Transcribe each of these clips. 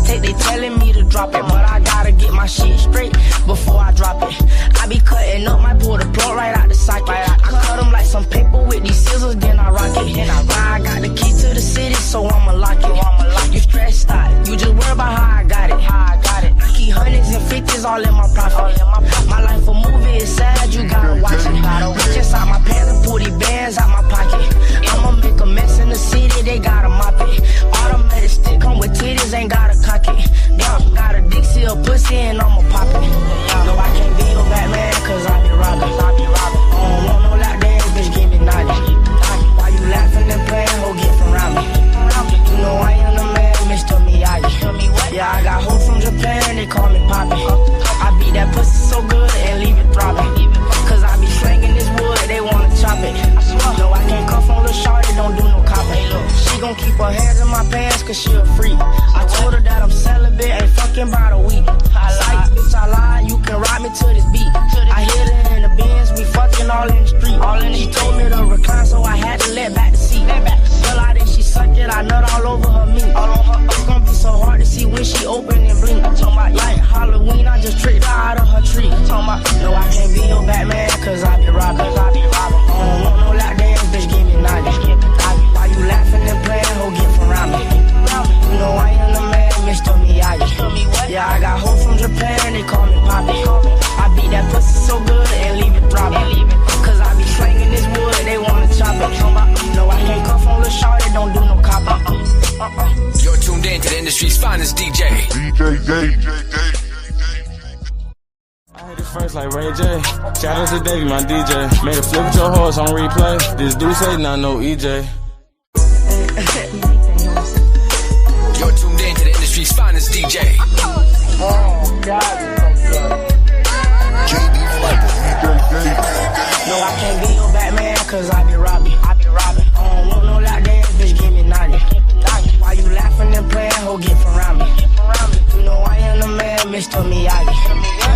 take, they telling me to drop it, but I gotta get my shit straight before I drop it. I be cutting up, might pull the plug right out the socket. I cut them like some paper with these scissors, then I rock it. Now I got the key to the city, so I'ma lock it. You stressed out, you just worry about how I got it. I keep hundreds and fifties all in my profit. My life a movie, it's sad, you gotta watch it. Reach inside my pants and pull these bands out my pocket. I'ma make a mess in the city, they gotta mop it. Automatic stick come with titties, ain't gotta cock it. Got a Dixie, a pussy, and I'ma pop it. No, I can't be your Batman, cause I be robbing. I don't want no lap dance, bitch, give me naughty. Why you laughing and playing, ho, get from around me. You know I am the man, Mr. Miyagi. Yeah, I got hoes from Japan, they call me Poppy. I beat that pussy so good and leave it throbbing. Cause I be slanging this wood, they wanna chop it. No, I can't cuff on Lil' Shorty, don't do no copping. She gon' keep her hands in my pants cause she a freak. I told her that I'm celibate, ain't fucking by the week. I like, bitch, I lie, you can ride me to this beat. I hit her in the Benz, we fucking all in the street. She told me to recline, so I had to let back the seat. Fell out and she sucked it, I nut all over her meat. It's gonna be so hard to see when she open and blink. Like Halloween, I just tricked her out of her tree. No, I can't be your Batman, cause I be robbing. I don't want no lap dance, bitch, give me naughty. Why you laughing and playing, ho, get from around me. You know I am the man, Mr. Miyagi. Yeah, I got hoes from Japan, they call me Poppy. I beat that pussy so good and leave it throbbing. Cause I be slanging this wood, they wanna chop it. No, I can't cuff on Lil' Shorty, don't do no copping. You're tuned in to the industry's finest DJ. I hit it first like Ray J. Shout out to Davey, my DJ. Made a flip with your horse on replay. This dude say not no EJ. You're tuned in to the industry's finest DJ. Oh, God. No, I can't be your Batman, cause I be robbing. I don't want no lap dance, bitch, give me naughty. Why you laughing and playing, ho, get from around me. You know I am the man, Mr. Miyagi.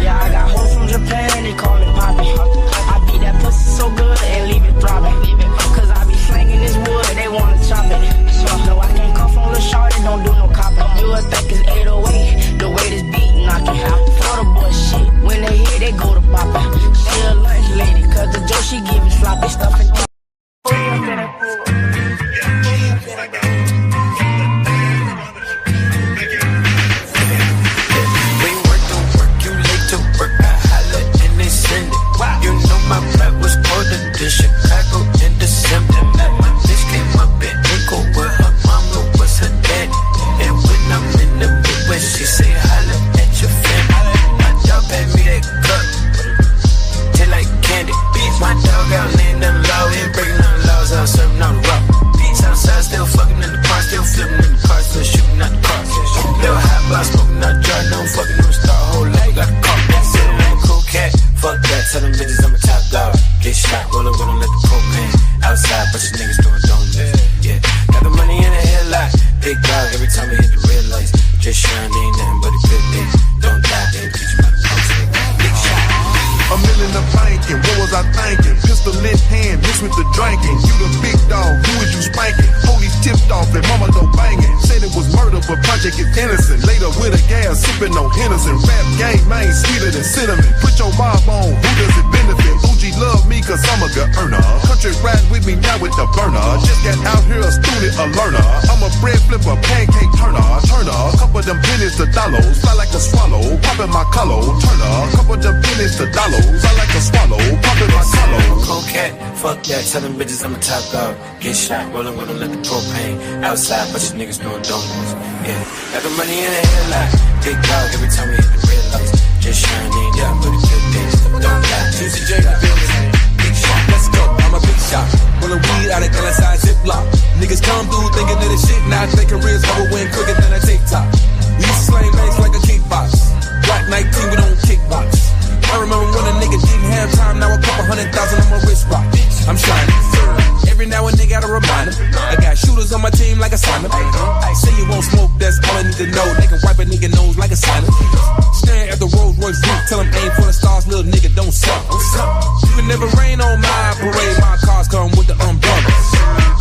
Yeah, I got hoes from Japan, they call me Poppy. I beat that pussy so good and leave it throbbing. Cause I be slanging this wood, they wanna chop it. No, I can't cuff on Lil' Shorty, don't do no copping. You would think it's 808, the way this beat knocking. For the boy shit, when they hit, they go to poppin'. She a lunch lady, cause the Joe she giving sloppy stuff and you know my rap was colder than Chicago in December. My bitch came up in Nickel with her mama was her daddy. And when I'm in the Midwest, she say holla at your family. My dog had me that cup, taste like candy. My dog out laying them low, ain't breaking none laws, out serving on the rock. Outside still fucking in the car, still flipping in the car, still shooting at the car. Little hot block, smoking out dry, no fucking them star whole life, got a car. Sitting on a cool cat. Fuck that, tell them bitches I'm a top dog. Get shot, roll up, let the propane. Outside, bunch of niggas doing donuts. Yeah, got the money in the headlight. Big dog, every time we hit the red lights. Just shine, ain't nothing but a good day. Don't die, they teach me how to pump. Big shot. A million of banking, what was I thinking? Pistol in hand, mixed with the drinking. You the big dog, who is you spanking? Police tipped off and mama go banging. Said it was murder, but project is innocent. Later with a gas, sipping on Henderson. Rap game, man, sweeter than cinnamon. Put your mob on, who does it benefit? Uji love me cause I'm a good earner. Country ride with me now with the burner. Just got out here a student, a learner. I'm a bread flipper, pancake turner. Couple them pennies to dollars. Fly like a swallow, poppin' my collar. Turner, couple them pennies to dollars. I like a swallow, poppin' my collar. Cool cat, fuck that, tell them bitches I'm a top dog. Get shot, rollin' with them, let the propane. Outside, bunch of niggas doing donuts. Yeah, got the money in the headlight. Big dog, every time we hit the red lights. Just shine, ain't nothing but a good day. Don't die, Juicy J, the building. Big shot, let's go, I'm a big shot. Rollin' weed out of LSI Ziploc. Niggas come through thinking that it's shit. Now their careers never win quicker than a TikTok. We used to slang banks like a kickbox. Black 19, we don't kickbox. I remember when a nigga didn't have time, now a couple 100,000 on my wrist rock. I'm shining. Every now and then gotta remind them. I got shooters on my team like a Simon. Say you won't smoke, that's all I need to know. They can wipe a nigga nose like a Simon. Staring at the Rolls Royce roof, tell them aim for the stars, little nigga, don't suck. You can never rain on my parade, my cars come with the umbrellas.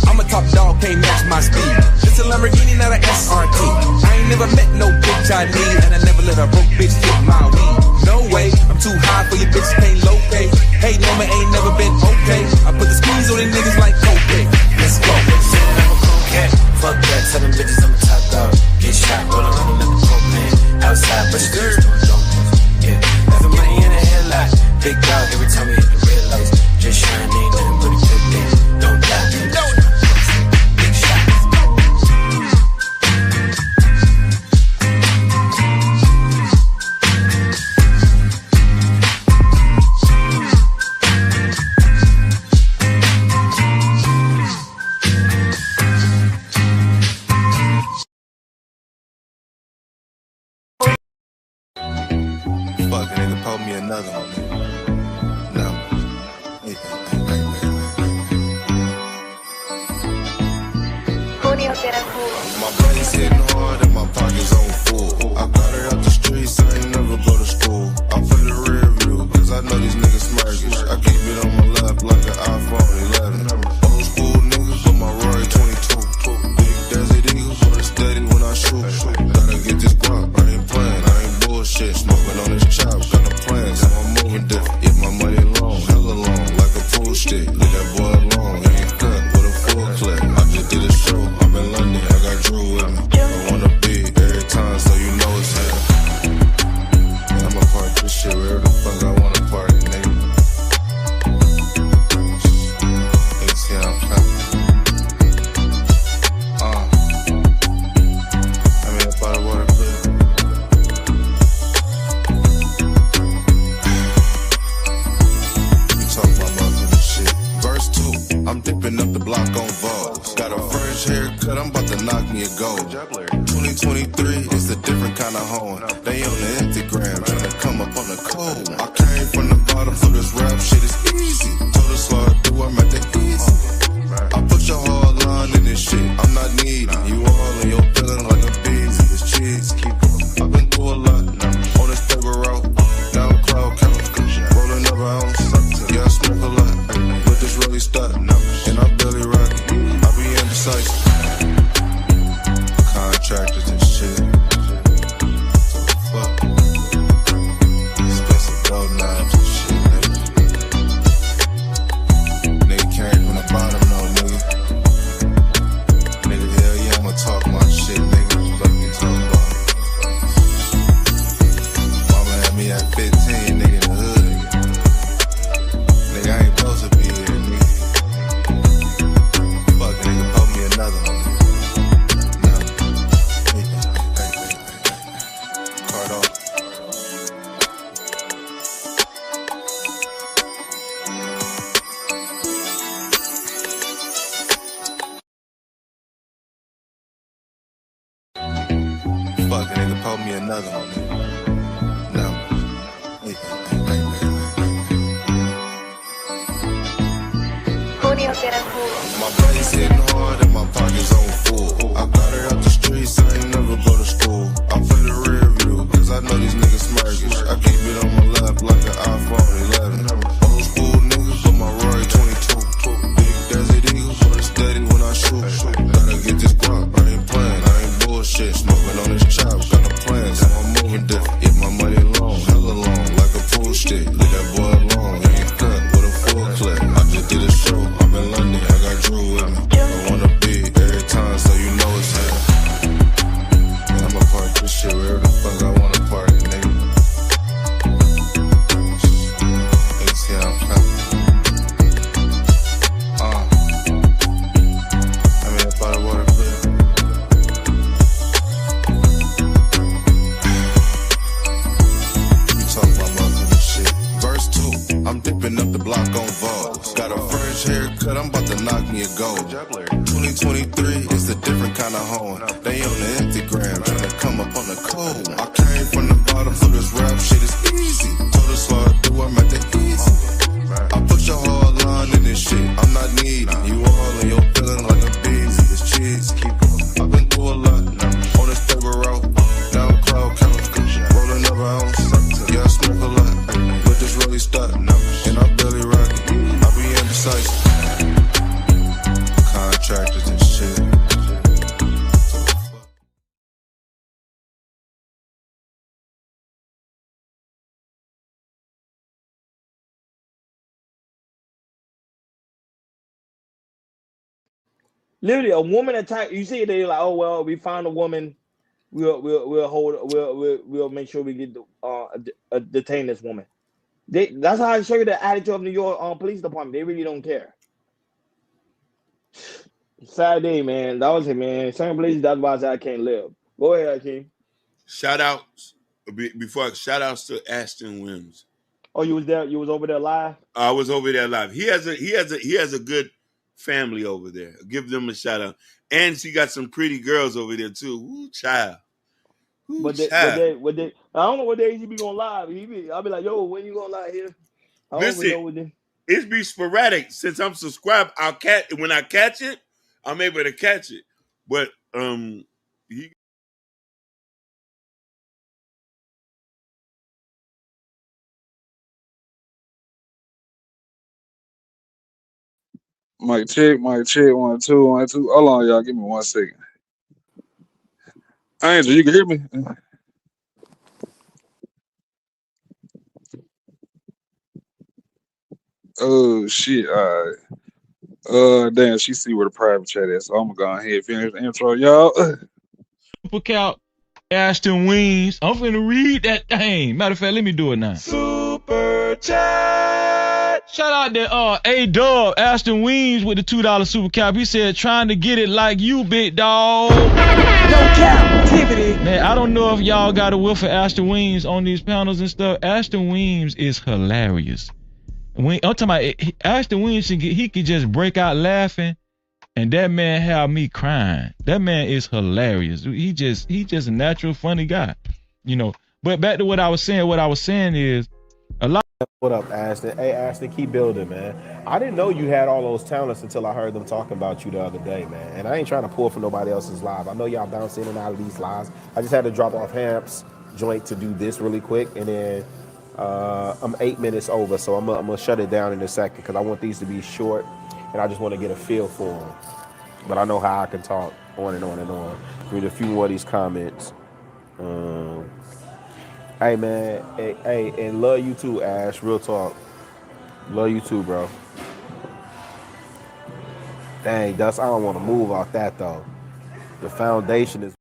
I'm a top dog, can't match my speed. It's a Lamborghini, not an SRT. I ain't never met bitch I need, and I never let a broke bitch get my weed. No way, I'm too high for your bitch, can't low pay. Hey, no man, ain't never been okay. I put the squeeze on these niggas like cocaine. Let's go. Fuck that, tell them bitches I'm a top dog. Get shot, roll around in the propane. Outside, but you doing donuts. Yeah, having money in a headlock. Big dog every time we hit the red lights. Just shine, ain't nothing but a good thing. Don't die, big shot. Fuck, nigga, pull me another one. No. My brain's hitting hard and my pockets on full. I got her out the streets, I ain't never go to school. I'm for the rear view, cause I know these niggas smirkish. I keep it on my lap like an iPhone 11. Old school niggas with my Roy 22. Big Desert Eagle, but it's steady when I shoot. Gotta get this guap, I ain't playing, I ain't bullshit. Smoking on this chop, got a plan, so I'm moving different. Get my money long, hella long, like a pool stick. Leave that boy alone, he ain't cut with a full clip. I just did a show, I'm in London, I got Drew with me. I wanna be every time, so you know it's here. I'ma park this shit wherever the fuck I wanna park it, nigga. You see how I'm coming? I mean, up out of water, please. Verse 2, I'm dipping up the block on Vogue. Got a fresh haircut, I'm about to knock me a gold. 2023 is a different kind of home. They on the Instagram, tryna come up on the code. I came from the bottom, so this rap shit is easy. Told us all I do, I'm at the easy. I put your whole line in this shit, I'm not needy. You all in your feeling like a beezy, it's cheese. I've been through a lot, on this paper route. Now I'm cloud counting, rolling up an ounce. Yeah, I smoke a lot, but this really stuck. And I barely rock it, I be indecisive. Contractors and shit. So fuck. Expensive gold knives and shit, nigga. Nigga came from the bottom, no nigga. Nigga, hell yeah, I'ma talk my shit, nigga. Fuck you talking about. Mama had me at 15, nigga, in the hood. Nigga, I ain't supposed to be here, nigga. Fuck, nigga, pull me another one. No. Card off. Fuck, nigga, pull me another one. No. My brain's hitting hard and my pockets on full. I got her out the streets, I ain't never go to school. I'm for the rear view, cause I know these niggas smirkish. I keep it on my lap like an iPhone 11. Old school niggas with my Roy 22. Big Desert Eagle, but it's steady when I shoot. Gotta get this guap, I ain't playing, I ain't bullshit. Smoking on this chop, got a plan, so I'm moving different. Get my money long, hella long, like a pool stick. Leave that boy alone, he ain't cut with a full clip. I just did a show, I'm in London, I got Drew with me. I wanna be every time, so you know it's here. I'ma park this shit wherever the fuck I wanna park it, nigga. You see how I'm coming? I mean, up out of water, please. You talk about motherfucking shit. Verse 2, I'm dipping up the block on Vogue. Got a fresh haircut, I'm about to knock me a gold. 2023 is a different kind of home. They on the Instagram, tryna come up on the code. I came from the bottom, so this rap shit is easy. Told us all I do, I'm at the easy. I put your whole line in this shit, I'm not needy. You all in your feeling like a beezy, it's cheese. I've been through a lot, on this paper route. Now I'm cloud counting, rolling up an ounce. Yeah, I smoke a lot, but this really stuck. And I barely rock it, I be indecisive. Contractors and shit. Literally, a woman attack. You see, they like, oh well, we found a woman. We'll hold. We'll make sure we get detain this woman. That's how I show you the attitude of New York police department. They really don't care. Sad day, man. That was it, man. Certain places, that's why I say I can't live. Go ahead, Akeem. Shout outs shout outs to Ashton Williams. Oh, you was there. You was over there live. I was over there live. He has a good family over there. Give them a shout out. And she got some pretty girls over there too. Ooh, child. Ooh, But child. I don't know what days he be going live. I'll be like, yo, when you going live here? I don't even Listen, know what day. it's be sporadic. Since I'm subscribed, when I catch it, I'm able to catch it. But he Mic check, mic check. 1, 2, 1, 2. Hold on, y'all. Give me 1 second. Angel, you can hear me? Oh shit. All right. Damn, she see where the private chat is. So I'm gonna go ahead and finish the intro, y'all. Super Count Ashton Wings. I'm finna read that thing. Matter of fact, let me do it now. Super chat. Shout out to A-Dub, Ashton Wings with the $2 super cap. He said, trying to get it like you, big dog. No captivity. Man, I don't know if y'all got a whiff of Ashton Wings on these panels and stuff. Ashton Wings is hilarious. I'm talking about Ashton Wings, he could just break out laughing, and that man have me crying. That man is hilarious. He just a natural funny guy, you know. But back to what I was saying. What I was saying is a lot. What up, Ashton? Hey, Ashton, keep building, man. I didn't know you had all those talents until I heard them talking about you the other day, man. And I ain't trying to pull for nobody else's live. I know y'all bounce in and out of these lives. I just had to drop off Hamp's joint to do this really quick, and then I'm 8 minutes over, so I'm gonna shut it down in a second because I want these to be short, and I just want to get a feel for them. But I know how I can talk on and on and on. Read a few more of these comments. Hey man, hey, and love you too, Ash. Real talk. Love you too, bro. Dang, Dust, I don't want to move off that though. The foundation is.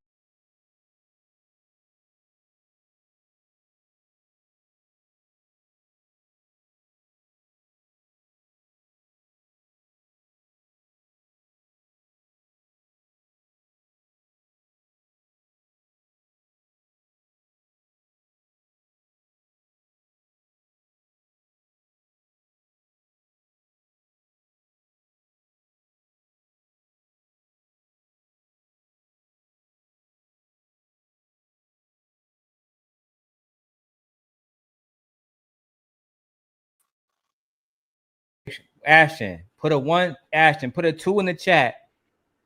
Ashton, put a 2 in the chat.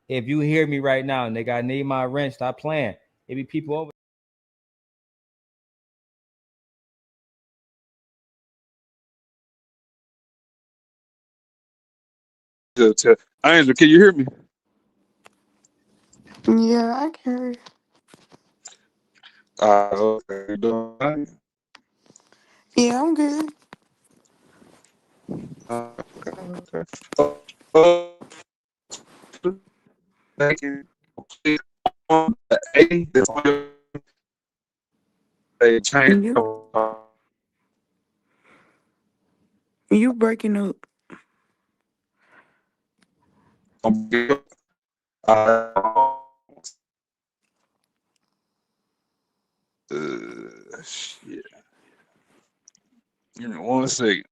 If you hear me right now, nigga, I need my rent. Stop playing. It be people over. Angel, can you hear me? Yeah, I can hear you. Okay. Yeah, I'm good. Okay. Thank you. They changed. You breaking up. Shit. Give me 1 second.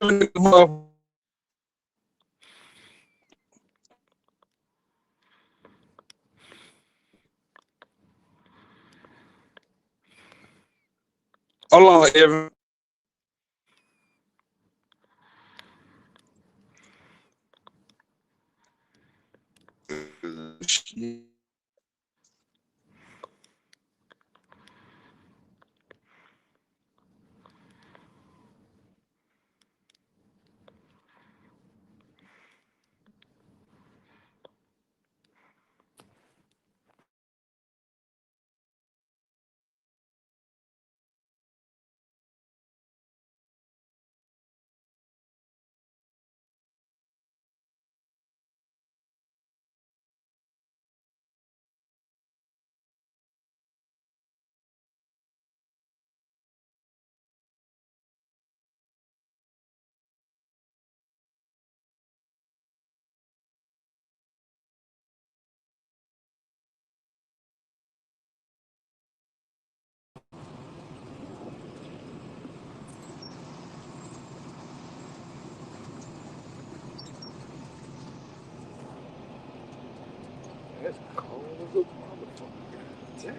Hold on, Evan. Shit. That's cold as a motherfucker. Damn.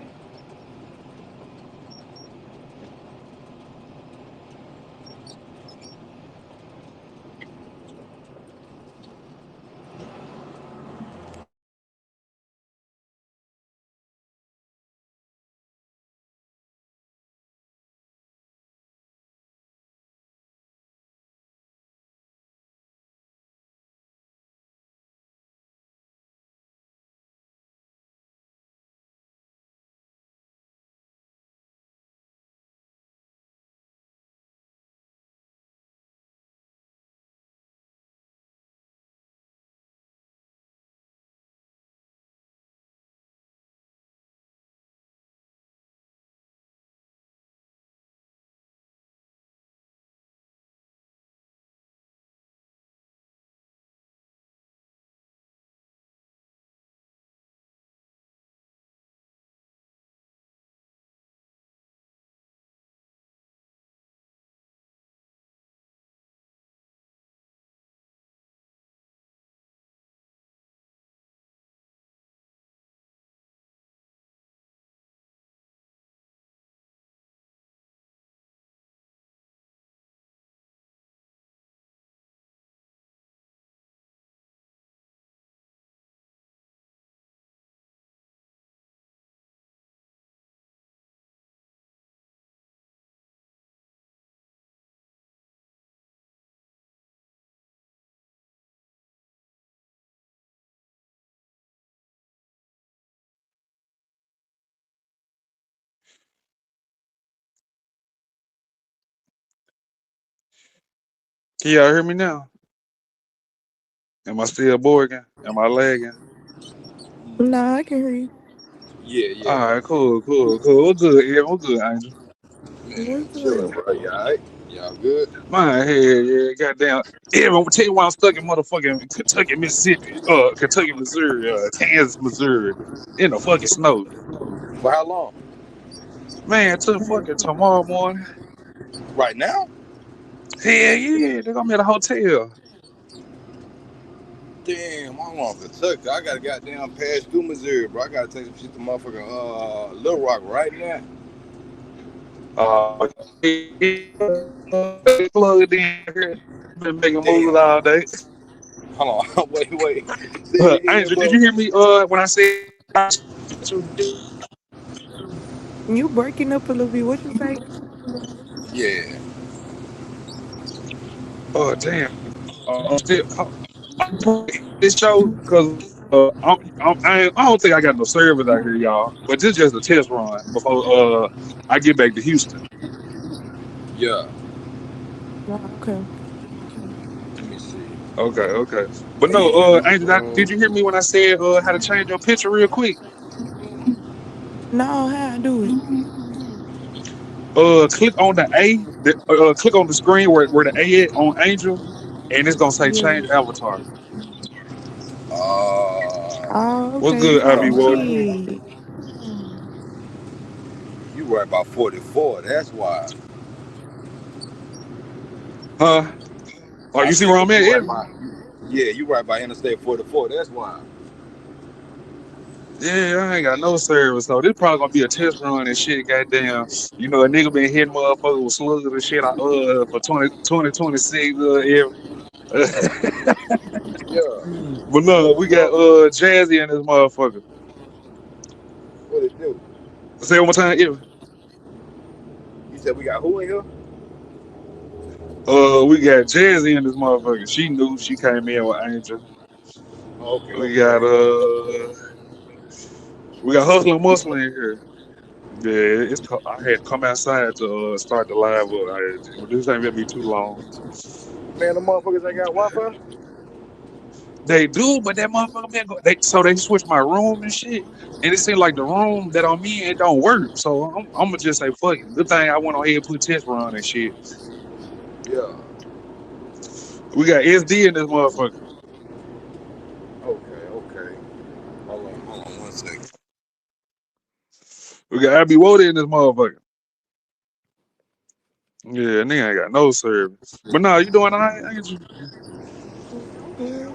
Can y'all hear me now? Am I still boring? Am I lagging? Nah, I can hear you. Yeah. All right, cool. We're good, yeah, we're good, Angel. We're Man, chilling, good. bro. You alright? Y'all good? Man, yeah, goddamn. Yeah, I'm gonna tell you why I'm stuck in motherfucking Kentucky, Mississippi, Kentucky, Missouri, Kansas, Missouri, in the fucking snow. For how long? Man, to fucking tomorrow morning. Right now? Hell yeah, they're gonna be at a hotel. Damn, I'm on Kentucky. I gotta goddamn pass through Missouri, bro. I gotta take some shit to motherfucking Little Rock right now. Plugged in here. Been making moves Damn. all day. Hold on. wait. Say it again, Angel, did bro. you hear me when I said You breaking up a little bit. What you say? Yeah. oh damn. I'm still I'm playing this show because I don't think I got no service out here, y'all. But this is just a test run before I get back to Houston. Yeah. Oh, okay. Let me see. Okay. But no, Angel, did you April. hear me when I said how to change your picture real quick? No, how I do it? Click on the A, click on the screen where the A is on Angel, and it's gonna say Yeah. change avatar. Oh, What's okay. good, You Ivy got Water? shit. You right about 44. That's why. Huh? Oh, I you see where said, I'm cause at? you right Ivy? by. Yeah, you right by Interstate 44. That's why. Yeah, I ain't got no service, so this probably gonna be a test run and shit. Goddamn, you know a nigga been hitting motherfuckers with slugs and shit. For 2026. Yeah. But no, we got Well, Jazzy in this motherfucker. what it do? Say it one more time, Ivy. You said we got who in here? We got Jazzy in this motherfucker. She knew she came in with Angel. We got Okay. Hustler and Muscle in here. Yeah, I had to come outside to start the live up. This ain't gonna be too long. Man, the motherfuckers ain't got Wi-Fi. They do, but that motherfucker man, so they switched my room and shit, and it seemed like the room that I'm in it don't work. So I'm gonna just say fuck it. Good thing I went on ahead and put test run and shit. Yeah. We got SD in this motherfucker. Okay. Hold on 1 second. We got Abby Woda in this motherfucker. Yeah, nigga ain't got no service. But no, you doing all right, ain't you? I'm good.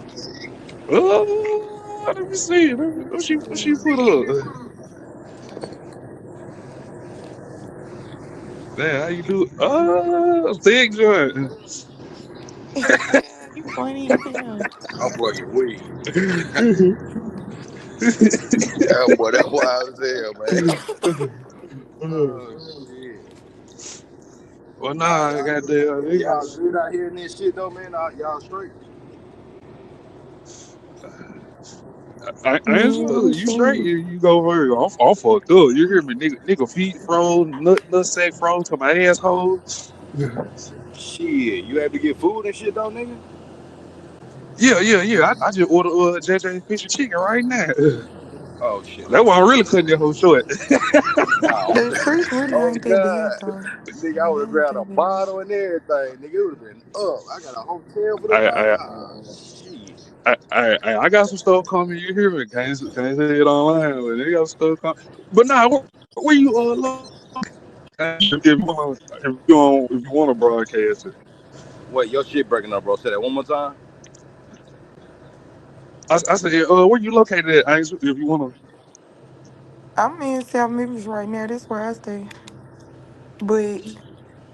Oh, Let me see. What she put up? Damn, how you do? Thick joint. You funny as hell. I'm fucking weak. Yeah, boy, that wild as hell, man. Oh shit. Well, Nah, nah, goddamn. y'all good out here in this shit though, man. Y'all straight. Yeah, we You straight? straight. You go over. I'm fucked up. You hear me? Nigga feet froze, nut sack froze to my asshole. Shit, you able to get food and shit though, nigga? Yeah. I just ordered JJ fish and chicken right now. Oh shit, That's let me why I'm see. really cutting that whole short. The streets really Oh ain't that bad god, though. nigga, I They would have ain't grabbed a that bad. bottle and everything, nigga. It would have been up. I got a hotel for the night. I Ah, shit. I got some stuff coming. You hear me? Can't say it online, but they got stuff coming. But nah, where you look? If you want to broadcast it, Wait, your shit breaking up, bro. Say that one more time. I said, where you located at? If you want to. I'm in South Memphis right now. That's where I stay. But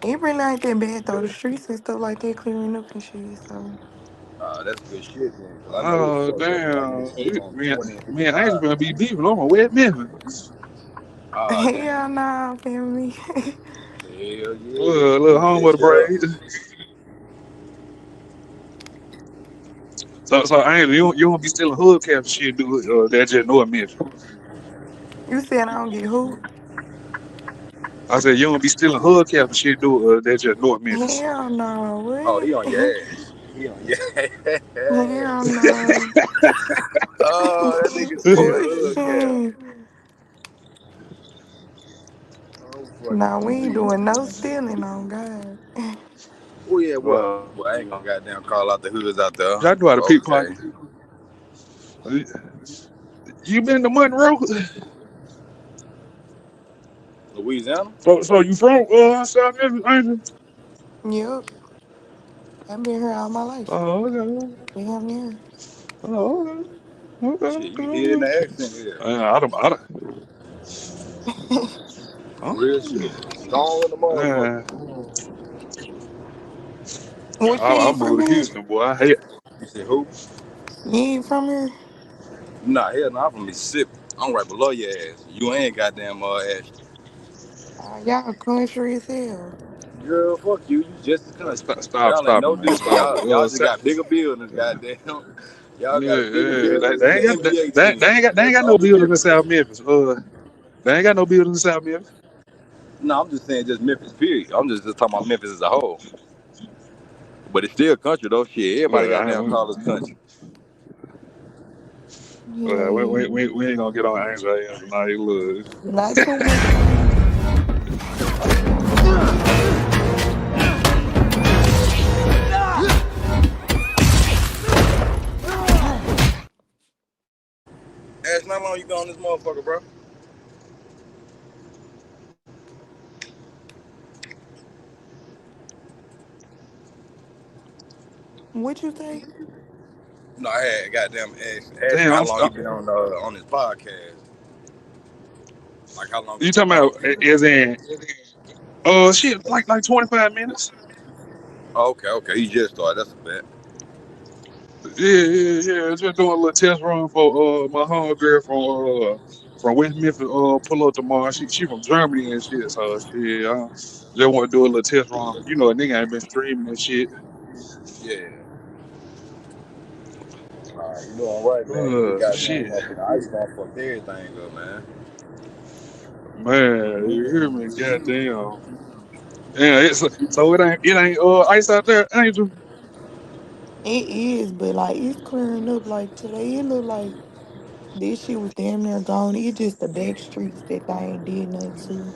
it really ain't that bad though. The streets and stuff like that clearing up and shit. So That's good shit then, cause I know it was Oh fucked up back in the damn, shit on man, 20 and man, I ain't 55. gonna be beefing. I'm a wet Memphis. Ah, damn. hell nah, family. Hell yeah. Little Keep home that of the shit up. brave. So I ain't you don't be stealing hubcap and shit, do that just North Memphis. You said I don't get who? I said you don't be stealing hubcap and shit, do that just North Memphis. Hell no, Oh, what? he on your ass. He on your Hell ass. no. Oh, that nigga said hood cap. Bullshit. Oh, Nah, fucking we ain't weak. doing no stealing on God. Oh, yeah, what? Uh, Well, I ain't gonna goddamn call out the hoods out there. I do how to Okay. pickpocket. You been to Monroe? Louisiana? So you from South Memphis, ain't you? Yep. I've been here all my life. Oh, okay. Damn near. Oh, Shit, you can hear it in okay. the accent here. I don't, Real shit. Strong in the motherfucker. uh, What you I ain't from moved to here? Houston, boy. I hate. You said who? You ain't from here? Nah, hell no, I'm from Mississippi. I'm right below your ass. You ain't goddamn Ashton. Y'all country as hell. Girl, fuck you. You just as country. Y'all ain't Stop it, no man. different. Stop it. Y'all just got bigger buildings, goddamn. Y'all got a bigger buildings They than ain't the got NBA they team. ain't That's the got no only buildings in difference. South Memphis. They ain't got no buildings in South Memphis. No, I'm just saying just Memphis, period. I'm just talking about Memphis as a whole. But it's still country, though. Shit, everybody got down call us country. Yeah, yeah. We ain't gonna get on Angel ass tonight. Look, Not too much though. Ask how long you been on this motherfucker, bro? What you say? No, I had goddamn ask damn, how long you been on this podcast. Like how long you you been talking knowing about me? as in shit like 25 minutes. Oh, okay. You just started. That's a bet. Yeah. Just doing a little test run for my homegirl from West Memphis. Pull up tomorrow. She from Germany and shit. So yeah, I just want to do a little test run. You know, a nigga ain't been streaming and shit. Yeah. You doing right, man. You just got down Shit, motherfucker. I used to fuck everything up, man. man, you hear me? Goddamn. Yeah, so it ain't ice out there, Angel. It is, but like it's clearing up. Like today, it look like this shit was damn near gone. It's just the back streets that they ain't did nothing to.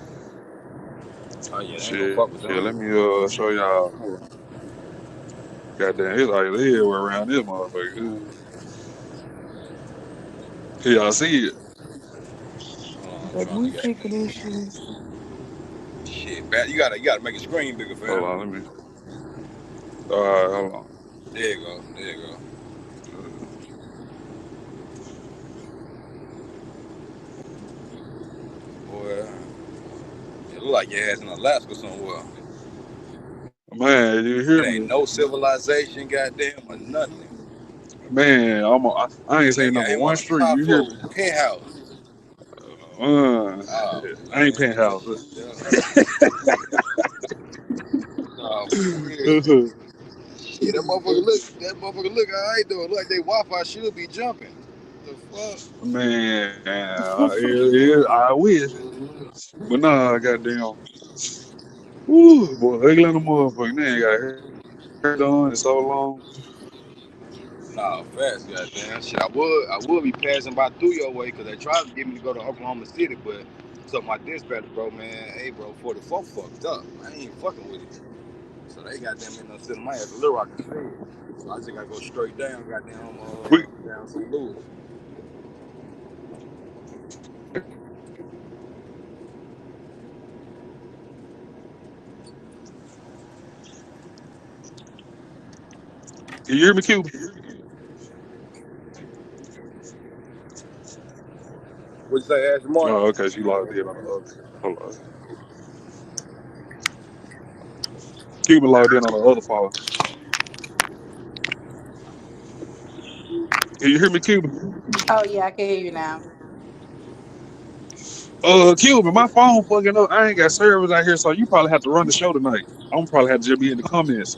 Oh yeah, they ain't gonna Shit, fuck with let them. me show y'all. Goddamn, it's like everywhere around this motherfucker. Can y'all see it? I'm But trying to we get sick of this shit. shit, man. You gotta make a screen bigger, Hold fam. on, let me. Hold on. There you go. Uh, Look like your ass in Alaska somewhere. Man, you hear It ain't me? no civilization, goddamn, or nothing. Man, I ain't They saying got number him one on the street. top You hear floor, me? penthouse. Oh I ain't man, penthouse. nah, for real. Shit, that motherfucker look alright though. Look like they Wi-Fi should be jumping. The fuck? Man, I wish. But nah, goddamn. Woo, boy, ugly in the motherfucker. They ain't got hair done in so long. Nah, fast, goddamn. Shit, I would be passing by through your way because they tried to get me to go to Oklahoma City, but so my dispatcher, bro, man, hey, bro, 44 fucked up. I ain't fucking with it. So they goddamn in the city. My ass a Little Rock instead. So I just gotta go straight down, goddamn, We, down St. Louis. can you hear me, Cuban? What'd you say, Ashley Martin? Oh, okay, she logged in on the other. Hold on. Cuban logged in on the other phone. Can you hear me, Cuban? Oh yeah, I can hear you now. Cuban, my phone fucking up. I ain't got service out here, so you probably have to run the show tonight. I'm probably have to just be in the comments.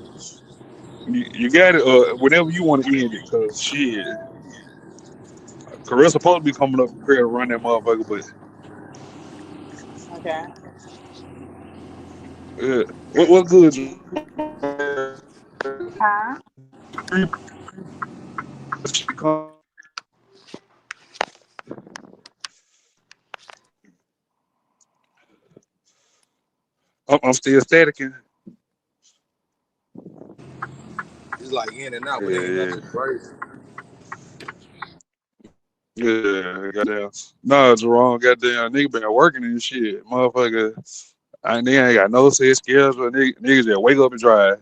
You got it, whenever you want to end it, cause shit, Carissa supposed to be coming up here to run that motherfucker, but Okay. what good? Huh? I'm still staticking. It's like in and out, but ain't Yeah, nothing crazy. yeah, goddamn. Nah, Jerome, goddamn nigga been working and shit, motherfucker. They ain't got no set skills, but niggas just wake up and drive.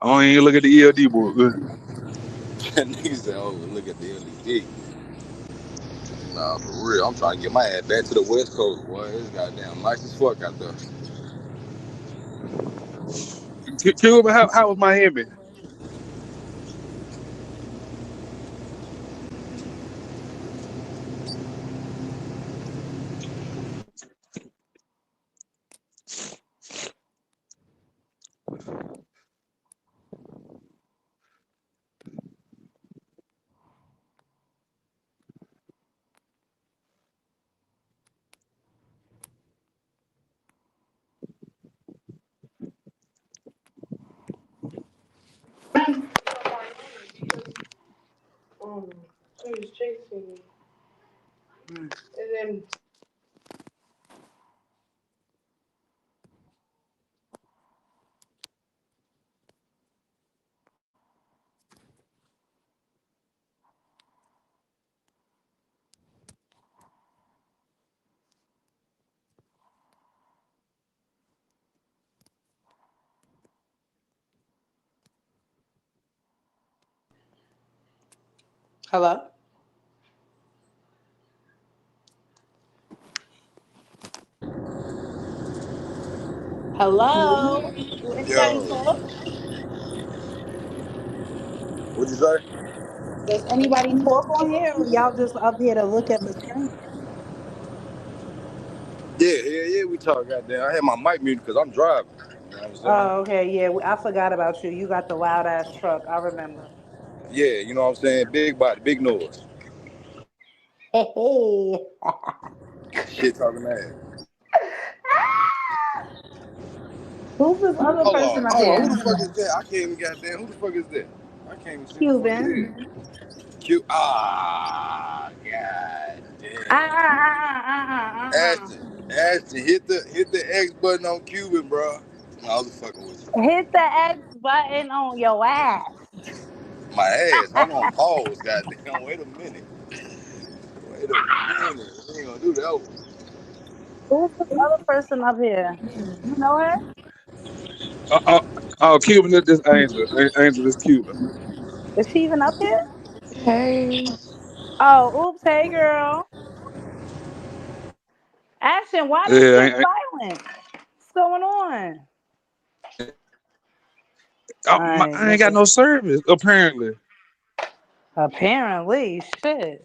I don't even look at the ELD book. Niggas say, oh, look at the LED. Nah, for real. I'm trying to get my ass back to the West Coast, boy. It's goddamn nice as fuck out there. Cuban, how was Miami? Hello? Hello? Do anybody Yo, talk? what'd you say? Does anybody talk on here or y'all just up here to look at the screen? Yeah, we talk goddamn. I had my mic muted because I'm driving. You know what I'm saying? Oh, okay. Yeah, I forgot about you. You got the loud ass truck. I remember. Yeah, you know what I'm saying? Big body, big noise. Hey, hey. Shit talking ass. Who's this other person up Hold on. here? Who the fuck is that? I can't even goddamn. Who the fuck is that? I can't even see who the fuck it Cuban. is. Cute. God Ah, damn. ah, ah, ah, ah, ah, Ashton, hit the X button on Cuban, bro. No, I was fucking with ah. Hit the X button on your ass. you. My ass. Hold on, pause, goddamn. Wait a minute. Wait a minute. We ain't gonna do that one. Who's this other person up here? You know her? Uh, uh, oh, Cuban, this Angel. Angel is Cuban. Is she even up here? Hey, Oh, oops. Hey, girl. Ashton, why this Yeah, shit silent? going on? All right, I ain't got no service, apparently. Apparently, shit.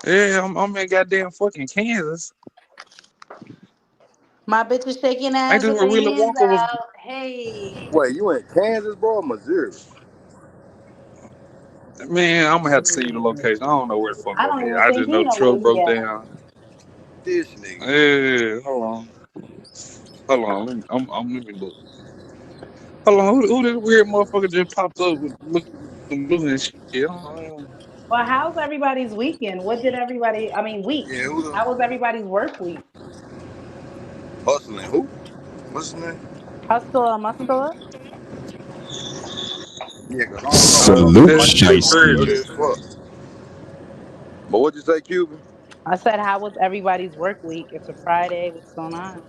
Yeah, I'm in goddamn fucking Kansas. My bitch is shaking Ain't ass this with where the Willy hands Wonka was? out. Hey. Wait, you in Kansas, bro, or Missouri? Man, I'm gonna have to see you the location. I don't know where the fuck I I'm don't at. even I think just he know the know where truck he broke at. down. This nigga. Yeah, hold on. Let me look. Hold on, who this weird motherfucker just popped up with looking blue and shit? Well, how's everybody's weekend? What did everybody, I mean, week? Yeah, who the How was everybody's work week? hustling? Who? What's his name? Hustler, muscular? Yeah, cause I don't know, bro. Salute, My shit going Shiesty. dirty as fuck. But what'd you say, Cuban? I said, how was everybody's work week? It's a Friday. What's going on?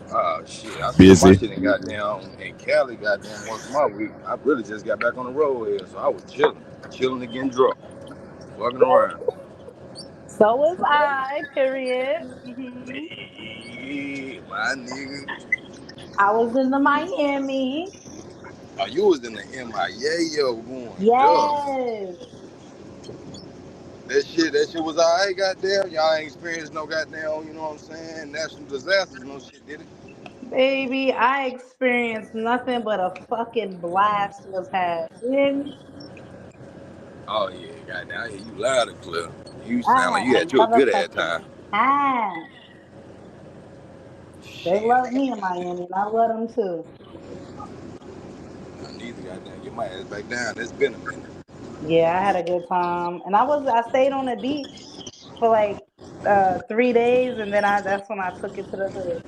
Oh shit, I spent my Busy. shit in goddamn in Cali, goddamn most of my week. I really just got back on the road here, so I was chilling and getting drunk, fucking around. So was I, period. Hey, my nigga. I was in the Miami. Oh, you was in the MIA going dumb. Yes. That shit was alright, goddamn. Y'all ain't experienced no goddamn, you know what I'm saying, national disasters, no shit, did it? Baby, I experienced nothing but a fucking blast was had. You hear me? Oh yeah, goddamn, I hear you loud and clear. You I sound like you had a had you a good ass motherfucking time. time. They Shit, love me in Miami, and I love them too. I need to goddamn get my ass back down. It's been a minute. Yeah, I had a good time, and I stayed on the beach for like 3 days, and then that's when I took it to the hood.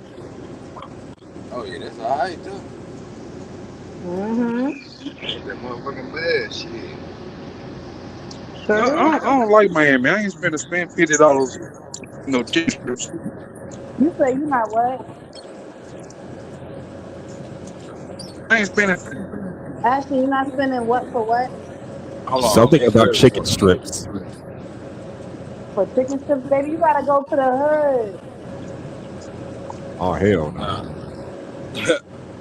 Oh yeah, that's alright too. Ain't that motherfucking bad shit. Sure do. I don't like Miami. I ain't spend $50, chicken strips. You say you not what? I ain't spending. Ashley, you not spending what for what? Hold on, Something answer about that for chicken me. strips. For chicken strips, baby, you gotta go to the hood. Oh hell no. Nah.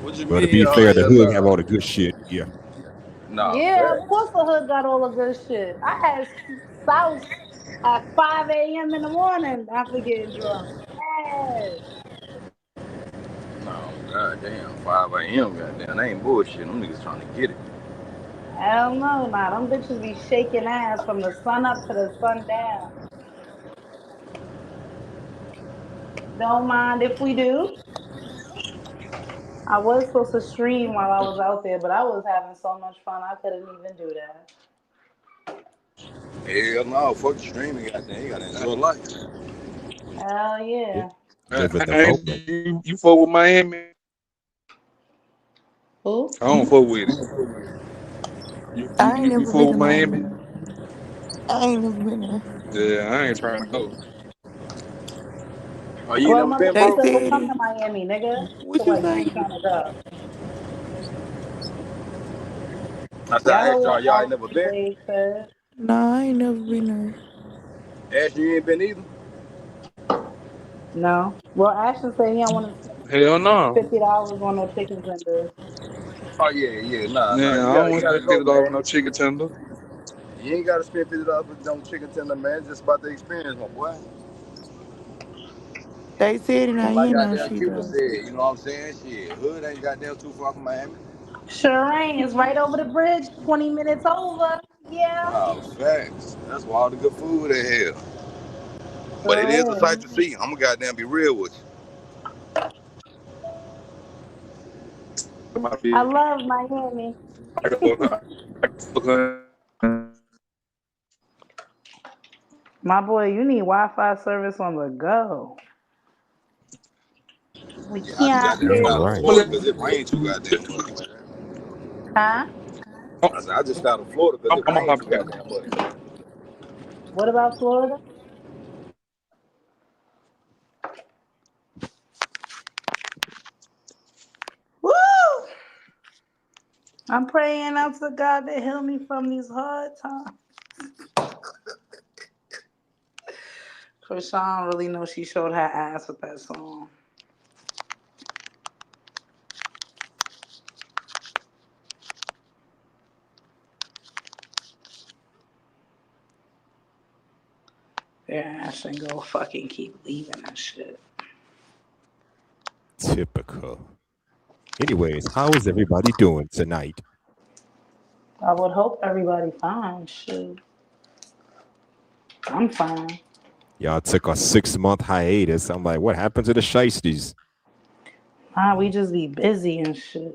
What you But to mean? be Oh fair, the hell hood have nah. all the good shit. Yeah. Nah, Yeah, of facts. course the hood got all the good shit. I had sauce at 5 a.m. in the morning after getting drunk. Yes. No, goddamn, 5 a.m. Goddamn, that ain't bullshit. Them niggas trying to get it. Hell no, nah. Them bitches be shaking ass from the sun up to the sun down. Don't mind if we do. I was supposed to stream while I was out there, but I was having so much fun I couldn't even do that. Hell no, fuck streaming. Goddamn, you gotta enjoy life. Hell yeah. Live in the moment. You fuck with Miami? Who? I don't fuck with it. I ain't You never fuck been to with Miami? Miami. I ain't never been there. Yeah, I ain't trying to go. Oh, you ain't Well, never been, They bro? motherfucker, come said, to Miami, nigga. So what you like you say? ain't trying to go. I said, Y'all I know asked y'all, what y'all ain't never Ashley been? Wade said? Nah, I ain't never been there. Ashley, you ain't been either? No. Well, Ashton said he don't want to spend Hell no. $50 on no chicken tenders. Oh yeah, nah. Yeah, You I don't gotta, want you to gotta spend go, $50 for no man. chicken tender. You ain't gotta spend $50 for no chicken tender, man. It's just about the experience, my boy. They said it, I Like hear no goddamn shit Cuba though. said, you know what I'm saying? Shit, hood ain't goddamn too far from Miami. Sure ain't. It's right over the bridge, 20 minutes over. Yeah. Oh, facts. That's why all the good food they have. But it is a Sure sight is. to see. I'm gonna goddamn be real with I love Miami. My boy, you need Wi-Fi service on the go. We you. Yeah, I just can't goddamn hear All start you. of right. Florida because it rained too goddamn much. Huh? I said, I just started Florida because it I'm a rained hop. too goddamn much. What about Florida? Woo! I'm praying out to God to heal me from these hard times. Krishan really knows she showed her ass with that song. Yeah, Ashton go fucking keep leaving that shit. Typical. Anyways, how is everybody doing tonight? I would hope everybody fine. Shit, I'm fine. Y'all took a 6-month hiatus. I'm like, what happened to the Shiesties? We just be busy and shit.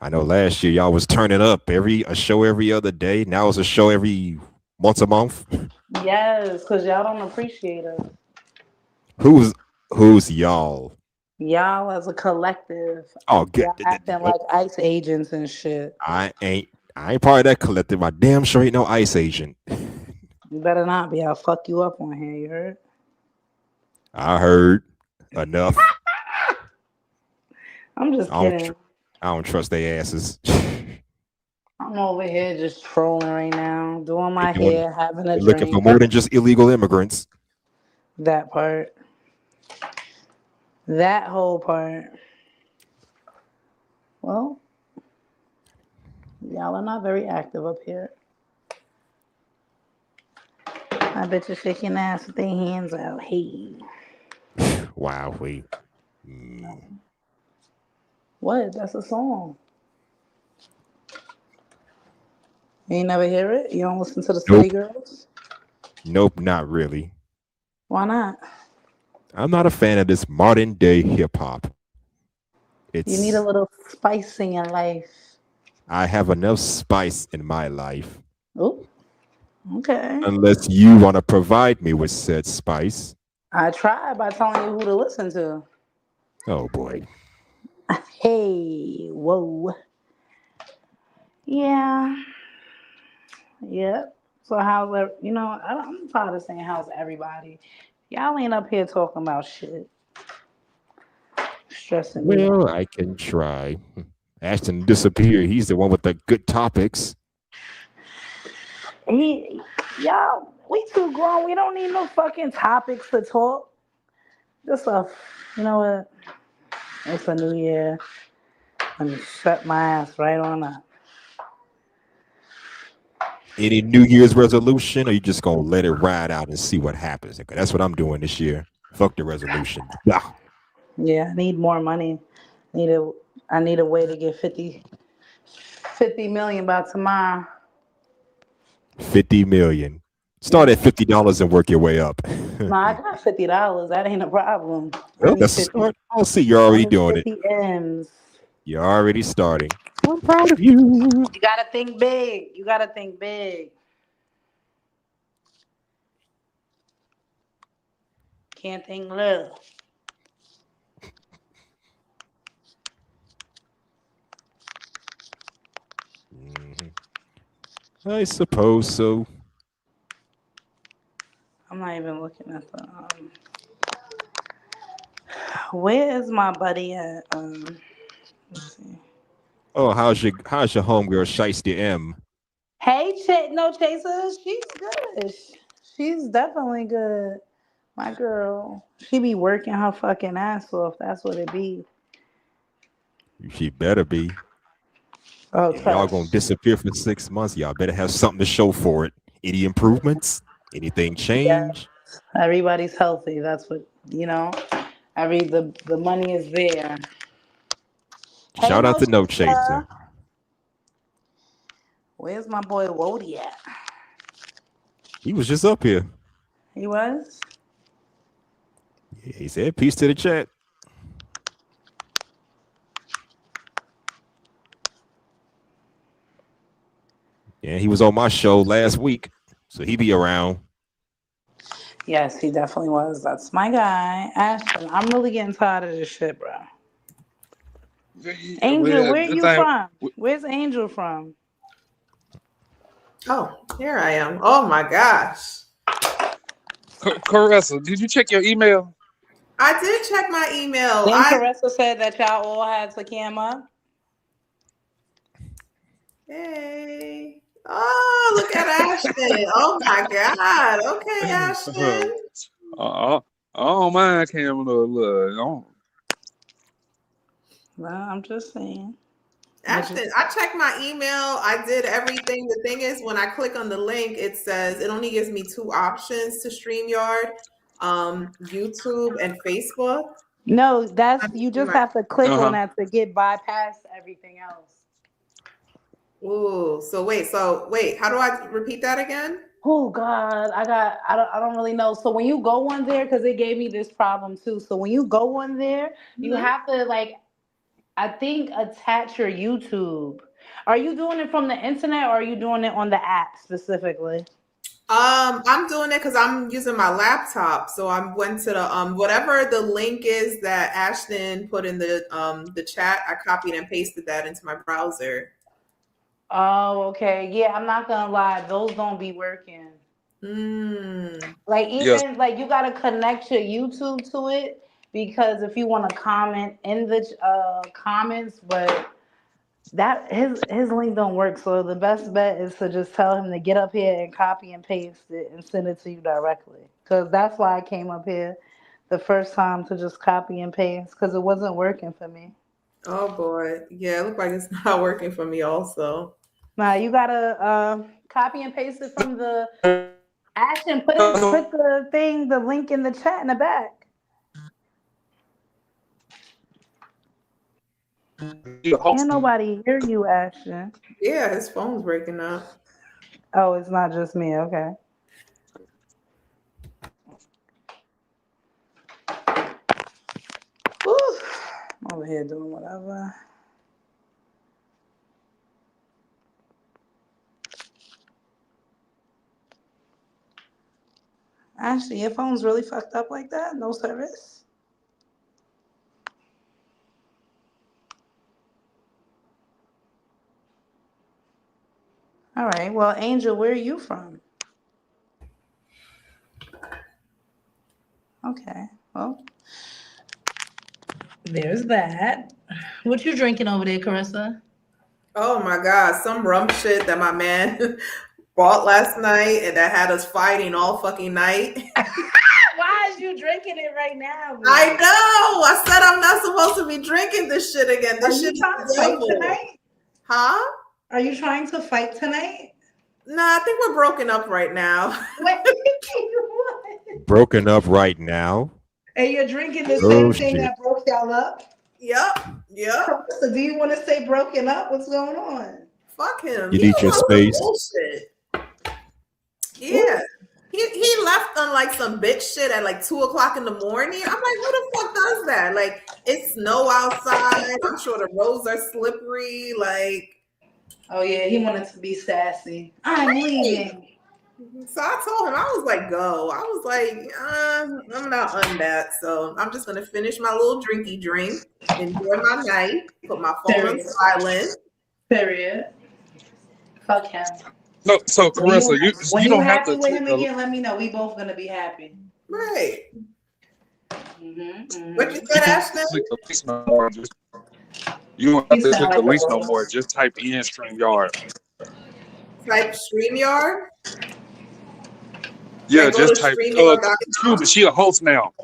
I know last year y'all was turning up a show every other day. Now it's a show every once a month. Yes, cause y'all don't appreciate us. Who's y'all? Y'all as a collective. Oh, good. Y'all acting like ICE agents and shit. I ain't part of that collective. I damn sure ain't no ICE agent. You better not be. I'll fuck you up on here. You heard? I heard enough. I'm just kidding. I don't trust their asses. I'm over here just trolling right now, doing my hair, having a drink. Looking for more than just illegal immigrants. That part. That whole part. Well, y'all are not very active up here. I bet you're shaking ass with their hands out. Hey. Wow, wait. What? That's a song. You ain't never hear it? You don't listen to the City Girls? Nope, not really. Why not? I'm not a fan of this modern day hip hop. You need a little spice in your life. I have enough spice in my life. Oh, okay. Unless you want to provide me with said spice. I tried by telling you who to listen to. Oh boy. Hey, whoa. Yeah. Yep. So how's I'm tired of saying how's everybody. Y'all ain't up here talking about shit. Stressing me out. Well, I can try. Ashton disappeared. He's the one with the good topics. Y'all, we too grown. We don't need no fucking topics to talk. Just you know what? It's a new year. Let me shut my ass right on up. Any New Year's resolution, or you just gonna let it ride out and see what happens? That's what I'm doing this year. Fuck the resolution. Blah. Yeah, I need more money. I need a way to get 50 million by tomorrow. 50 million. Start at $50 and work your way up. No, I got $50. That ain't a problem. Well, that's a start. I'll see. You're already doing it. M's. You're already starting. I'm proud of you. You gotta think big. You gotta think big. Can't think little. I suppose so. I'm not even looking at the. Where is my buddy at? Let's see. Oh, how's your homegirl Shiesty M? Hey, no chaser. She's good. She's definitely good. My girl. She be working her fucking ass off. That's what it be. She better be. Oh, y'all gonna disappear for 6 months. Y'all better have something to show for it. Any improvements? Anything change? Yeah. Everybody's healthy. That's what the money is there. Shout out to No Chaser. Where's my boy Wody at? He was just up here. He was? Yeah, he said peace to the chat. Yeah, he was on my show last week, so he be around. Yes, he definitely was. That's my guy, Ashton. I'm really getting tired of this shit, bro. Angel, where you from? Where's Angel from? Oh, here I am. Oh my gosh. Caressa, did you check your email? I did check my email. Then Caressa said that y'all all had to cam up. Hey. Oh, look at Ashton. Oh my God. Okay, Ashton. I don't mind camming up. Look. Well, I'm just saying. Ashton, I checked my email. I did everything. The thing is, when I click on the link, it says it only gives me 2 options to StreamYard, YouTube and Facebook. No, you just have to click on Uh-huh. that to get bypass everything else. Ooh, so wait, how do I repeat that again? Oh God, I don't really know. So when you go on there, because it gave me this problem too. So when you go on there, you Mhm. have to I think attach your YouTube. Are you doing it from the internet or are you doing it on the app specifically? I'm doing it because I'm using my laptop. So I went to the whatever the link is that Ashton put in the chat. I copied and pasted that into my browser. Oh, okay. Yeah, I'm not gonna lie, those don't be working. Like Yes. even like you gotta connect your YouTube to it because if you want to comment in the comments, but that his link don't work. So the best bet is to just tell him to get up here and copy and paste it and send it to you directly. Because that's why I came up here the first time to just copy and paste because it wasn't working for me. Oh boy, yeah, it looks like it's not working for me also. Now you gotta copy and paste it from the Ashton. Put the link in the chat in the back. Can't nobody hear you, Ashton. Yeah, his phone's breaking up. Oh, it's not just me. Okay. Woo. I'm over here doing whatever. Actually, your phone's really fucked up like that? No service? All right. Well, Angel, where are you from? Okay. Well, there's that. What you drinking over there, Carissa? Oh my God, some rum shit that my man bought last night and that had us fighting all fucking night. Why is you drinking it right now? Bro? I know. I said I'm not supposed to be drinking this shit again. This shit is trying to the fight devil. tonight? Huh? Are you trying to fight tonight? Nah, I think we're broken up right now. Broken up right now. And you're drinking the Oh, same thing shit. that broke y'all up? Yep. So do you want to say broken up? What's going on? Fuck him. You He need your on some space. bullshit. Yeah. He left on like some bitch shit at like 2:00 in the morning. I'm like, who the fuck does that? Like, it's snow outside. I'm sure the roads are slippery. Like, oh yeah, he wanted to be sassy. I'm leaving. So I told him, I was like, go. I was like, I'm not on that. So I'm just gonna finish my little drinky drink, enjoy my night, put my phone on silent. Period. Fuck him. No, so Carissa, When you you don't have happy to with take him a, again, let me know. We both gonna be happy. Right. Mm-hmm. What you said, Ashton? click the lease no more. You don't have You to sound click the like a lease no robot. more. Just type in StreamYard. Type StreamYard. Yeah, Like, go just to type. StreamYard.com. Cuba, she a host now.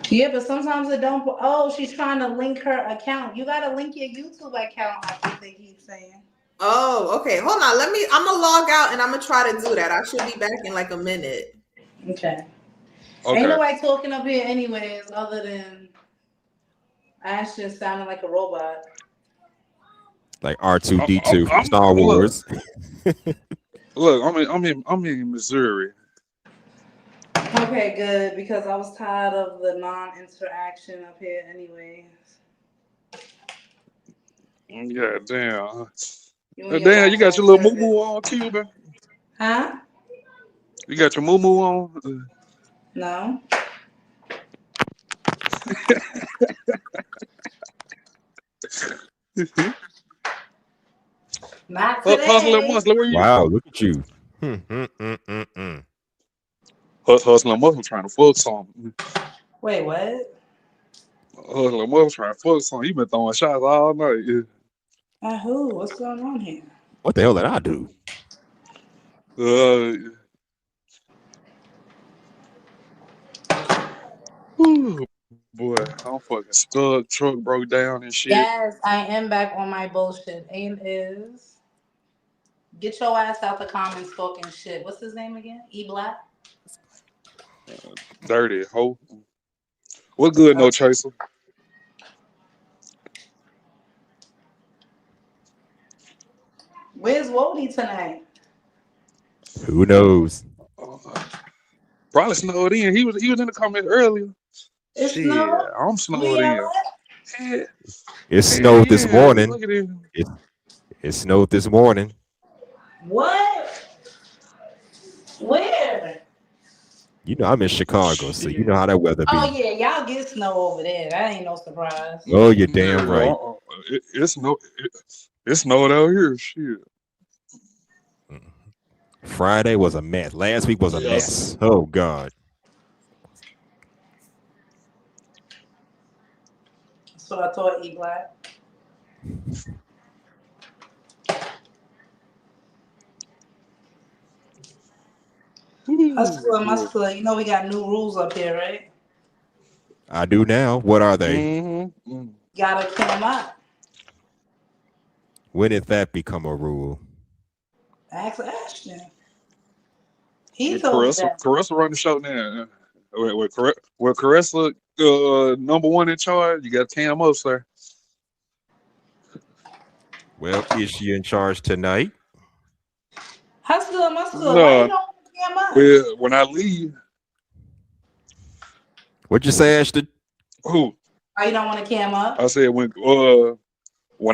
Yeah, but sometimes it don't. Oh, she's trying to link her account. You gotta link your YouTube account. I think they keep saying. Oh, okay. Hold on. I'm gonna log out and I'm gonna try to do that. I should be back in like a minute. Okay. Okay. Ain't nobody talking up here anyways, other than Ashton sounding like a robot. Like R2D2 from Star look. Wars. Look, I'm in Missouri. Okay, good, because I was tired of the non-interaction up here anyways. Yeah, damn. You and your Damn, you got your little Wi-Fi moo on, Cuba. Huh? You got your moo on. No. Not today. Hustler Muscle, where you Wow, from? look at you. Hustler Muscle trying to fuck something. Wait, what? Hustler Muscle trying to fuck something. You been throwing shots all night. Yeah. Who? What's going on here? What the hell did I do? Whew. Boy, I'm fucking stuck. Truck broke down and shit. Yes, I am back on my bullshit. Aim is get your ass out the comments talking shit. What's his name again? E Black. Dirty hoe. What good, no chaser? Where's Wody tonight? Who knows? Probably snowed in. He was in the comments earlier. It Shit, snowed? I'm snowed Yeah. in. Yeah. It snowed this Yeah, morning. look at it. It snowed this morning. What? Where? You know I'm in Chicago, so you know how that weather Oh be. yeah, y'all get snow over there. That ain't no surprise. Oh, you're damn right. It snowed out here. Shit. Friday was a mess. Last week was a mess. Oh God. That's what I thought, E Black. Hustler, you know we got new rules up here, right? I do now. What are they? Mm-hmm. Gotta cam up. When did that become a rule? Ask Ashton. He told me that. Caressa run the show now. With Caressa number one in charge, you got Cam up, sir. Well, is she in charge tonight? Hustler, why No. you don't cam up? Well, when I leave, What'd you say, Ashton? who? Why you don't want to cam up? I said when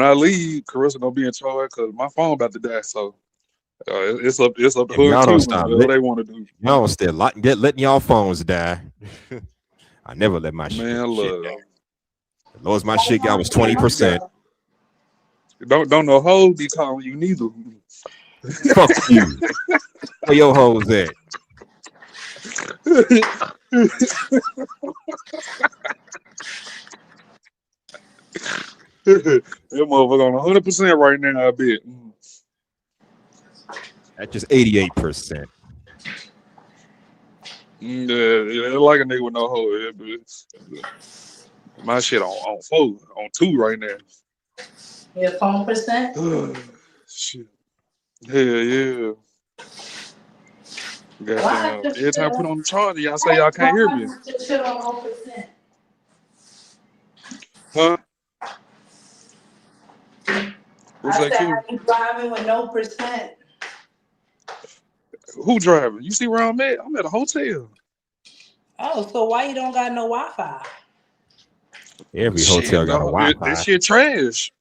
I leave, Caressa gonna be in charge because my phone about to die. So it's up to If her y'all too. don't stop Whatever they want to do. Y'all don't still letting y'all phones die. I never let my shit die. The lowest my shit got was 20%. Don't no hoes be calling you neither. Fuck you. Where your hoes at? That motherfucker on 100% right now, I bet. That's just 88%. Yeah, like a nigga with no hoe. Yeah, but my shit on 4, on 2 right now. Your phone percent? Shit. Yeah. Goddamn. Every time I put on the charger, y'all say y'all can't hear me. Shit on 0%. Huh? What's I that, said, Q? I be driving with no percent. Who driving? You see where I'm at? I'm at a hotel. Oh, so why you don't got no Wi-Fi? Every hotel got a Wi-Fi. This shit trash.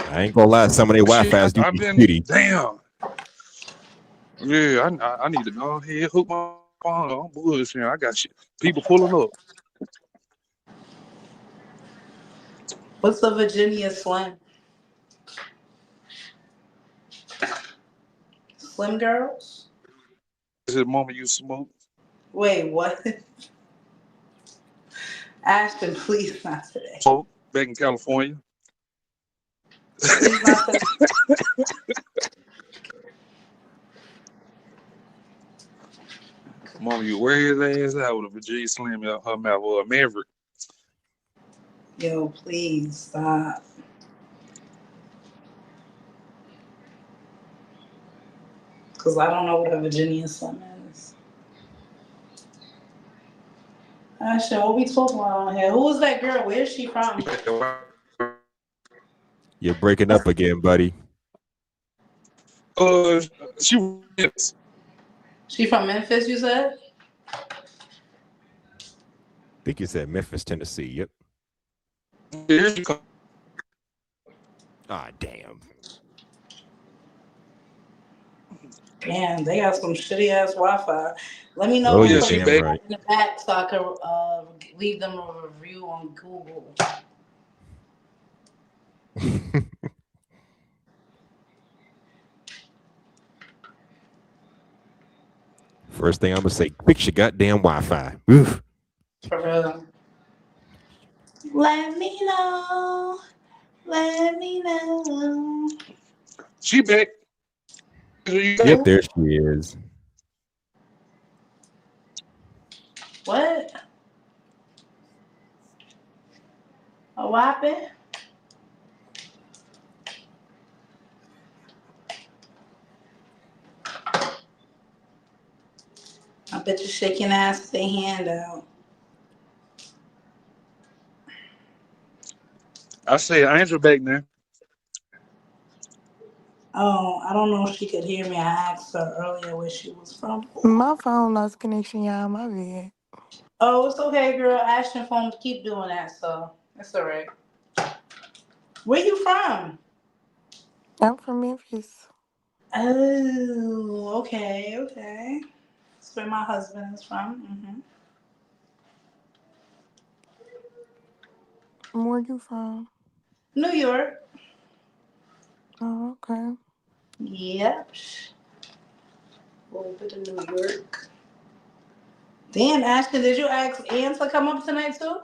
I ain't gonna lie, some of their Wi-Fi's do be shitty. Damn. Yeah, I need to go ahead, hook my phone on. Bullshit. I got shit. People pulling up. What's the Virginia Slim? Slim girls? Is it mama you smoke? Wait, what? Ashton, please not today. Smoke back in California. Please not today. Mama, you wear his ass out with a Virginia Slim in her mouth or a Maverick. Yo, please stop. Because I don't know what a Virginia Slim is. Ashton, what we talking about on here? Who is that girl? Where is she from? You're breaking up again, buddy. She from Memphis, you said? I think you said Memphis, Tennessee. Yep. Ah, damn. Damn, they got some shitty ass Wi-Fi. Let me know Oh, when yeah, you damn right. in the back so I can leave them a review on Google. First thing I'm gonna say, fix your goddamn Wi-Fi. Oof. For real. Let me know. Let me know. She back. Yep, there she is. What? Oh, what happened? I bet you shaking ass with their hand out. I said Angel back now. Oh, I don't know if she could hear me. I asked her earlier where she was from. My phone lost connection, y'all. My bad. Oh, it's okay, girl. Ashton phone keep doing that, so it's all right. Where you from? I'm from Memphis. Oh, okay. That's where my husband is from. Where you from? New York. Oh, okay. Yep. A little bit of New York. Damn, Ashton, did you ask Ann to come up tonight too?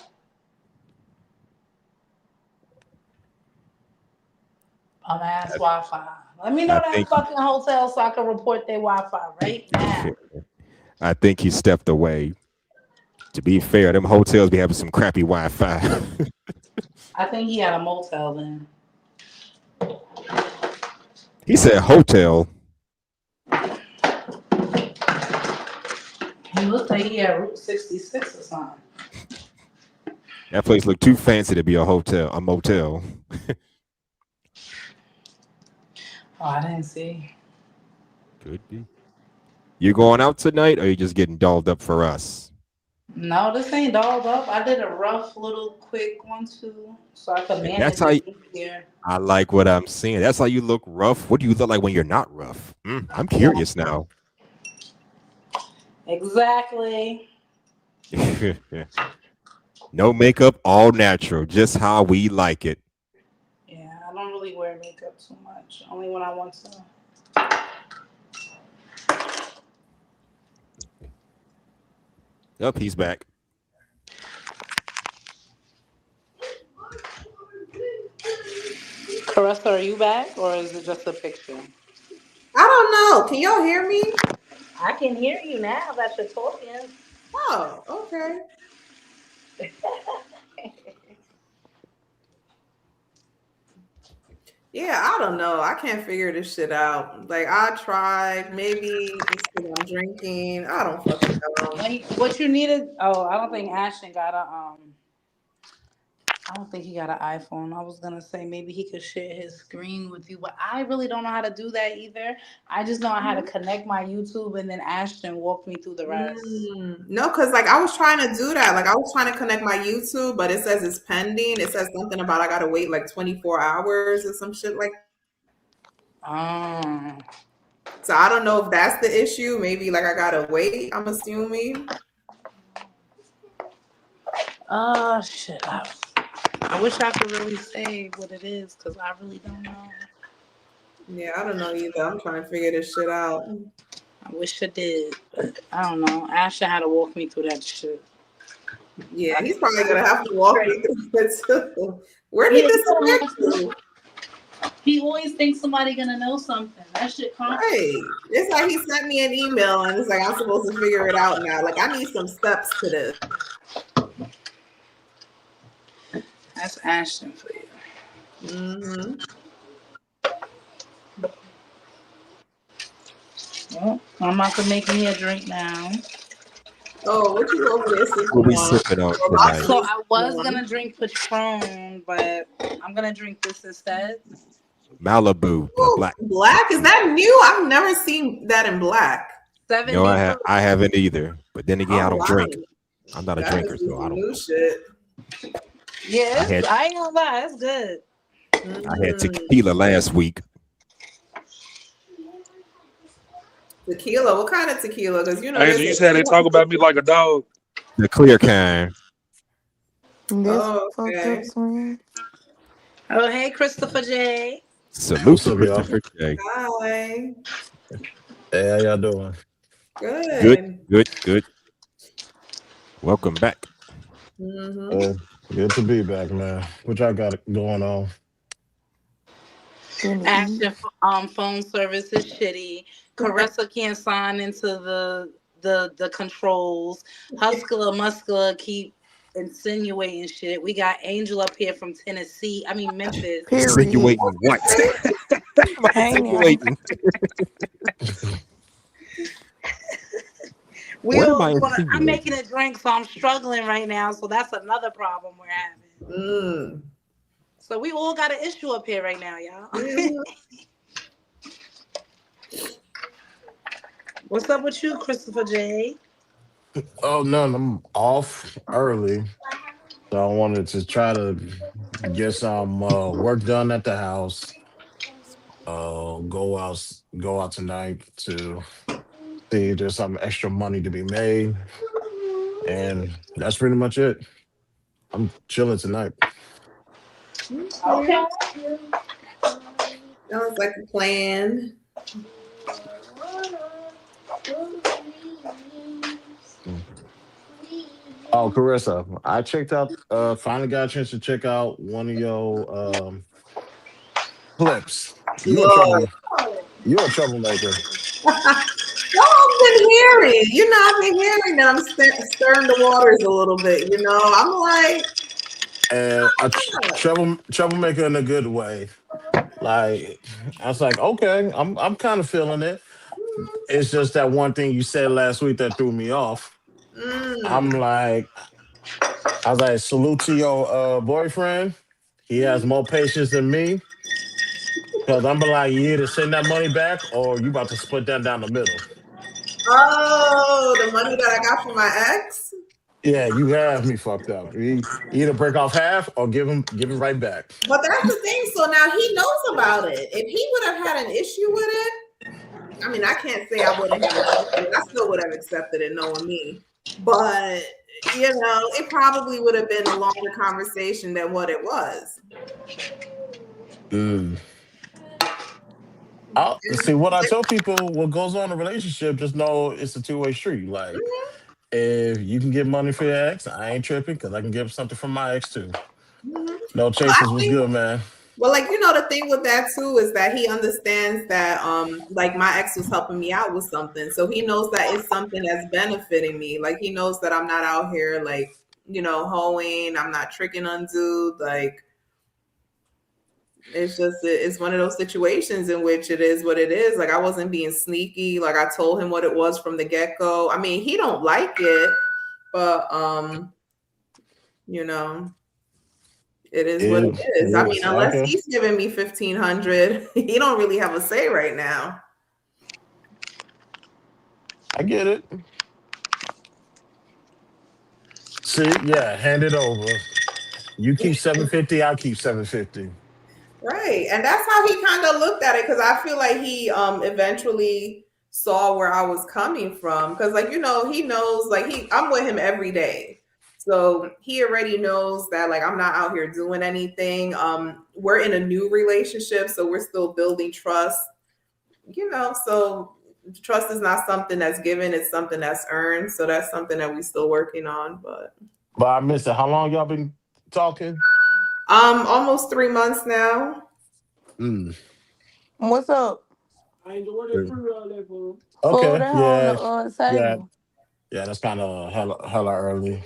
I'm gonna ask Wi-Fi. Let me know I that think fucking hotel so I can report their Wi-Fi right now. I think he stepped away. To be fair, them hotels be having some crappy Wi-Fi. I think he had a motel then. He said hotel. He looked like he had Route 66 or something. That place looked too fancy to be a motel. Oh, I didn't see. Could be. You going out tonight, or you just getting dolled up for us? No, this ain't dolled up. I did a rough little quick 1-2 so I could And manage that's how it here. I like what I'm seeing. That's how you look rough. What do you look like when you're not rough? I'm curious now. Exactly. No makeup, all natural, just how we like it. Yeah, I don't really wear makeup too much. Only when I want to. Yep, he's back. Caressa, are you back or is it just a picture? I don't know. Can y'all hear me? I can hear you now that you're talking. Oh, okay. Yeah, I don't know. I can't figure this shit out. Like I tried, maybe it's because I'm drinking. I don't fucking know. What you needed? Oh, I don't think Ashton got a I don't think he got an iPhone. I was gonna say maybe he could share his screen with you, but I really don't know how to do that either. I just know how to connect my YouTube, and then Ashton walked me through the rest. No, because like I was trying to do that. Like I was trying to connect my YouTube, but it says it's pending. It says something about I gotta wait like 24 hours or some shit like that. So I don't know if that's the issue. Maybe like I gotta wait, I'm assuming. Oh shit. I wish I could really say what it is because I really don't know. Yeah, I don't know either. I'm trying to figure this shit out. I wish I did, but I don't know. Ashton had to walk me through that shit. Yeah, he's probably gonna have to walk me through it too. Where did this connect to? He always thinks somebody gonna know something. That shit complicated. Right. It's like he sent me an email and it's like I'm supposed to figure it out now. Like I need some steps to this. That's Ashton for you. Well, I'm not gonna make me a drink now. Oh, what you over there sipping What we on? sipping on tonight? So I was gonna drink Patron, but I'm gonna drink this instead. Malibu, Ooh, black. Black? Is that new? I've never seen that in black. No, I haven't either. But then again, I don't drink. I'm not a That drinker, is so I don't. new shit. Yeah, I had- I ain't gonna lie, it's good. I had tequila last week. Tequila? What kind of tequila? Because you know, Angel, you said they talk about me like a dog. The clear kind. That's okay. fucked up, swing. Oh, hey, Christopher J. Salute to Christopher J. Hi. Hey, how y'all doing? Good. Welcome back. Good to be back, man. What y'all got going on? Ashton phone service is shitty. Caressa can't sign into the controls. Hustler Muscular keep insinuating shit. We got Angel up here from Tennessee. I mean Memphis. Period. Insinuating what? Hey now. Insinuating. What am I I'm insinuating? making a drink, so I'm struggling right now. So that's another problem we're having. So we all got an issue up here right now, y'all. What's up with you, Christopher J? Oh no, I'm off early, so I wanted to try to get some work done at the house. Go out tonight to see if there's some extra money to be made, and that's pretty much it. I'm chilling tonight. Okay. Sounds like a plan. Oh, Carissa, I checked out. Finally got a chance to check out one of your clips. You a troublemaker. Well, I've been hearing. I've been hearing that I'm stirring the waters a little bit. I'm like, And a troublemaker in a good way. Like I was like, okay, I'm kind of feeling it. It's just that one thing you said last week that threw me off. I was like, salute to your boyfriend. He has more patience than me. Because I'm like, you either send that money back or you about to split that down the middle. oh, the money that I got from my ex. Yeah, you have me fucked up. You either break off half or give him right back. But that's the thing. So now he knows about it. If he would have had an issue with it, I mean, I can't say I wouldn't have accepted it. I still would have accepted it knowing me. But, it probably would have been a longer conversation than what it was. See, what I tell people, what goes on in a relationship, just know it's a two-way street. Like, if you can get money for your ex, I ain't tripping because I can give something from my ex too. No chases was good, man. Well, the thing with that too is that he understands that my ex was helping me out with something. So he knows that it's something that's benefiting me. Like he knows that I'm not out here hoeing, I'm not tricking on dude. Like it's one of those situations in which it is what it is. Like I wasn't being sneaky. Like I told him what it was from the get-go. I mean, he don't like it, but it is what it is. I mean, unless he's giving me $1,500, he don't really have a say right now. I get it. See, yeah, hand it over. You keep $750, I'll keep $750. Right, and that's how he kind of looked at it because I feel like he eventually saw where I was coming from because, he knows I'm with him every day. So he already knows that I'm not out here doing anything. We're in a new relationship, so we're still building trust. So trust is not something that's given, it's something that's earned. So that's something that we're still working on. But I missed it. How long y'all been talking? Almost 3 months now. What's up? Okay, Food on the table. Yeah, that's kind of hella early.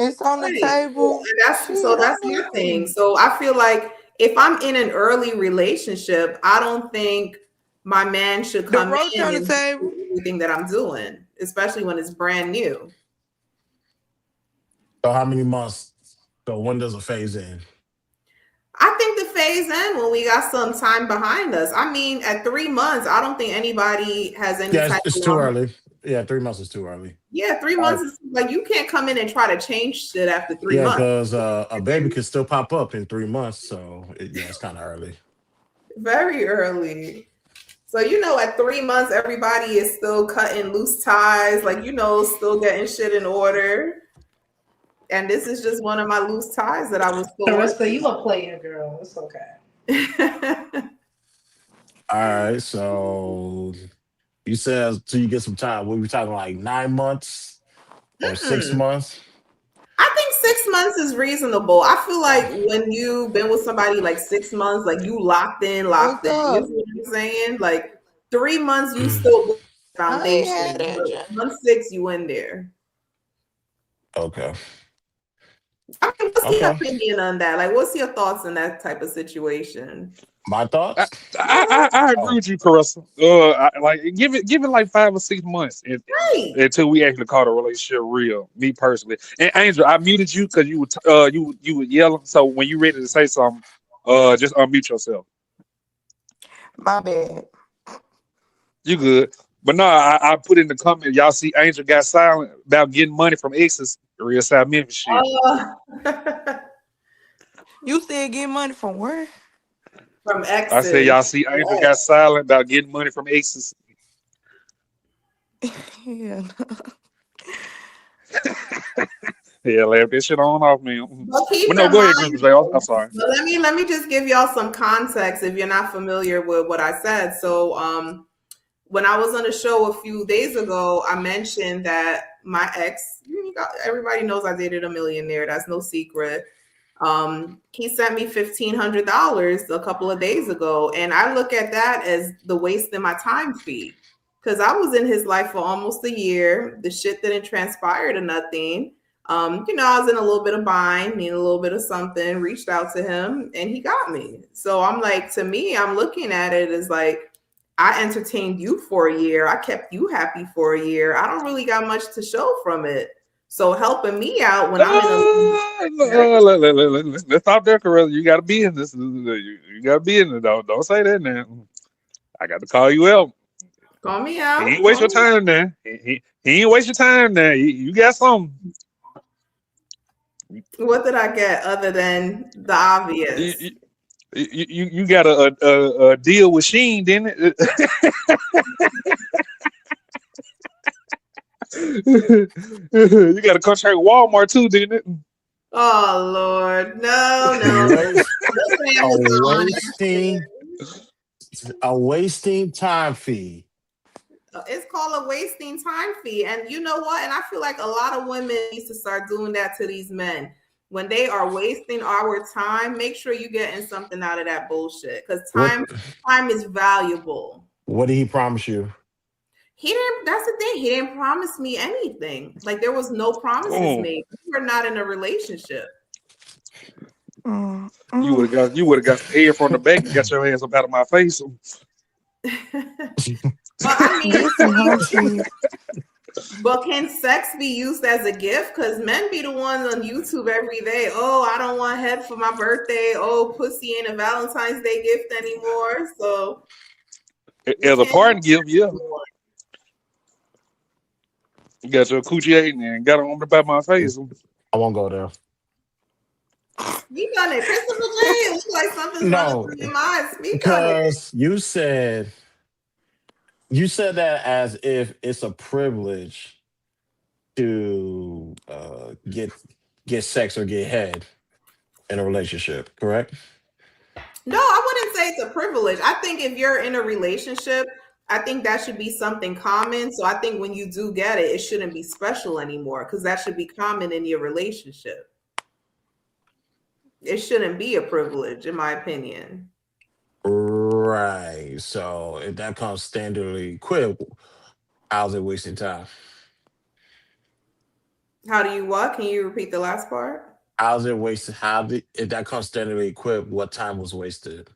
It's on the table. And that's your thing. So I feel like if I'm in an early relationship, I don't think my man should come in and do everything that I'm doing, especially when it's brand new. So how many months? So when does it phase in? I think the phase in when we got some time behind us. I mean, at 3 months, I don't think anybody has any type it's too early. Yeah, 3 months is too early. Yeah, 3 months is you can't come in and try to change shit after 3 months. Yeah, because a baby could still pop up in 3 months, so it's kind of early. Very early. So at 3 months, everybody is still cutting loose ties, still getting shit in order. And this is just one of my loose ties that I was still. Carissa, you a player, girl. It's okay. All right, so you said till you get some time. What we talking 9 months or 6 months? I think 6 months is reasonable. I feel like when you've been with somebody 6 months, you locked in. You know what I'm saying? 3 months, you still foundation. Month 6, you in there. Okay. I mean, what's your Okay. opinion on that? Like, what's your thoughts on that type of situation? My thoughts? I agree Oh, with you, Carissa. Like give it like 5 or 6 months Right. until we actually call the relationship real. Me personally, and Angel, I muted you because you were yelling. So when you ready to say something, just unmute yourself. My bad. You good? But no, I put in the comment. Y'all see, Angel got silent about getting money from exes. Real South Memphis shit. You said get money from where? From I said, exes. y'all see, Angel got silent about getting money from exes. Yeah. Yeah, laugh that shit on off, man. But keep But no, in go ahead, mind, Christmas Day. I'm sorry. but let me just give y'all some context if you're not familiar with what I said. So when I was on the show a few days ago, I mentioned that my ex, everybody knows I dated a millionaire. That's no secret. He sent me $1,500 a couple of days ago, and I look at that as the waste of my time fee because I was in his life for almost a year. The shit didn't transpire to nothing. I was in a little bit of bind, needing a little bit of something, reached out to him, and he got me. So I'm like, to me, I'm looking at it as like, I entertained you for a year. I kept you happy for a year. I don't really got much to show from it. So helping me out when I'm in Let's stop there, Carissa. You got to be in this. You got to be in it. Don't say that now. I got to call you out. Call me out. He ain't waste your time now. He ain't waste your time now. You got something. What did I get other than the obvious? You got a deal with Sheen, didn't it? You got a contract with Walmart too, didn't it? Oh Lord, no. A wasting time fee. It's called a wasting time fee. And you know what? And I feel like a lot of women need to start doing that to these men. When they are wasting our time, make sure you're getting something out of that bullshit. Because time is valuable. What did he promise you? He didn't. That's the thing. He didn't promise me anything. Like there was no promises made. We were not in a relationship. You would have got some hair from the back and got your hands up out of my face. But can sex be used as a gift? Because men be the ones on YouTube every day. Oh, I don't want head for my birthday. Oh, pussy ain't a Valentine's Day gift anymore. So as a parting gift, yeah. You got your coochie ate and got it on the back of my face. I won't go there. You done it, Christopher J. It looks like something's running through your mind. Speak on it. Because you said that as if it's a privilege to get sex or get head in a relationship, correct? No, I wouldn't say it's a privilege. I think if you're in a relationship, I think that should be something common. So I think when you do get it, it shouldn't be special anymore because that should be common in your relationship. It shouldn't be a privilege, in my opinion. Right. So if that comes standardly equipped, how's it wasting time? How do you what? Can you repeat the last part? How's it wasted? If that comes standardly equipped, what time was wasted?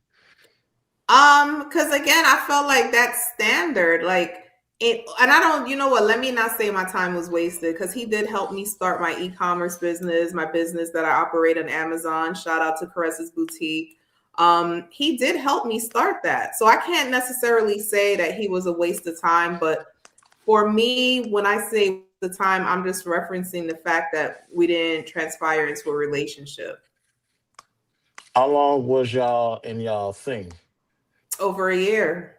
Because again, I felt like that's standard. Like it, and I don't, you know what? Let me not say my time was wasted because he did help me start my e-commerce business, my business that I operate on Amazon. Shout out to Caressa's Boutique. He did help me start that. So I can't necessarily say that he was a waste of time, but for me, when I say the time, I'm just referencing the fact that we didn't transpire into a relationship. How long was y'all in y'all thing? Over a year.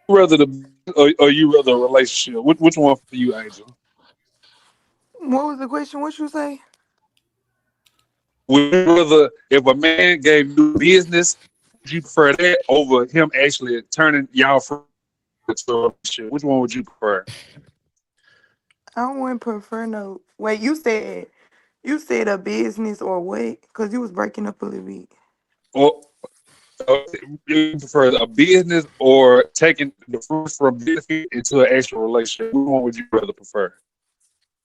Or you rather a relationship? Which one for you, Angel? What was the question? What you say? Would you rather, if a man gave you business, would you prefer that over him actually turning y'all from a relationship? Which one would you prefer? I wouldn't prefer no. Wait, you said a business or what? Because you was breaking up a little bit. Or So you prefer a business or taking the fruit from benefit into an actual relationship? Which one would you rather prefer?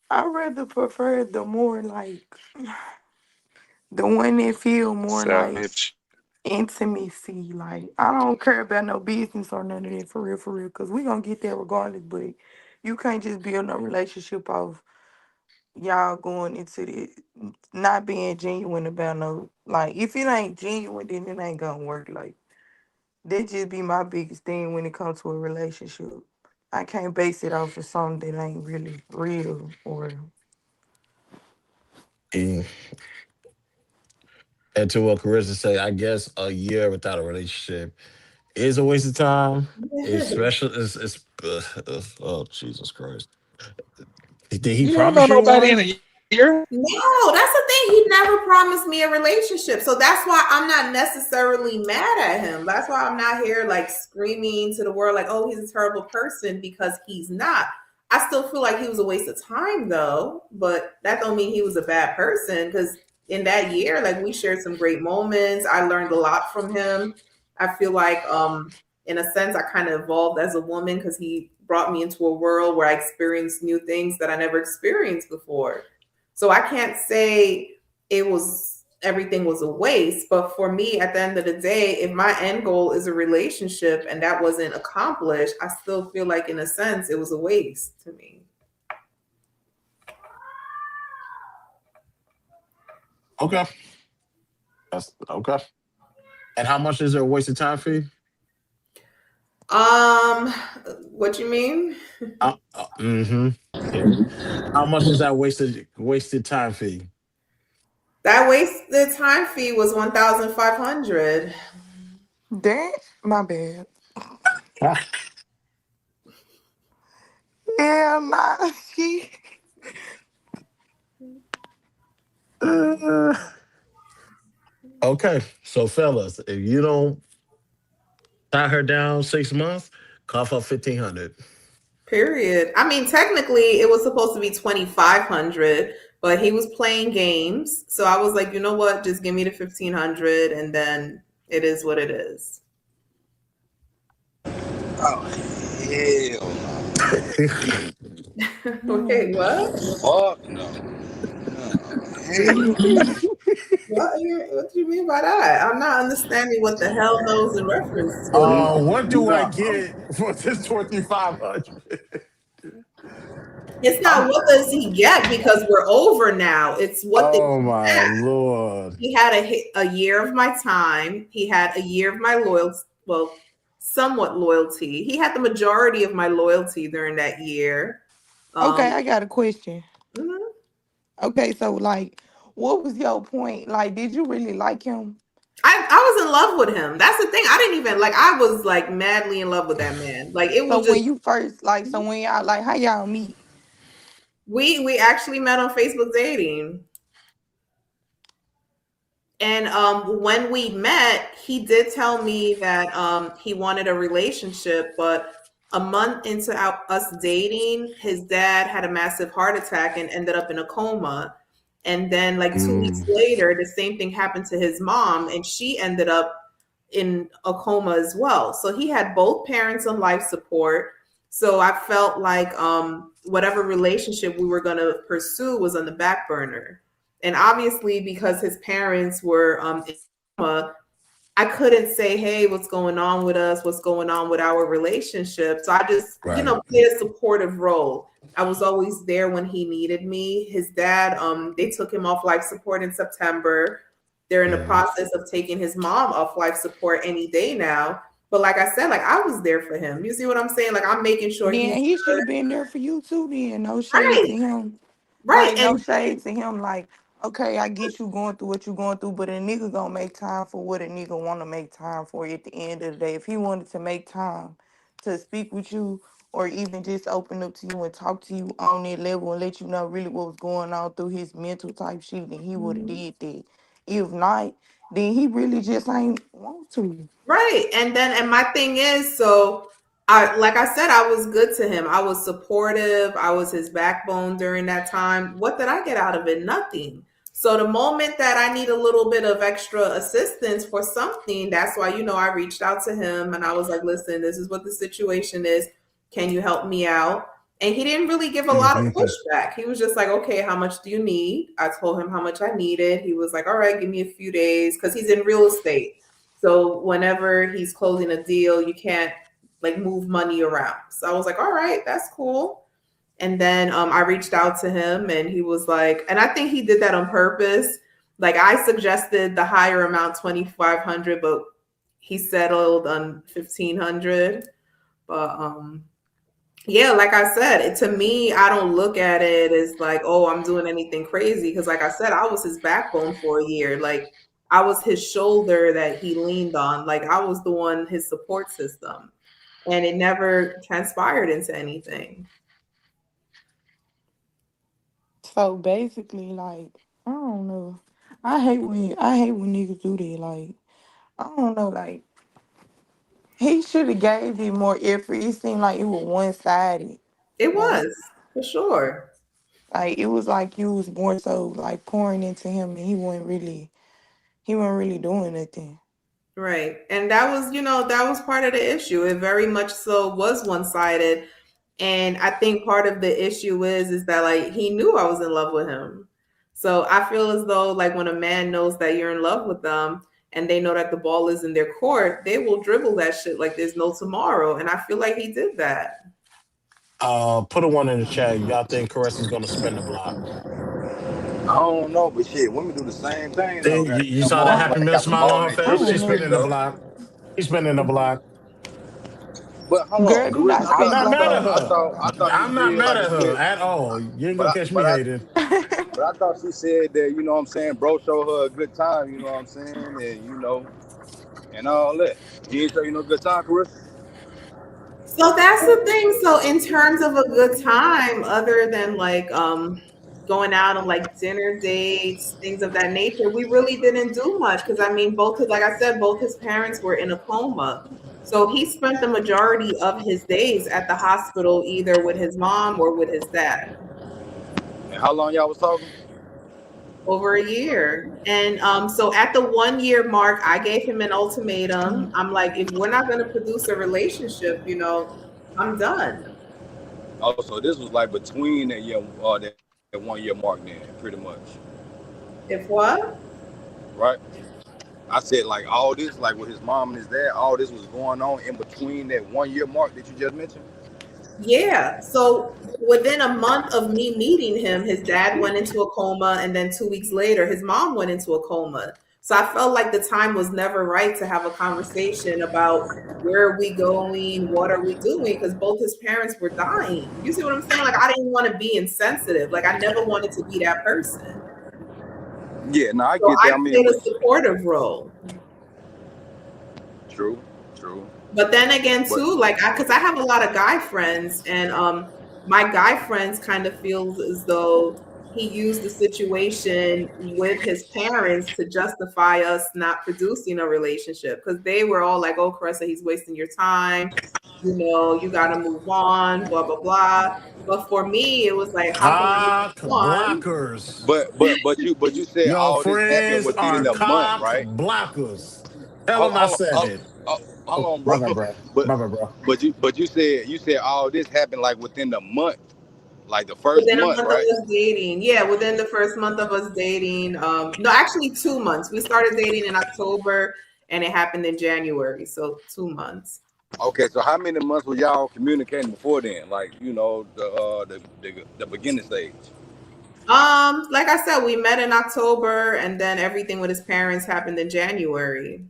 I rather prefer the more like the one that feel more like Savage. intimacy. Like I don't care about no business or none of that for real, cause we gonna get there regardless. But you can't just build no relationship off y'all going into it not being genuine about no like if it ain't genuine then it ain't gonna work. Like that just be my biggest thing when it comes to a relationship. I can't base it off of something that ain't really real or Mm. And to what Carissa say, I guess a year without a relationship is a waste of time. Especially, oh Jesus Christ! Did he You don't know promise you nobody in one? a year. No, that's the thing. He never promised me a relationship. So that's why I'm not necessarily mad at him. That's why I'm not here like screaming to the world like, oh, he's a terrible person, because he's not. I still feel like he was a waste of time though, but that don't mean he was a bad person, because in that year, like we shared some great moments. I learned a lot from him. I feel like in a sense I kind of evolved as a woman because he brought me into a world where I experienced new things that I never experienced before. So I can't say everything was a waste, but for me, at the end of the day, if my end goal is a relationship and that wasn't accomplished, I still feel like in a sense it was a waste to me. Okay, that's okay. And how much is there a waste of time fee? What you mean? Yeah. How much is that wasted time fee? That wasted time fee was 1,500. damn my bad. Yeah, nah. Okay, so fellas, if you don't tie her down 6 months, cough up 1,500. Period. I mean, technically, it was supposed to be 2,500, but he was playing games. So I was like, you know what? Just give me the 1,500, and then it is what it is. Oh hell no. Okay, what? Fuck no. What do you mean by that? I'm not understanding what the hell those in reference to. What do I No. get for this 2,500? It's not what does he get, because we're over now. It's what did Oh he my get? Lord. He had a year of my time. He had a year of my loyalty. Well, somewhat loyalty. He had the majority of my loyalty during that year. Okay, I got a question. Mhm. Okay, so like what was your point? Like, did you really like him? I was in love with him. That's the thing. I didn't even like. I was like madly in love with that man. Like it So was when just you first like, so when y'all like, how y'all meet? we actually met on Facebook dating. And when we met, he did tell me that he wanted a relationship, but a month into us dating, his dad had a massive heart attack and ended up in a coma. And then, like 2 weeks later, the same thing happened to his mom, and she ended up in a coma as well. So he had both parents on life support. So I felt like whatever relationship we were going to pursue was on the back burner. And obviously, because his parents were in coma, I couldn't say, hey, what's going on with us? What's going on with our relationship? So I just, Right. played a supportive role. I was always there when he needed me. His dad, they took him off life support in September. They're in the process of taking his mom off life support any day now. But like I said, like I was there for him. You see what I'm saying? Like I'm making sure Then he's he should have been there for you too. Then no shade right, to him. right, Like no shade to him. Like okay, I get you going through what you going through, but a nigga gonna make time for what a nigga want to make time for. At the end of the day, if he wanted to make time to speak with you, or even just open up to you and talk to you on that level and let you know really what was going on through his mental type shit, then he would have did that. If not, then he really just ain't want to. right. And my thing is, so like I said, I was good to him. I was supportive. I was his backbone during that time. What did I get out of it? Nothing. So the moment that I need a little bit of extra assistance for something, that's why, I reached out to him and I was like, listen, this is what the situation is. Can you help me out? And he didn't really give a lot of pushback. He was just like, okay, how much do you need? I told him how much I needed. He was like, all right, give me a few days, because he's in real estate. So whenever he's closing a deal, you can't like move money around. So I was like, all right, that's cool. And then I reached out to him and he was like, and I think he did that on purpose. Like I suggested the higher amount, $2,500, but he settled on $1,500. But yeah, like I said, to me, I don't look at it as like, oh, I'm doing anything crazy. Because like I said, I was his backbone for a year. Like I was his shoulder that he leaned on. Like I was the one, his support system. And it never transpired into anything. So basically, like, I don't know. I hate when niggas do that. Like, I don't know, like he should have gave it more effort. It seemed like it was one sided. It was, for sure. Like it was like you was more so like pouring into him and he wasn't really doing nothing. Right. And that was part of the issue. It very much so was one-sided. And I think part of the issue is that like he knew I was in love with him. So I feel as though like when a man knows that you're in love with them and they know that the ball is in their court, they will dribble that shit like there's no tomorrow. And I feel like he did that. Put a one in the chat. Y'all think Caressy's gonna spin the block? I don't know, but shit, women do the same thing. Then you saw that Happy Meal smile on her face? She's spinning the block. He's spinning the block. But hold Girl, on, do not Carissa, spin I'm not mad at her. I thought I'm you not said, mad like at you her said- at all. You ain't But gonna I- catch me but I- hating. But I thought she said that, you know what I'm saying, bro showed her a good time, you know what I'm saying, and and all that. You ain't show you no good time, Carissa? So that's the thing. So in terms of a good time, other than like going out on like dinner dates, things of that nature, we really didn't do much. Because I mean, both his parents were in a coma. So he spent the majority of his days at the hospital, either with his mom or with his dad. And how long y'all was talking? Over a year. And so at the 1 year mark, I gave him an ultimatum. I'm like, if we're not going to produce a relationship, I'm done. Oh, so this was like between that year, that 1 year mark then, pretty much, If what? right? I said like all this, like with his mom and his dad, all this was going on in between that 1 year mark that you just mentioned? Yeah. So within a month of me meeting him, his dad went into a coma. And then 2 weeks later, his mom went into a coma. So I felt like the time was never right to have a conversation about where are we going? What are we doing? Because both his parents were dying. You see what I'm saying? Like, I didn't want to be insensitive. Like, I never wanted to be that person. Yeah, no, I So get that. I I mean, played a supportive role. true. But then again, too, like, because I have a lot of guy friends, and my guy friends kind of feels as though he used the situation with his parents to justify us not producing a relationship, because they were all like, "Oh, Caressa, he's wasting your time. You got to move on, blah blah blah." But for me, it was like, how can I move on? Blockers. But you said Your all this happened friends within are a month, right? blockers. Tell them I said it. Hold on, bro. My bad, bro. But you said all this happened like within the month, like the first Within month, a month right? of us dating. Yeah, within the first month of us dating. No, actually 2 months. We started dating in October and it happened in January. So 2 months. Okay, so how many months were y'all communicating before then? Like, the beginning stage. Like I said, we met in October and then everything with his parents happened in January.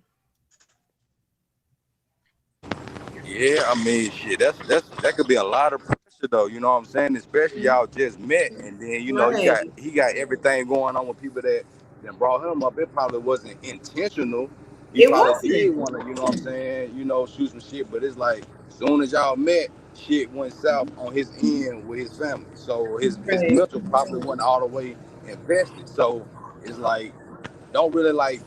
Yeah, I mean, shit, that could be a lot of pressure though. You know what I'm saying? Especially y'all just met, and then he got everything going on with people that brought him up. It probably wasn't intentional. He probably did want to, you know what I'm saying? Shoot some shit, but it's like as soon as y'all met, shit went south on his end with his family. So his mental probably wasn't all the way invested. So it's like, don't really like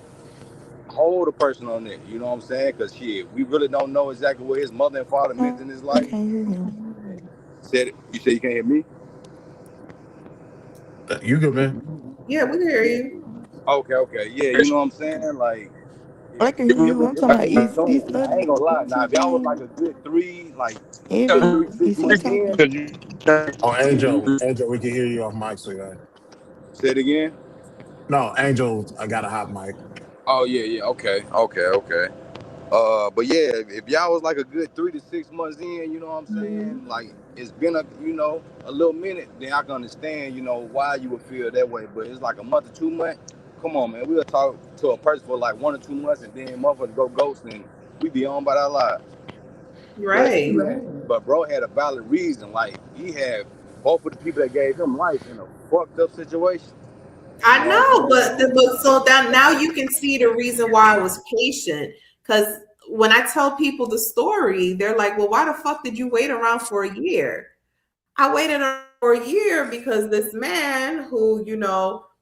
hold a person on that, you know what I'm saying? Because shit, we really don't know exactly what his mother and father meant in his life. You said you can't hear me? You good, man. Yeah, we can hear you. Okay. Yeah, you know what I'm saying? Like, I can hear you. I'm talking about is I this ain't other gonna lie. Now, if y'all was like game? a good 3, like Evan, 6 is he months talking? in, Oh, Angel, we can hear you off mic, sweetheart. say it again. No, Angel, I got a hot mic. Oh yeah. Okay. But yeah, if y'all was like a good 3 to 6 months in, you know what I'm saying? Like it's been a little minute, then I can understand, why you would feel that way. But it's like a month or 2 months. Come on, man. We'll talk to a person for like 1 or 2 months, and then motherfucker go ghost, and we be on by our lives. Right. But bro had a valid reason. Like he had both of the people that gave him life in a fucked up situation. I know, but so that now you can see the reason why I was patient. Because when I tell people the story, they're like, "Well, why the fuck did you wait around for a year?" I waited around for a year because this man, who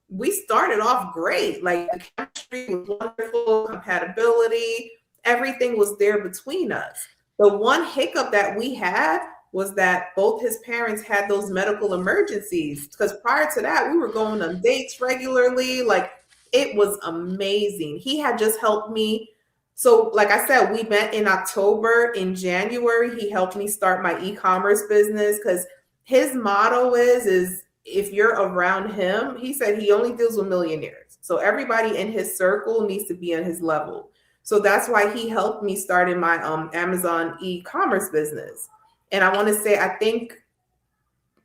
we started off great, like the chemistry was wonderful, compatibility, everything was there between us. The one hiccup that we had was that both his parents had those medical emergencies, because prior to that we were going on dates regularly. Like it was amazing. He had just helped me. So like I said, we met in October. In January he helped me start my e-commerce business, because his motto is if you're around him, he said he only deals with millionaires, so everybody in his circle needs to be on his level. So that's why he helped me start in my Amazon e-commerce business. And I want to say, I think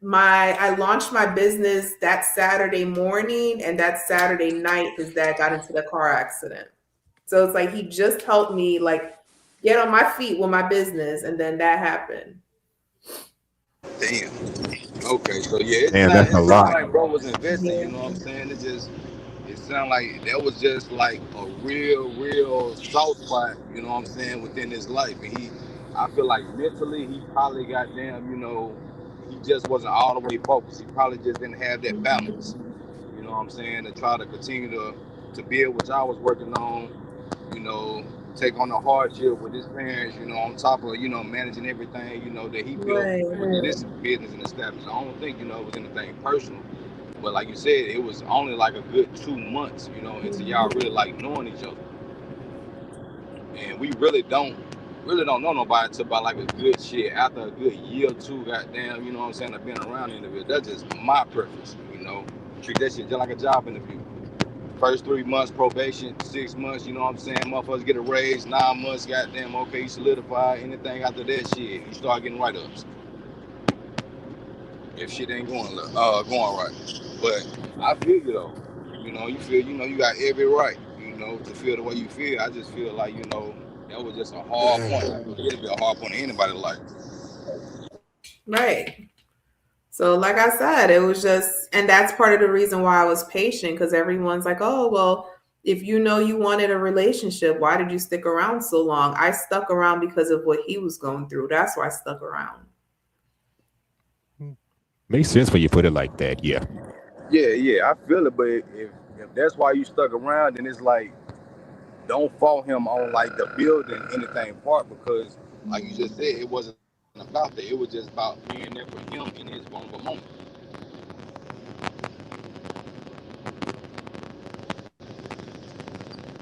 I launched my business that Saturday morning, and that Saturday night his dad got into the car accident. So it's like he just helped me like get on my feet with my business, and then that happened. Damn. Okay, so yeah, Damn, that's a it lot. sounded like bro was investing, you know what I'm saying? It sounded like that was just like a real soft spot, you know what I'm saying, within his life. And I feel like mentally he probably he just wasn't all the way focused. He probably just didn't have that balance, you know what I'm saying, to try to continue to build what y'all was working on, take on the hardship with his parents, on top of, managing everything, that he built within this business and established. I don't think, it was anything personal. But like you said, it was only like a good 2 months, into y'all really like knowing each other. And we really don't know nobody until about like a good shit after a good year or two, goddamn, you know what I'm saying, of being around the individual. That's just my preference, treat that shit just like a job interview. First 3 months probation, 6 months, you know what I'm saying? Motherfuckers get a raise, 9 months, goddamn, okay, you solidify. Anything after that shit, you start getting write-ups. If shit ain't going right. But I feel you though. You feel, you got every right, to feel the way you feel. I just feel like, that was just a hard point. It'd be a hard point in anybody's life. Right. So like I said, it was just, and that's part of the reason why I was patient, because everyone's like, oh, well, if you wanted a relationship, why did you stick around so long? I stuck around because of what he was going through. That's why I stuck around. Makes sense when you put it like that, yeah. Yeah, I feel it, but if that's why you stuck around, then it's like, don't fault him on like the building anything part, because like you just said, it wasn't about that. It was just about being there for him in his vulnerable moment.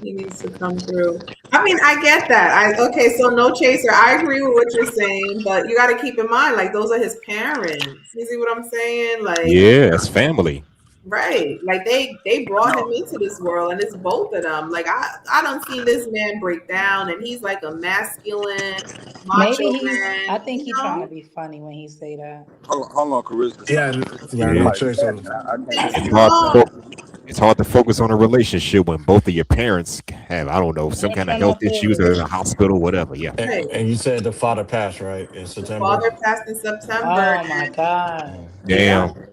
He needs to come through. I mean, I get that. Okay, so no chaser. I agree with what you're saying, but you got to keep in mind, like, those are his parents. You see what I'm saying? Like, yeah, it's family. Right. Like they brought him into this world, and it's both of them. Like I don't see this man break down, and he's like a masculine macho Maybe man. I think he's trying to be funny when he say that. Hold on, Carissa. No chaser. It's hard to focus on a relationship when both of your parents have, I don't know, some kind of health issues or in a hospital, whatever. Yeah. And you said the father passed, right, in September? Father passed in September. Oh my God. Damn.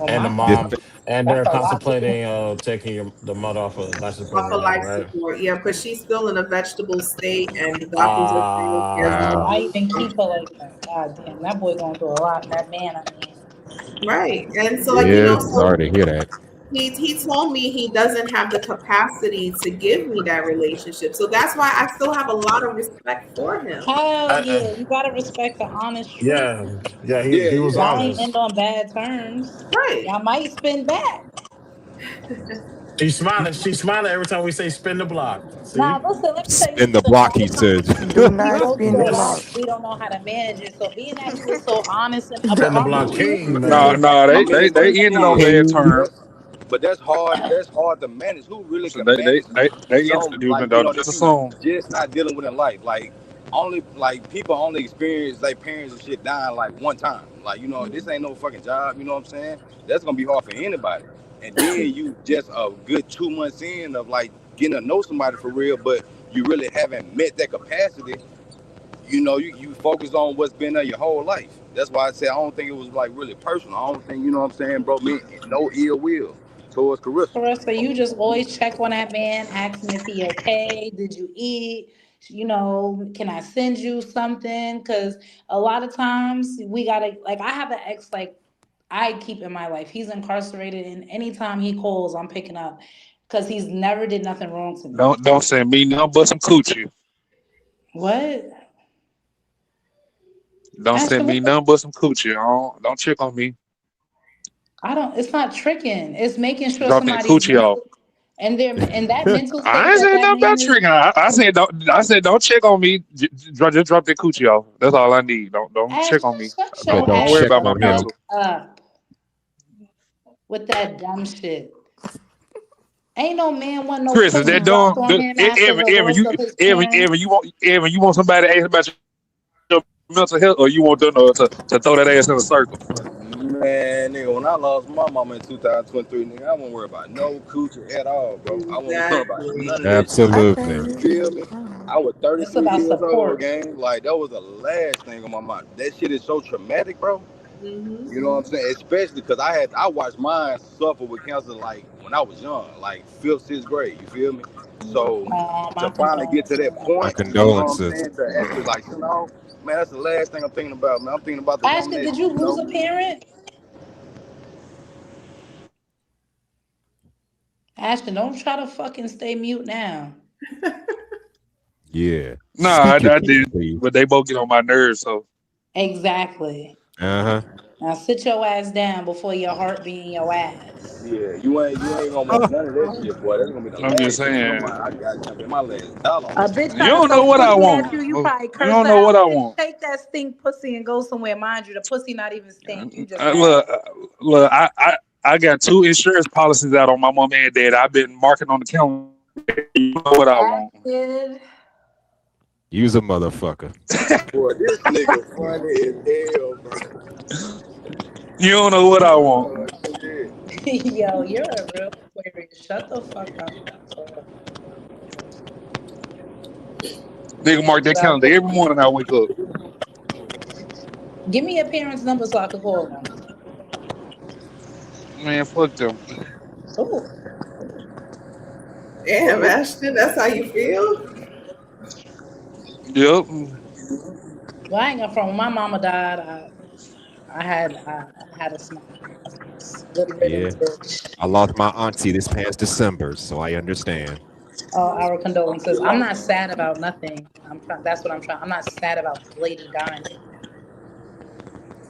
And the mom, and they're contemplating taking the mother off of life support. Off of life support, yeah, because she's still in a vegetable state, and the doctors are saying, why even keep her like that? God damn, that boy going through a lot. That man, I mean. Right, and so like sorry to hear that. he told me he doesn't have the capacity to give me that relationship. So that's why I still have a lot of respect for him. Hell yeah, you gotta respect the honest truth. Yeah, he was Y'all ain't honest. end on bad terms. Right. Y'all might spin back. She's smiling every time we say spin the block. See? Nah, listen, let me tell you In the something. block, he said. Do We not go spin through the a block. lot. We don't know how to manage it. So being that he was so honest and Spin the upfront block with you, king, Nah, man. they I mean, they but they ended on shit, bad terms. but that's hard. That's hard to manage. Who really So can they manage ended some, you like, know, that just you assume. just not dealing with in life? Like, only like people only experience like parents and shit dying like one time. Like, this ain't no fucking job. You know what I'm saying? That's gonna be hard for anybody. And then you just a good 2 months in of like getting to know somebody for real, but you really haven't met that capacity. You focus on what's been there your whole life. That's why I said I don't think it was like really personal. I don't think, you know what I'm saying, bro, me no ill will towards Carissa. Carissa, you just always check on that man, asking if he okay. Did you eat? Can I send you something? Because a lot of times we gotta, like, I have an ex, like, I keep in my life. He's incarcerated, and anytime he calls, I'm picking up because he's never did nothing wrong to me. Don't send me nothing but some coochie. What? Don't Ashton, send me what the- nothing but some coochie. Don't check on me. I don't. It's not tricking. It's making sure Drop that somebody's coochie off. mental, and they're in that mental I state ain't that saying that nothing man about is. tricking. I said don't check on me. Just drop that coochie off. That's all I need. Don't check on me. Shut But your don't Don't worry ass check about my on the him. fuck mental. up with that dumb shit. Ain't no man want no Chris, is pussy that dropped done? on him after the Evan, loss of his parents. you want somebody to ask about your mental health, or you want them to throw that ass in a circle? Man, nigga, when I lost my mama in 2023, nigga, I won't worry about no coochie at all, bro. I won't worry about Exactly. none of that shit. I Absolutely. You can't. feel me? I was It's 33 about years old, support. gang. Like, that was the last thing on my mind. That shit is so traumatic, bro. Mm-hmm. You know what I'm saying? Especially because I watched mine suffer with cancer like when I was young, like 5th, 6th grade. You feel me? So My to finally get to condolences. that My point, you know what I'm condolences. saying? To actually like, man, that's the last thing I'm thinking about, man. I'm thinking about the woman Ashton, that, did you lose a parent? Ashton, don't try to fucking stay mute now. Yeah. Nah, I Speak your piece, did, please. but they both get on my nerves. So Exactly. Uh-huh. Now sit your ass down before your heart be in your ass. yeah, you ain't gonna want none of that shit, boy. That's gonna be the I'm just last shit on saying, my. I got to my last dollar on A that bitch shit. you trying to don't throw know what I pussy at want. you probably You curse don't her know what I out. Bitch, want. take that stink pussy and go somewhere. Mind you, the pussy not even stink. You just mad. Look, I got 2 insurance policies out on my mom and dad. I've been marking on the calendar. You know what I want. Ashton, Use a motherfucker. Boy, this nigga funny as hell, bro. You don't know what I want. Oh, shit. yo, you're a real Aquarius. Shut the fuck up. Nigga, mark that calendar every morning I wake up. Give me your parents' number so I can call them. Man, fuck them. Oh, Damn, Ashton, that's how you feel? Yep. well, I ain't got from when my mama died. I had a smile. Good Yeah. riddance, bitch. I lost my auntie this past December, so I understand. Our condolences. I'm not sad about nothing. That's what I'm trying. I'm not sad about the lady dying.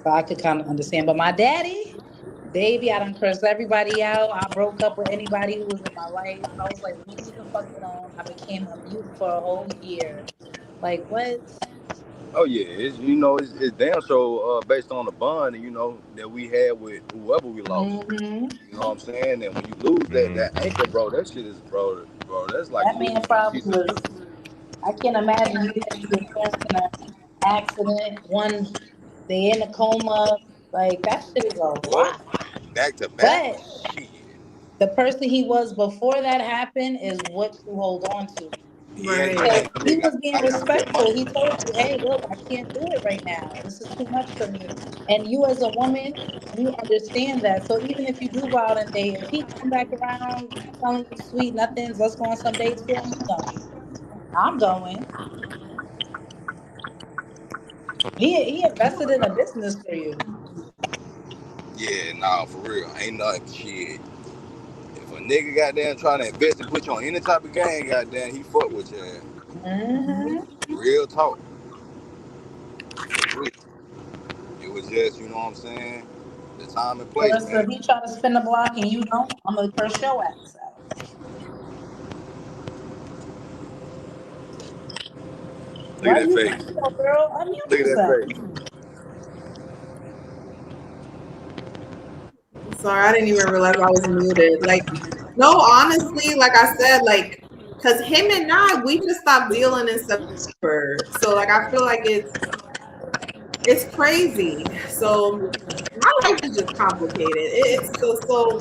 So I could kind of understand. But my daddy, baby, I done cursed everybody out. I broke up with anybody who was in my life. I was like, leave me the fuck alone. I became a mute for a whole year. Like, what? Oh yeah, it's damn sure based on the bond, that we had with whoever we lost. Mm-hmm. You know what I'm saying? And when you lose that anchor, bro, that shit is, bro, that's like That man losing a probably piece of. was, I can't imagine you had your parents in an accident. One, they in a coma. Like, that shit is a lot. Back to back. But Shit. the person he was before that happened is what you hold on to. Right. Because he was being respectful. He told you, hey, look, I can't do it right now. This is too much for me. And you as a woman, you understand that. So even if you do go out and date, if he come back around telling you sweet nothings, let's go on some dates for him, I'm going. I'm going. He invested in a business for you. Yeah, nah, for real, ain't nothing shit. nigga goddamn trying to invest and put you on any type of game, goddamn, he fuck with your ass. Mm-hmm. Real talk. It was just, you know what I'm saying, the time and place, So if man. he try to spin the block and you don't, I'm gonna curse your ass out. Look Why at that you face. so, girl? Unmute Look at yourself. that face. Sorry, I didn't even realize I was muted. Like, no, honestly, like I said, like, cause him and I, we just stopped dealing in September. So like, I feel like it's crazy. So my life is just complicated. It's so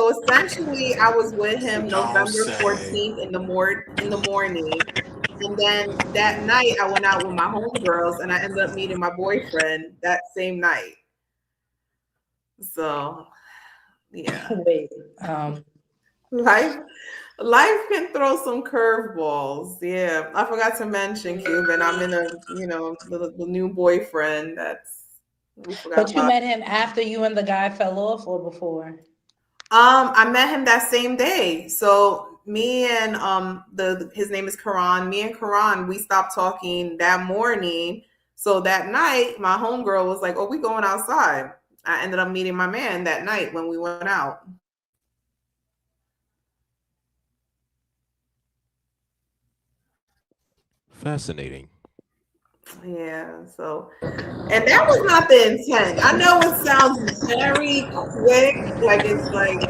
essentially I was with him November 14th in the morning. And then that night I went out with my homegirls and I ended up meeting my boyfriend that same night. So yeah. Wait. Life can throw some curveballs. Yeah. I forgot to mention, Cuban. I'm in the new boyfriend we forgot But you about. met him after you and the guy fell off or before? I met him that same day. So me and his name is Karan. Me and Karan, we stopped talking that morning. So that night, my homegirl was like, "Oh, we going outside." I ended up meeting my man that night when we went out. Fascinating. Yeah, so and that was not the intent. I know it sounds very quick, like it's like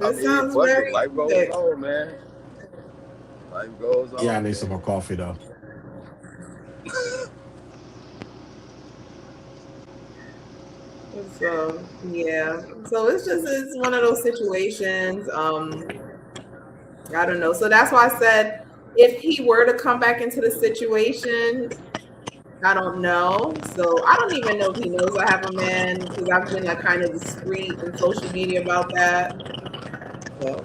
It sounds fuck very it. Life goes quick. on, man. Life goes on. Yeah, I need some more coffee though. So yeah, so it's one of those situations. I don't know. So that's why I said if he were to come back into the situation, I don't know. So I don't even know if he knows I have a man because I've been like kind of discreet in social media about that. So.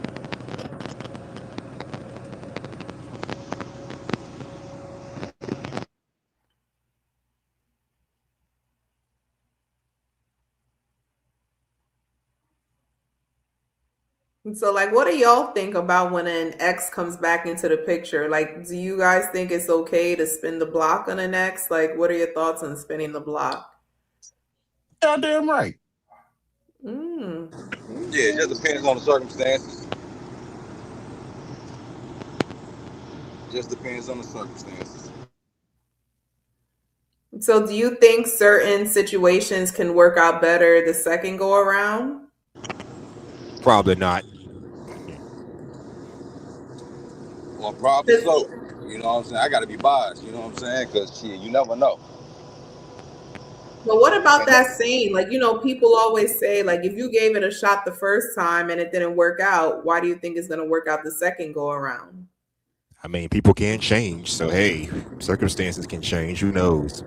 So, like, what do y'all think about when an ex comes back into the picture? Like, do you guys think it's okay to spin the block on an ex? Like, what are your thoughts on spinning the block? Goddamn right. Yeah, it just depends on the circumstances. Just depends on the circumstances. So, do you think certain situations can work out better the second go around? Probably not. Well, probably so. You know what I'm saying? I got to be biased. You know what I'm saying? Because shit, you never know. But what about that saying? Like, people always say, like, if you gave it a shot the first time and it didn't work out, why do you think it's going to work out the second go around? I mean, people can change. So, hey, circumstances can change. Who knows?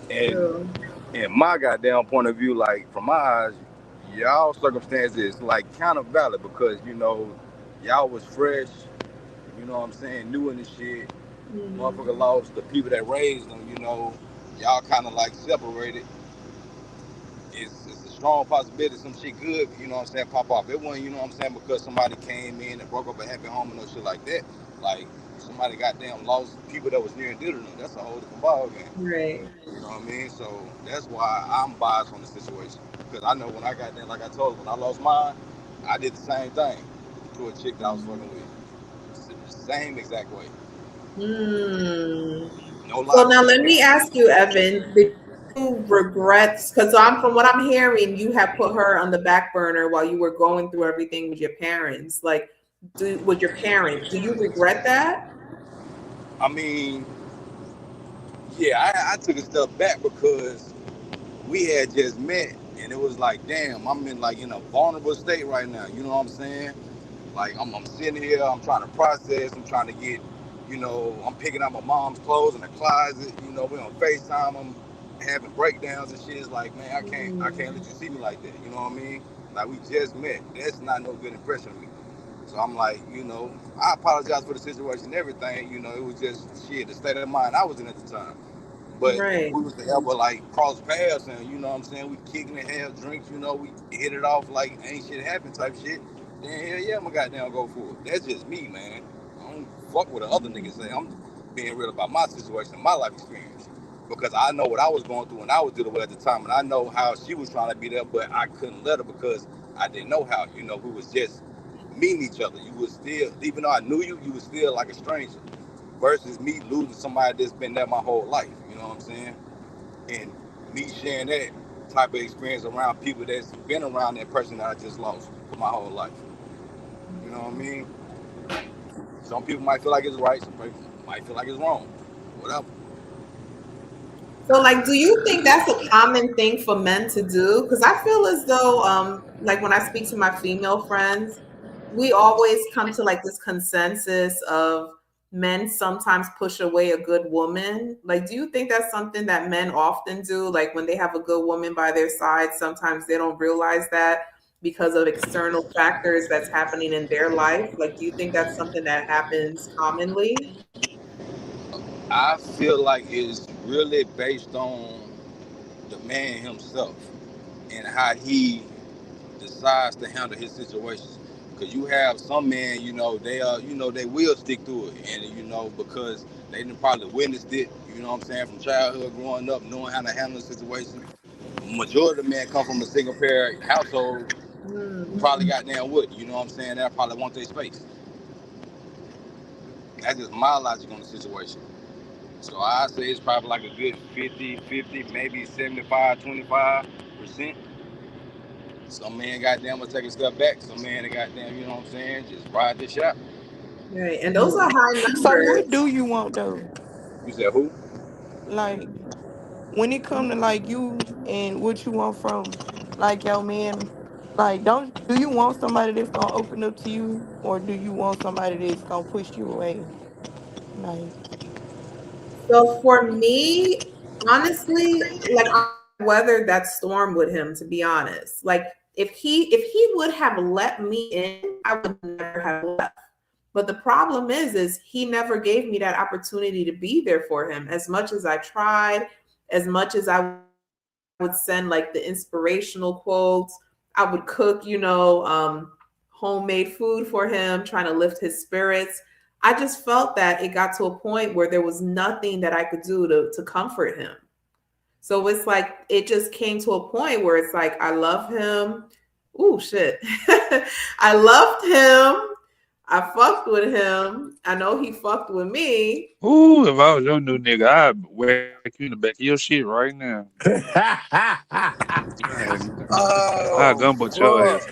And in my goddamn point of view, like, from my eyes, y'all circumstances, like, kind of valid because, y'all was fresh. You know what I'm saying? New in the shit. Motherfucker lost the people that raised them, y'all kind of like separated. It's a strong possibility some shit good, pop off. It wasn't, because somebody came in and broke up a happy home and no shit like that. Like, somebody goddamn lost people that was near and dear to them. That's a whole different ballgame. Right. You know what I mean? So that's why I'm biased on the situation. Because I know when I got there, like I told you, when I lost mine, I did the same thing to a chick that I was fucking with. The same exact way. No lie. So now let me ask you, Evan, did you regret, because from what I'm hearing, you have put her on the back burner while you were going through everything with your parents. Like, do you regret that? I mean, yeah, I took a step back because we had just met and it was like, damn, I'm in a vulnerable state right now. You know what I'm saying? Like, I'm sitting here, I'm trying to process, I'm trying to get, I'm picking out my mom's clothes in the closet, we're on FaceTime, I'm having breakdowns and shit. It's like, man, I can't let you see me like that, you know what I mean? Like, we just met. That's not no good impression of me. So I'm like, I apologize for the situation and everything, it was just shit, the state of mind I was in at the time. But Right. we was to ever like cross paths and you know what I'm saying, we kicking and have drinks, you know, we hit it off like ain't shit happen type shit. Then hell yeah, I'ma goddamn go for it. That's just me, man. I don't fuck what the other niggas say. I'm being real about my situation, my life experience. Because I know what I was going through and I was dealing with at the time, and I know how she was trying to be there, but I couldn't let her because I didn't know how. You know, we was just meeting each other. You was still, even though I knew you, you was still like a stranger. Versus me losing somebody that's been there my whole life. You know what I'm saying? And me sharing that type of experience around people that's been around that person that I just lost for my whole life. You know what I mean? Some people might feel like it's right, some people might feel like it's wrong. Whatever. So, like, do you think that's a common thing for men to do? Because I feel as though, like, when I speak to my female friends, we always come to like this consensus of men sometimes push away a good woman. Like, do you think that's something that men often do? Like, when they have a good woman by their side, sometimes they don't realize that because of external factors that's happening in their life. Like, do you think that's something that happens commonly? I feel like it's really based on the man himself and how he decides to handle his situations. Because you have some men, you know, they will stick through it, and you know, because they didn't probably witnessed it, you know what I'm saying, from childhood, growing up, knowing how to handle the situation. Majority of the men come from a single parent household, probably got down with it, you know what I'm saying? They probably want their space. That's just my logic on the situation. So I say it's probably like a good 50-50, maybe 75-25%. Some men goddamn will take a step back. Some men they goddamn, you know what I'm saying, just ride this shot. Right, and those are high numbers. So what do you want though? You said who? Like when it come to like you and what you want from like your man, like do you want somebody that's gonna open up to you, or do you want somebody that's gonna push you away? Like So for me, honestly, like I weathered that storm with him, to be honest. Like if he would have let me in, I would never have left. But the problem is he never gave me that opportunity to be there for him. As much as I tried, as much as I would send like the inspirational quotes, I would cook, you know, homemade food for him, trying to lift his spirits. I just felt that it got to a point where there was nothing that I could do to comfort him. So it's like, it just came to a point where it's like, I love him. Ooh, shit. I loved him. I fucked with him. I know he fucked with me. Ooh, if I was your new nigga, I'd whack you in the back of your shit right now. I'd gumbo your ass.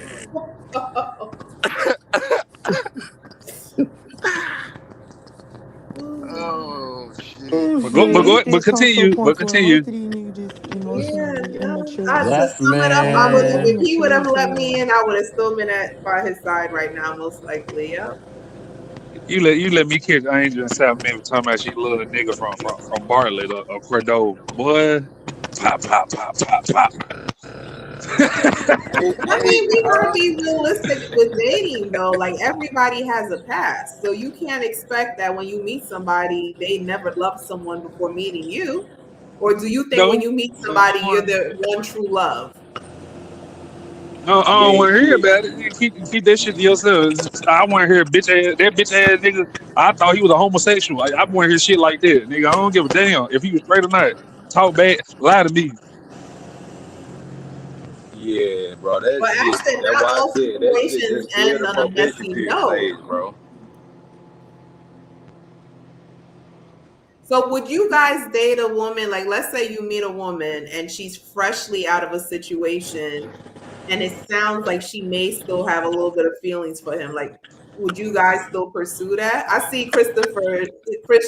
Oh shit! But continue. That To sum it up, man. if he would have let me in, I would have still been by his side right now, most likely. Yeah. You let me catch Angel in South Memphis talking about she love a nigga from Bartlett or Cordova. Boy, pop. I mean, we gotta be realistic with dating though. Like everybody has a past. So you can't expect that when you meet somebody, they never loved someone before meeting you. Or do you think when you meet somebody, you're the one true love? I don't want to hear about it. Keep that shit to yourself. I want to hear that bitch ass nigga. I thought he was a homosexual. I want to hear shit like that, nigga. I don't give a damn if he was straight or not. Talk bad, lie to me. Yeah, bro. That's But it. Ashton, That's not why I all said that shit situations just end in the on a messy probation period note. stage, bro. So would you guys date a woman, like let's say you meet a woman and she's freshly out of a situation and it sounds like she may still have a little bit of feelings for him. Like, would you guys still pursue that? I see Chris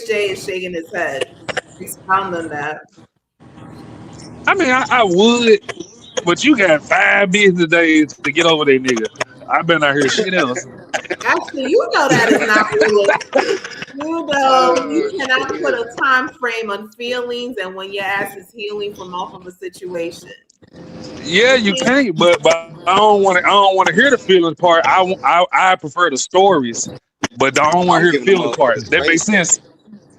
J is shaking his head. Expound on that. I mean, I would, but you got 5 business days to get over that nigga. I better not hear shit else. Actually, you know that is not realistic. You know, you cannot put a time frame on feelings and when your ass is healing from off of a situation. Yeah, you can't, but I don't want to hear the feelings part. I prefer the stories, but I don't want to hear the feeling part. That makes sense.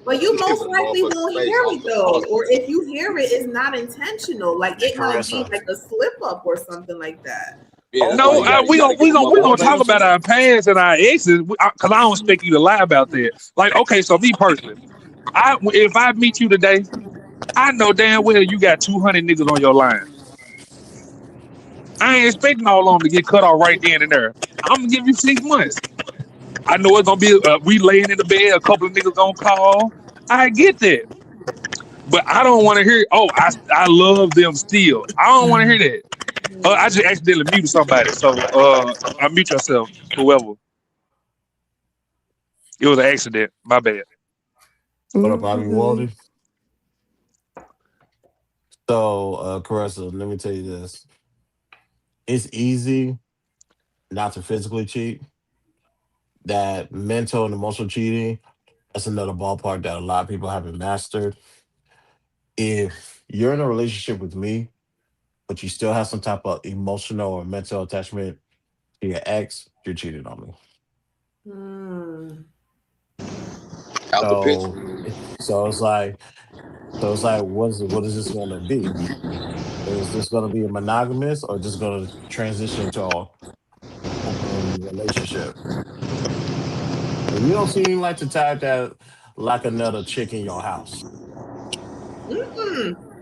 But you most But a likely motherfucking won't face hear off it the though, or hustle. if you hear it, it's not intentional. Like it might be Caressa. like a slip up or something like that. Yeah, that's why No, you gotta get the we gonna motherfucking talk face. about our past and our exes because I don't expect you to lie about that. Like, okay, so me personally, if I meet you today, I know damn well you got 200 niggas on your line. I ain't expecting all of them to get cut off right then and there. I'm gonna give you 6 months. I know it's gonna be we laying in the bed, a couple of niggas gonna call. I get that, but I don't want to hear. Oh, I love them still. I don't want to hear that. I just accidentally muted somebody, so unmute yourself, whoever. It was an accident. My bad. What up, Bobby Waldy? So, Caressa, let me tell you this. It's easy not to physically cheat. That mental and emotional cheating, that's another ballpark that a lot of people haven't mastered. If you're in a relationship with me, but you still have some type of emotional or mental attachment to your ex, you're cheating on me. Out the picture. So it's like, what is this going to be? Is this going to be a monogamous or just going to transition into an open relationship? And you don't seem like the type that like another chick in your house.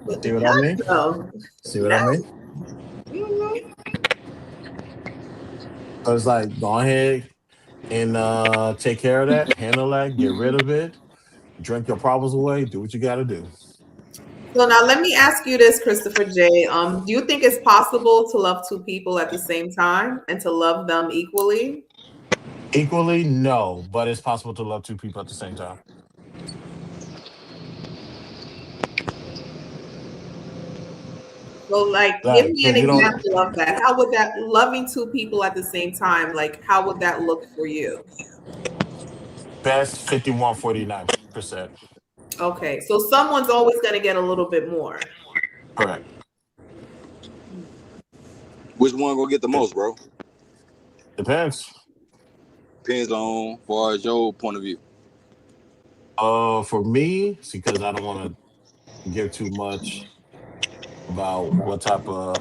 But See what I mean? though. See what I mean? So it's like, go ahead and take care of that, handle that, get rid of it, drink your problems away, do what you got to do. So now let me ask you this, Christopher J. Do you think it's possible to love two people at the same time and to love them equally? Equally, no, but it's possible to love two people at the same time. So like, give me an example of that. How would that loving two people at the same time, like how would that look for you? Best 51-49%. Okay, so someone's always going to get a little bit more. Correct. Which one gonna get the most, bro? Depends. Depends on far as your point of view. For me, it's because I don't want to give too much about what type of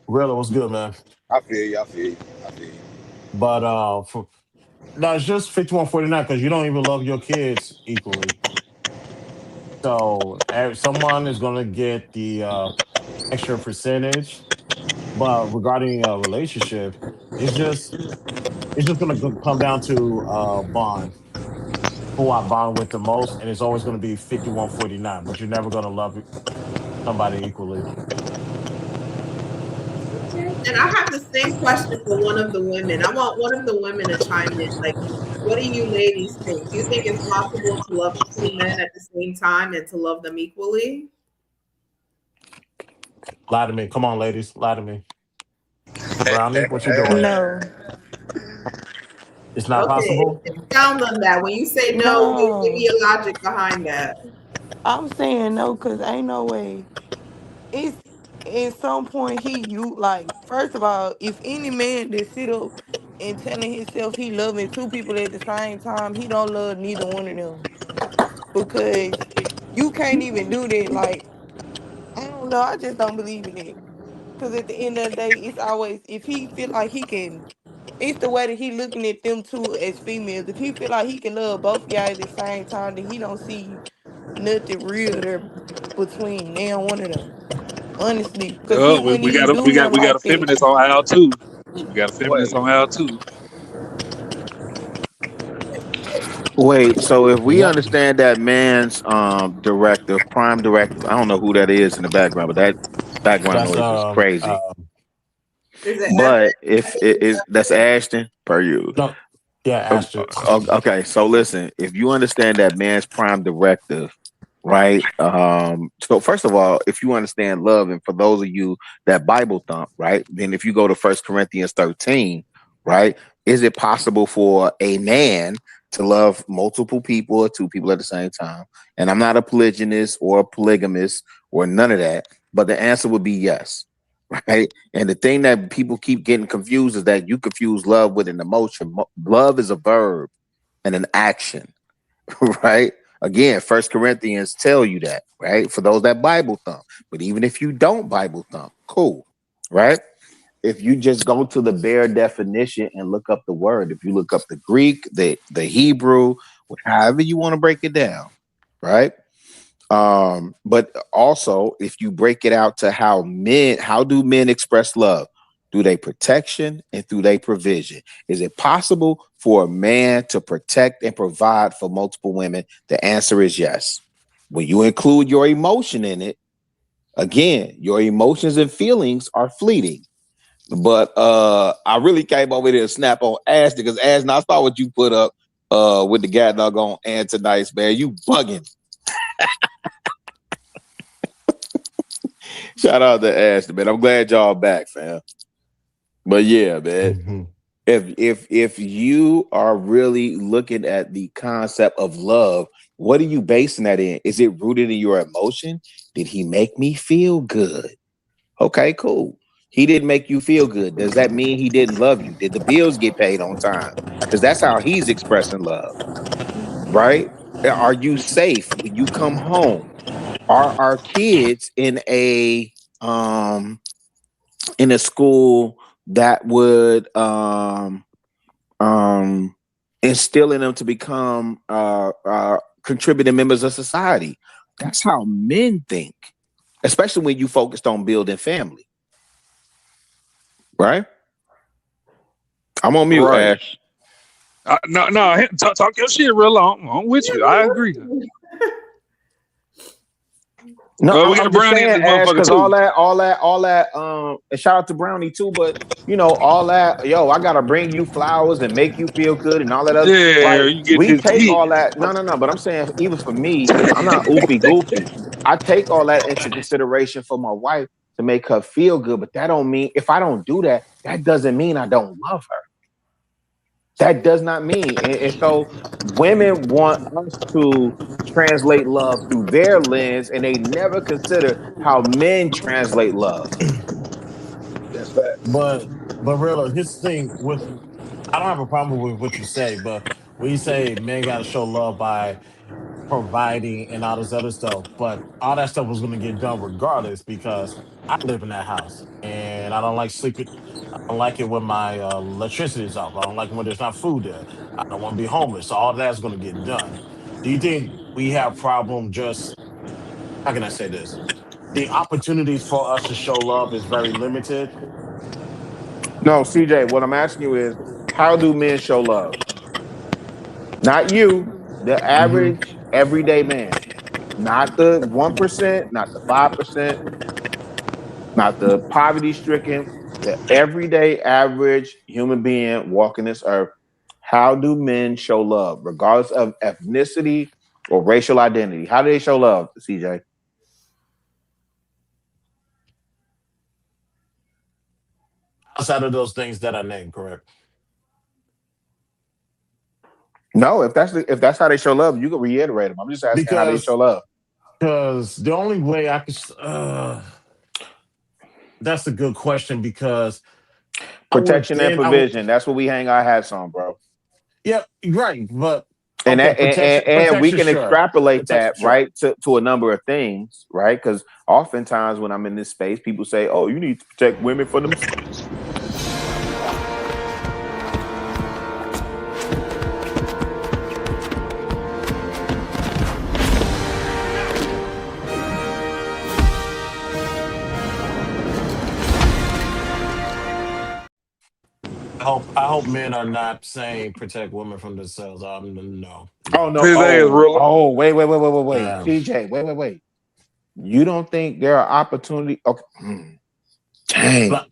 Gorilla was good, man. I feel you. But it's just 51-49 because you don't even love your kids equally. So someone is gonna get the extra percentage. But regarding a relationship, it's just gonna come down to bond. Who I bond with the most, and it's always gonna be 51-49, but you're never gonna love somebody equally. And I have the same question for one of the women. I want one of the women to chime in. Like, what do you ladies think? Do you think it's possible to love two men at the same time and to love them equally? Lie to me. Come on, ladies. Lie to me. Brownie, what you doing? No. It's not possible? Expound on that. When you say no, give me a logic behind that. I'm saying no because ain't no way. It's at some point first of all, if any man that sit up and telling himself he loving two people at the same time, he don't love neither one of them. Because you can't even do that. Like, I don't know. I just don't believe in it. Because at the end of the day, it's always, if he feel like he can, it's the way that he looking at them two as females. If he feel like he can love both of y'all at the same time, then he don't see nothing real there between now and one of them. Honestly, because he wouldn't We even got do nothing a like that. feminist on aisle too. We got a feminist on aisle too. Wait, so if we understand that man's directive, prime directive, I don't know who that is in the background, but that background That's noise is crazy. Is it But if it is that's Ashton per you. No, yeah, Ashton. Okay, so listen, if you understand that man's prime directive, right? So first of all, if you understand love, and for those of you that Bible thump, right? Then if you go to 1 Corinthians 13, right? Is it possible for a man to love multiple people or two people at the same time? And I'm not a polygynist or a polygamist or none of that, but the answer would be yes. Right. And the thing that people keep getting confused is that you confuse love with an emotion. Love is a verb and an action, right? Again, 1 Corinthians tell you that, right? For those that Bible thump. But even if you don't Bible thump, cool, right? If you just go to the bare definition and look up the word, if you look up the Greek, the Hebrew, however you want to break it down, right? But also if you break it out to how do men express love? Through their protection and through their provision. Is it possible for a man to protect and provide for multiple women? The answer is yes. When you include your emotion in it, again, your emotions and feelings are fleeting. But I really came over here to snap on Ashton because Ashton, I saw what you put up with the guy doggone Antonice, man. You bugging. Shout out to Ashton, man. I'm glad y'all back, fam. But yeah, man. If you are really looking at the concept of love, what are you basing that in? Is it rooted in your emotion? Did he make me feel good? Okay, cool. He didn't make you feel good. Does that mean he didn't love you? Did the bills get paid on time? Because that's how he's expressing love, right? Are you safe when you come home? Are our kids in a school that would instill in them to become contributing members of society? That's how men think, especially when you focused on building family. Right? I'm on mute, Right. Ash. No, talk your shit real long. I'm with you. I agree. No, we got I'm just Brownie in saying, this Ash, motherfucker because too. all that, and shout out to Brownie too, but all that, I gotta bring you flowers and make you feel good and all that other. Yeah, you get We this take heat. all that. No, but I'm saying, even for me, I'm not oofy goofy. I take all that into consideration for my wife to make her feel good, but that don't mean if I don't do that, that doesn't mean I don't love her. That does not mean, and so women want us to translate love through their lens, and they never consider how men translate love. That's fact. But really, here's the thing with I don't have a problem with what you say, but when you say men got to show love by providing and all this other stuff, but all that stuff was going to get done regardless because I live in that house and I don't like sleeping. I don't like it when my electricity is off. I don't like it when there's not food there. I don't want to be homeless. So all that's going to get done. Do you think we have problem just, how can I say this? The opportunities for us to show love is very limited. No, CJ, what I'm asking you is, how do men show love? Not you, the average everyday man, not the 1%, not the 5%, not the poverty-stricken, the everyday average human being walking this earth. How do men show love, regardless of ethnicity or racial identity? How do they show love, CJ? Outside of those things that I named, correct? No, if that's how they show love, you can reiterate them. I'm just asking how they show love. Because the only way I could, that's a good question because protection and provision. That's what we hang our hats on, bro. Yep, right. But and we can extrapolate that sure. right to a number of things, right? Because oftentimes when I'm in this space, people say, "Oh, you need to protect women for themselves." I hope men are not saying protect women from themselves. No. Oh no! Wait! Yeah. CJ, wait! You don't think there are opportunities? Okay. Dang. But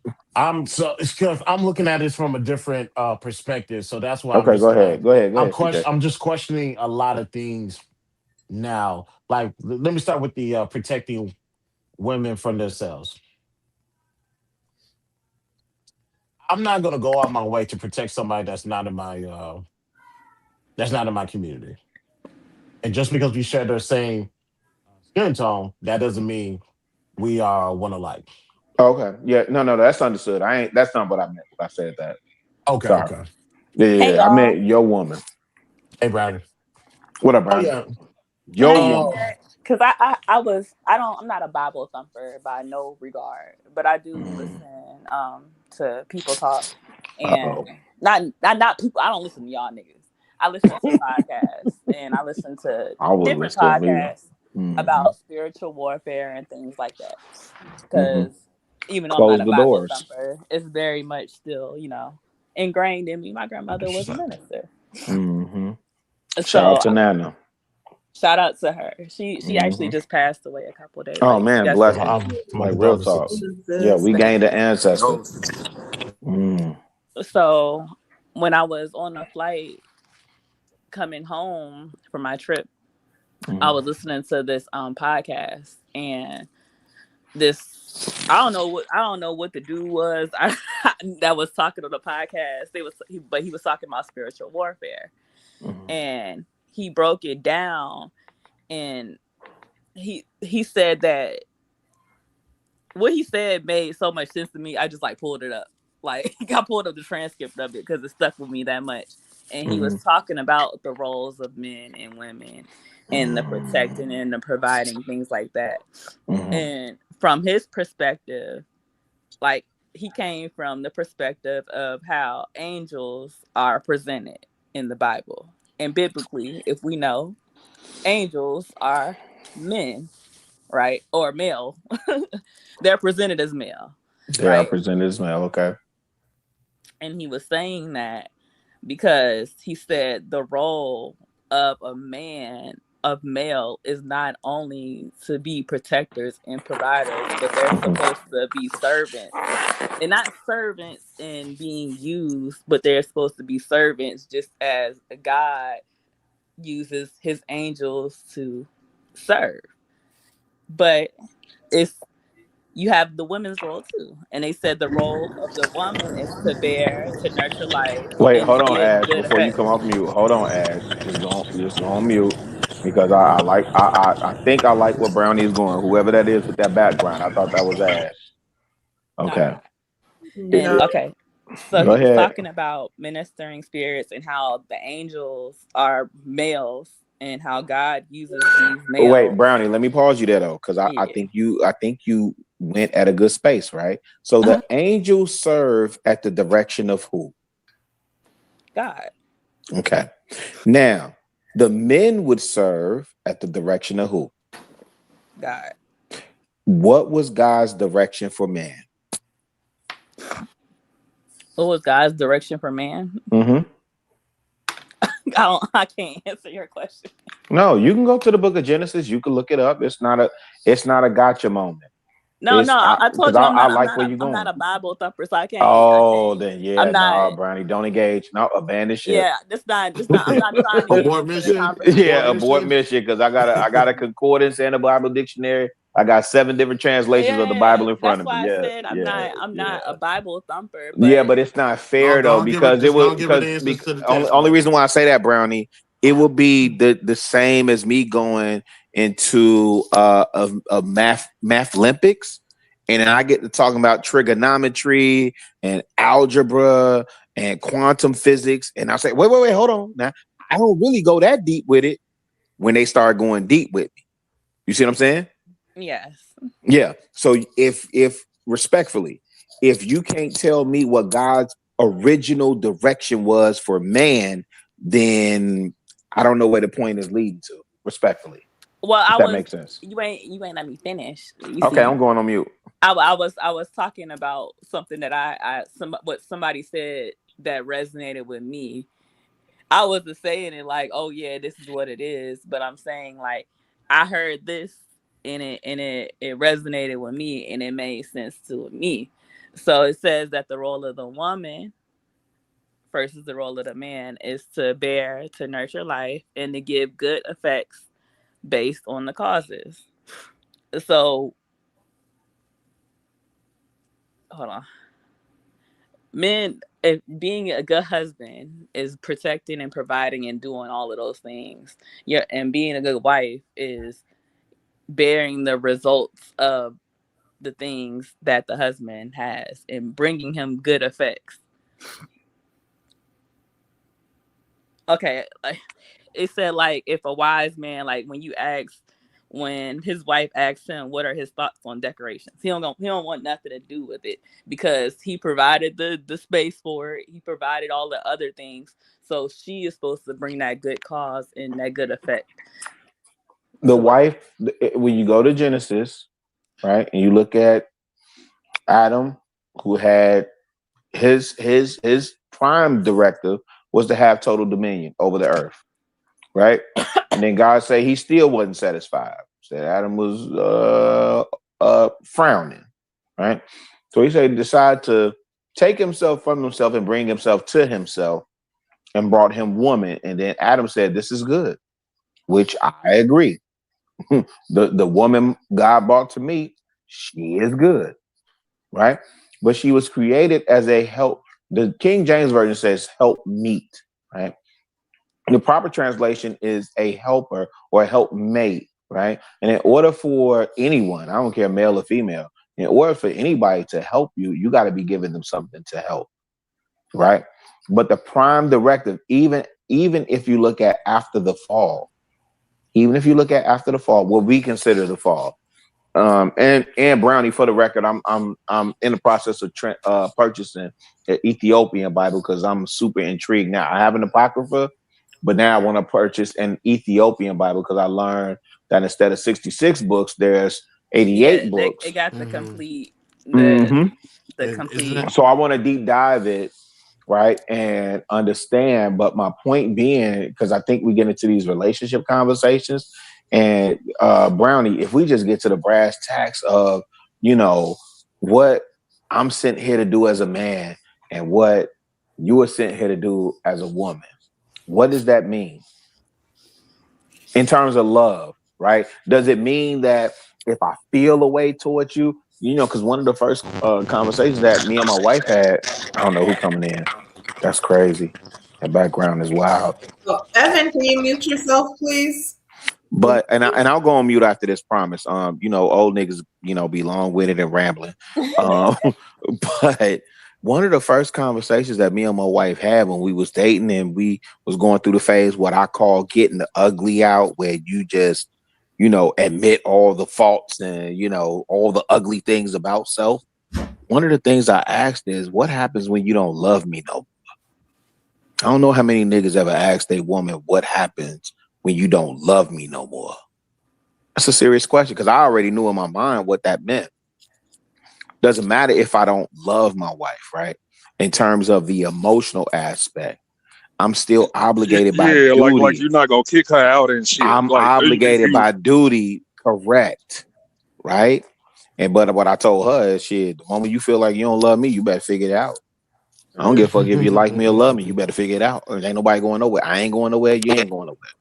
it's because I'm looking at this from a different perspective. So that's why. Okay, go ahead. I'm just questioning a lot of things now. Like, let me start with the protecting women from themselves. I'm not gonna go out my way to protect somebody that's not in my community. And just because we share the same skin tone, that doesn't mean we are one alike. Okay. Yeah. No. That's understood. That's not what I meant when I said that. Okay. Sorry. Okay. Yeah. Hey, I meant your woman. Hey, Brandon. What up, Oh Brandon? yeah. Your I get woman. that because I'm not a Bible thumper by no regard, but I do listen to people talk and Uh-oh. not people. I don't listen to y'all niggas. I listen to podcasts and I listen to I was different listening to you. podcasts about spiritual warfare and things like that. Mm-hmm. Because even though I'm Close not a the Bible doors. thumper, it's very much still, ingrained in me. My grandmother was a minister. Mm-hmm. Shout So out to Nana. shout out to her. She actually Mhm. just passed away a couple days. Oh Like man, bless yesterday. me. Like real talk. Yeah, we gained an ancestor. So when I was on a flight coming home from my trip, I was listening to this podcast and I don't know what the dude was that was talking on the podcast. But he was talking about spiritual warfare. And he broke it down and he said that what he said made so much sense to me. I just like pulled it up. Like I pulled up the transcript of it because it stuck with me that much. And he was talking about the roles of men and women and the protecting and the providing, things like that. And from his perspective, like he came from the perspective of how angels are presented in the Bible. And biblically, if we know, angels are men, right? Or male. They're presented as male. They are presented as male, okay. And he was saying that because he said the role of a male is not only to be protectors and providers, but they're supposed to be servants. And not servants in being used, but they're supposed to be servants just as God uses his angels to serve. But you have the women's role too. And they said the role of the woman is to bear, to nurture life, Wait, and to hold on, give Ash. good Before you effect. come off mute, hold on, Ash. Just go on mute because I think I like where Brownie is going. Whoever that is with that background, I thought that was Ash. Okay. And okay. So Go he was ahead. talking about ministering spirits and how the angels are males and how God uses these males. Wait, Brownie, let me pause you there though, because I think you went at a good space, right? So the angels serve at the direction of who? God. Okay. Now, the men would serve at the direction of who? God. What was God's direction for man? What was God's direction for man? Mm-hmm. I can't answer your question. No, you can go to the book of Genesis. You can look it up. It's not a gotcha moment. No, I told you I like where you're I'm going. not a Bible thumper, so I can't. Oh, then yeah, I'm not. no, Brownie, don't engage. No, abandon ship. Yeah, this not. I'm not trying to get into the conversation. Yeah, abort mission because I got a concordance and a Bible dictionary. I got 7 different translations of the Bible in front That's of why me. I said I'm not a Bible thumper. But Yeah, but it's not fair though because only reason why I say that, Brownie, it would be the same as me going into a math Olympics, and then I get to talking about trigonometry and algebra and quantum physics, and I say, wait, hold on. Now I don't really go that deep with it when they start going deep with me. You see what I'm saying? Yes. Yeah. So if respectfully, if you can't tell me what God's original direction was for man, then I don't know where the point is leading to. Respectfully. Well, that makes sense. You ain't let me finish. Okay, I'm going on mute. I was talking about something that what somebody said that resonated with me. I wasn't saying it like, oh yeah, this is what it is, but I'm saying like I heard this and it resonated with me and it made sense to me. So it says that the role of the woman versus the role of the man is to bear, to nurture life, and to give good effects based on the causes. So hold on. Men, if being a good husband is protecting and providing and doing all of those things. Yeah, and being a good wife is bearing the results of the things that the husband has and bringing him good effects. Okay, like it said like if a wise man, like when his wife asks him what are his thoughts on decorations, he don't want nothing to do with it because he provided the space for it. He provided all the other things. So she is supposed to bring that good cause and that good effect. The wife, when you go to Genesis, right, and you look at Adam, who had his prime directive was to have total dominion over the earth, right? And then God said he still wasn't satisfied. Said Adam was frowning, right? So he said he decided to take himself from himself and bring himself to himself and brought him woman. And then Adam said, this is good, which I agree. The woman God brought to me, she is good, right? But she was created as a help. The King James Version says help meet, right? The proper translation is a helper or a helpmate, right? And in order for anyone, I don't care male or female, in order for anybody to help you, you got to be giving them something to help, right? But the prime directive, even if you look at after the fall, what we consider the fall, and Brownie, for the record, I'm in the process of purchasing an Ethiopian Bible because I'm super intrigued now. I have an Apocrypha, but now I want to purchase an Ethiopian Bible because I learned that instead of 66 books, there's 88 books. It got the complete. The complete. So I want to deep dive it, right, and understand. But my point being, because I think we get into these relationship conversations, and Brownie, if we just get to the brass tacks of, what I'm sent here to do as a man and what you are sent here to do as a woman, what does that mean in terms of love, right? Does it mean that if I feel a way towards you, because one of the first conversations that me and my wife had, I don't know who coming in. That's crazy. That background is wild. So, Evan, can you mute yourself, please? But and I'll go on mute after this, promise. Old niggas, be long-winded and rambling. But one of the first conversations that me and my wife had when we was dating and we was going through the phase, what I call getting the ugly out, where you just, admit all the faults and, all the ugly things about self. One of the things I asked is, what happens when you don't love me no more? I don't know how many niggas ever asked a woman what happens when you don't love me no more. That's a serious question because I already knew in my mind what that meant. Doesn't matter if I don't love my wife, right? In terms of the emotional aspect, I'm still obligated by duty. like you're not gonna kick her out and shit. I'm obligated by duty, correct, right? But what I told her is, shit, the moment you feel like you don't love me, you better figure it out. I don't give a fuck if you like me or love me. You better figure it out. Or ain't nobody going nowhere. I ain't going nowhere. You ain't going nowhere.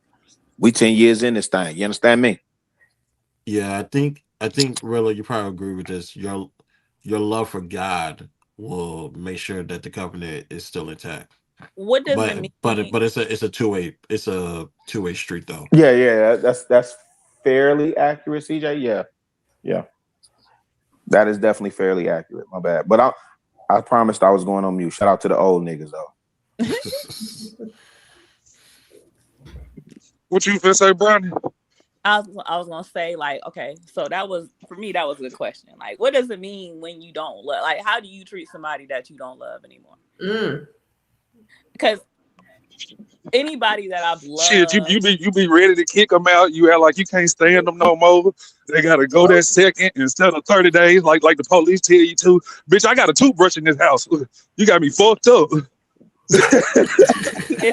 We 10 years in this thing. You understand me? Yeah, I think Rilla, you probably agree with this. Your love for God will make sure that the covenant is still intact. What does it mean? But it's a two-way street though. Yeah. That's fairly accurate, CJ. Yeah. That is definitely fairly accurate. My bad. But I promised I was going on mute. Shout out to the old niggas though. What you finna say, Brownie? I was gonna say, like, okay, so that was a good question. Like, what does it mean when you don't love? Like, how do you treat somebody that you don't love anymore? Because anybody that I've loved, shit, you be ready to kick them out. You act like you can't stand them no more. They gotta go that second instead of 30 days, like the police tell you to. Bitch, I got a toothbrush in this house. You got me fucked up. Hey,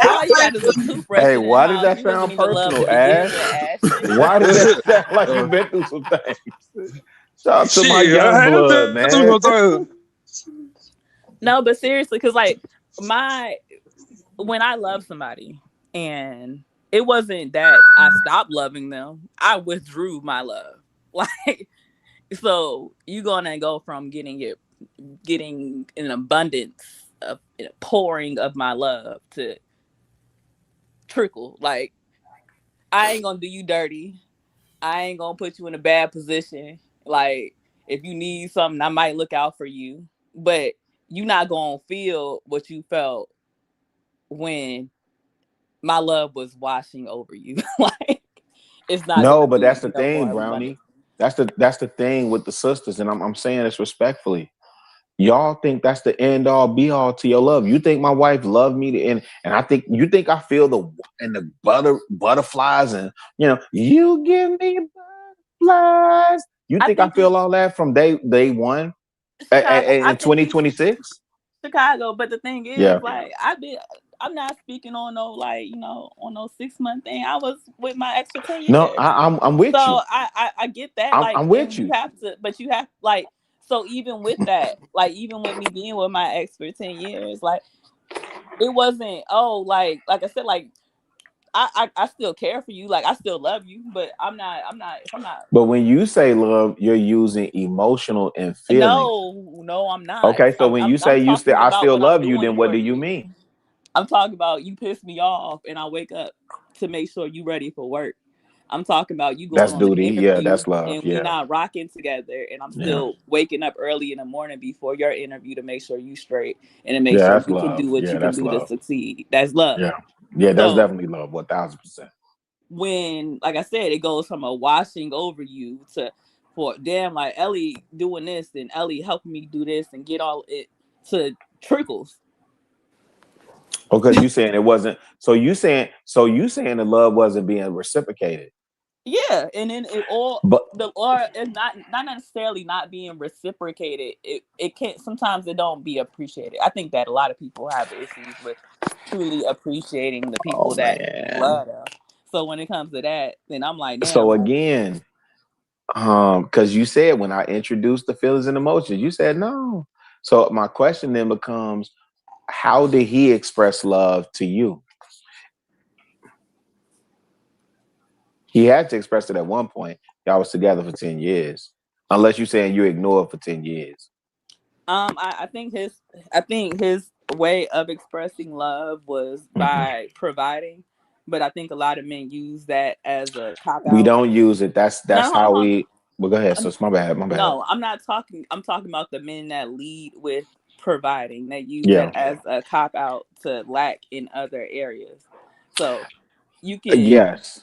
why did that sound personal, Ash? Why did that sound like you've been through some things? Shout out to my young blood, man. No, but seriously, because like when I love somebody, and it wasn't that I stopped loving them, I withdrew my love. Like, so you gonna go from getting an abundance of pouring of my love to trickle. Like, I ain't gonna do you dirty. I ain't gonna put you in a bad position. Like, if you need something, I might look out for you, but you're not gonna feel what you felt when my love was washing over you. Like it's not No, gonna but be that's the no thing, more money. Brownie. That's the thing with the sisters, and I'm saying this respectfully. Y'all think that's the end all be all to your love. You think my wife loved me to end, and I think you think I feel the butterflies, and you give me butterflies. You think I feel all that from day one in 2026? Chicago, but the thing is, Yeah. like I'm not speaking on no on no 6-month thing. I was with my ex for 10 years. No, I'm with so you. I get that. I'm with and you. You have like so even with that, like even with me being with my ex for 10 years, like it wasn't like I said, like I still care for you, like I still love you, but I'm not. But when you say love, you're using emotional and feeling. No, I'm not. Okay, so when you say I still love you, then what do you you mean? I'm talking about you piss me off and I wake up to make sure you ready for work. I'm talking about you going That's on duty. an Yeah, interview that's love. and we Yeah. not rocking together and I'm Yeah. still waking up early in the morning before your interview to make sure you straight and to make Yeah, sure that's you can love. do what Yeah, you can that's do to love. succeed. That's love. Yeah. Yeah, that's So definitely love. 1000%. when, like I said, it goes from a washing over you for damn, like Ellie doing this and Ellie helping me do this and get all it to trickles. Because you saying it wasn't. So you saying the love wasn't being reciprocated. Yeah, and then it all But it's not necessarily not being reciprocated. It can't, sometimes it don't be appreciated. I think that a lot of people have issues with truly appreciating the people that love them. So when it comes to that, then I'm like, damn. So again, because you said when I introduced the feelings and emotions, you said no. So my question then becomes, how did he express love to you? He had to express it at one point. Y'all was together for 10 years. Unless you're saying you ignored for 10 years. I think his way of expressing love was by providing, but I think a lot of men use that as a cop out. We don't use it. That's how we. Well, go ahead. So it's my bad. No, I'm not talking. I'm talking about the men that lead with providing. That use Yeah. that as a cop out to lack in other areas. So you can. Yes.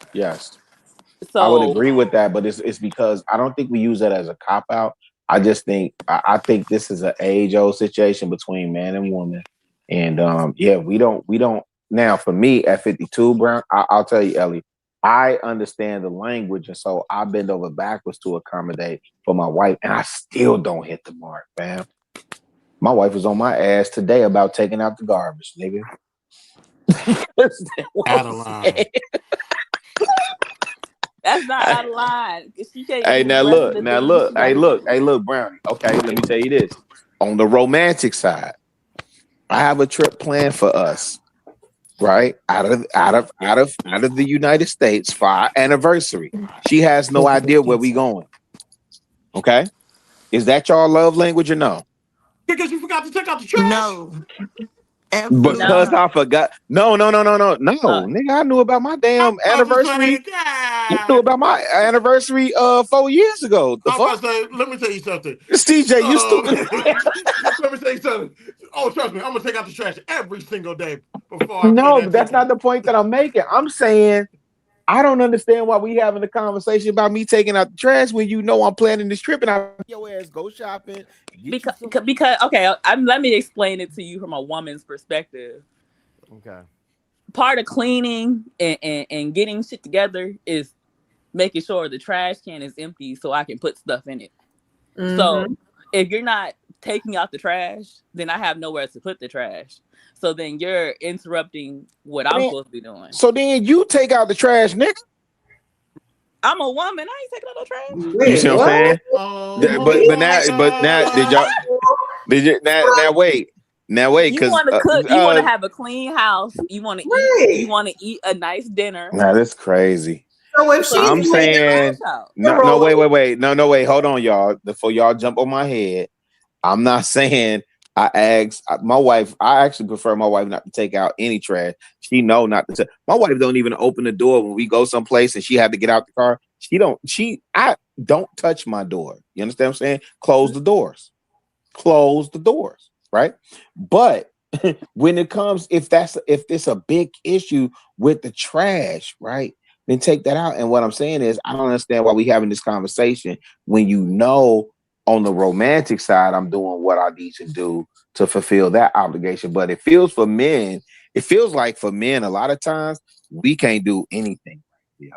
So I would agree with that, but it's because I don't think we use that as a cop out. I just think I think this is an age old situation between man and woman, and we don't. Now for me at 52, Brown, I'll tell you, Ellie, I understand the language, and so I bend over backwards to accommodate for my wife, and I still don't hit the mark, man. My wife was on my ass today about taking out the garbage, nigga. Out of line. That's not out of line. She can't Hey, do now the rest of look, the things she gotta do. look, Brownie. Okay, let me tell you this. On the romantic side, I have a trip planned for us, right? Out of the United States for our anniversary. She has no idea where we going. Okay? Is that y'all love language or no? Because you forgot to take out the trash. No. Absolutely Because not. I forgot. No, nigga, I knew about my damn anniversary. I knew about my anniversary 4 years ago. The I'm about fuck? to say, let me tell you something. It's TJ, you stupid. Let me tell you something. Oh, trust me, I'm gonna take out the trash every single day before I No, play but that's not the point that I'm making. I'm saying I don't understand why we having a conversation about me taking out the trash when you know I'm planning this trip and I your ass go shopping. Because okay, let me explain it to you from a woman's perspective. Okay. Part of cleaning and getting shit together is making sure the trash can is empty so I can put stuff in it. Mm-hmm. So if you're not taking out the trash, then I have nowhere to put the trash. So then you're interrupting what I'm supposed to be doing. So then you take out the trash, nigga. I'm a woman. I ain't taking out no trash. You see what I'm saying? But now wait. Now wait, You because want to cook. You want to have a clean house. You want to eat. You want to eat a nice dinner. Nah, that's crazy. So if she's I'm saying no, wait. No, wait. Hold on, y'all. Before y'all jump on my head, I'm not saying I asked my wife. I actually prefer my wife not to take out any trash. She know not to. My wife don't even open the door when we go someplace and she have to get out the car. I don't touch my door. You understand what I'm saying? Close the doors. Right? But when it comes, if it's a big issue with the trash, right? Then take that out. And what I'm saying is, I don't understand why we having this conversation when you know on the romantic side, I'm doing what I need to do to fulfill that obligation. But it feels like for men, a lot of times we can't do anything. Yeah.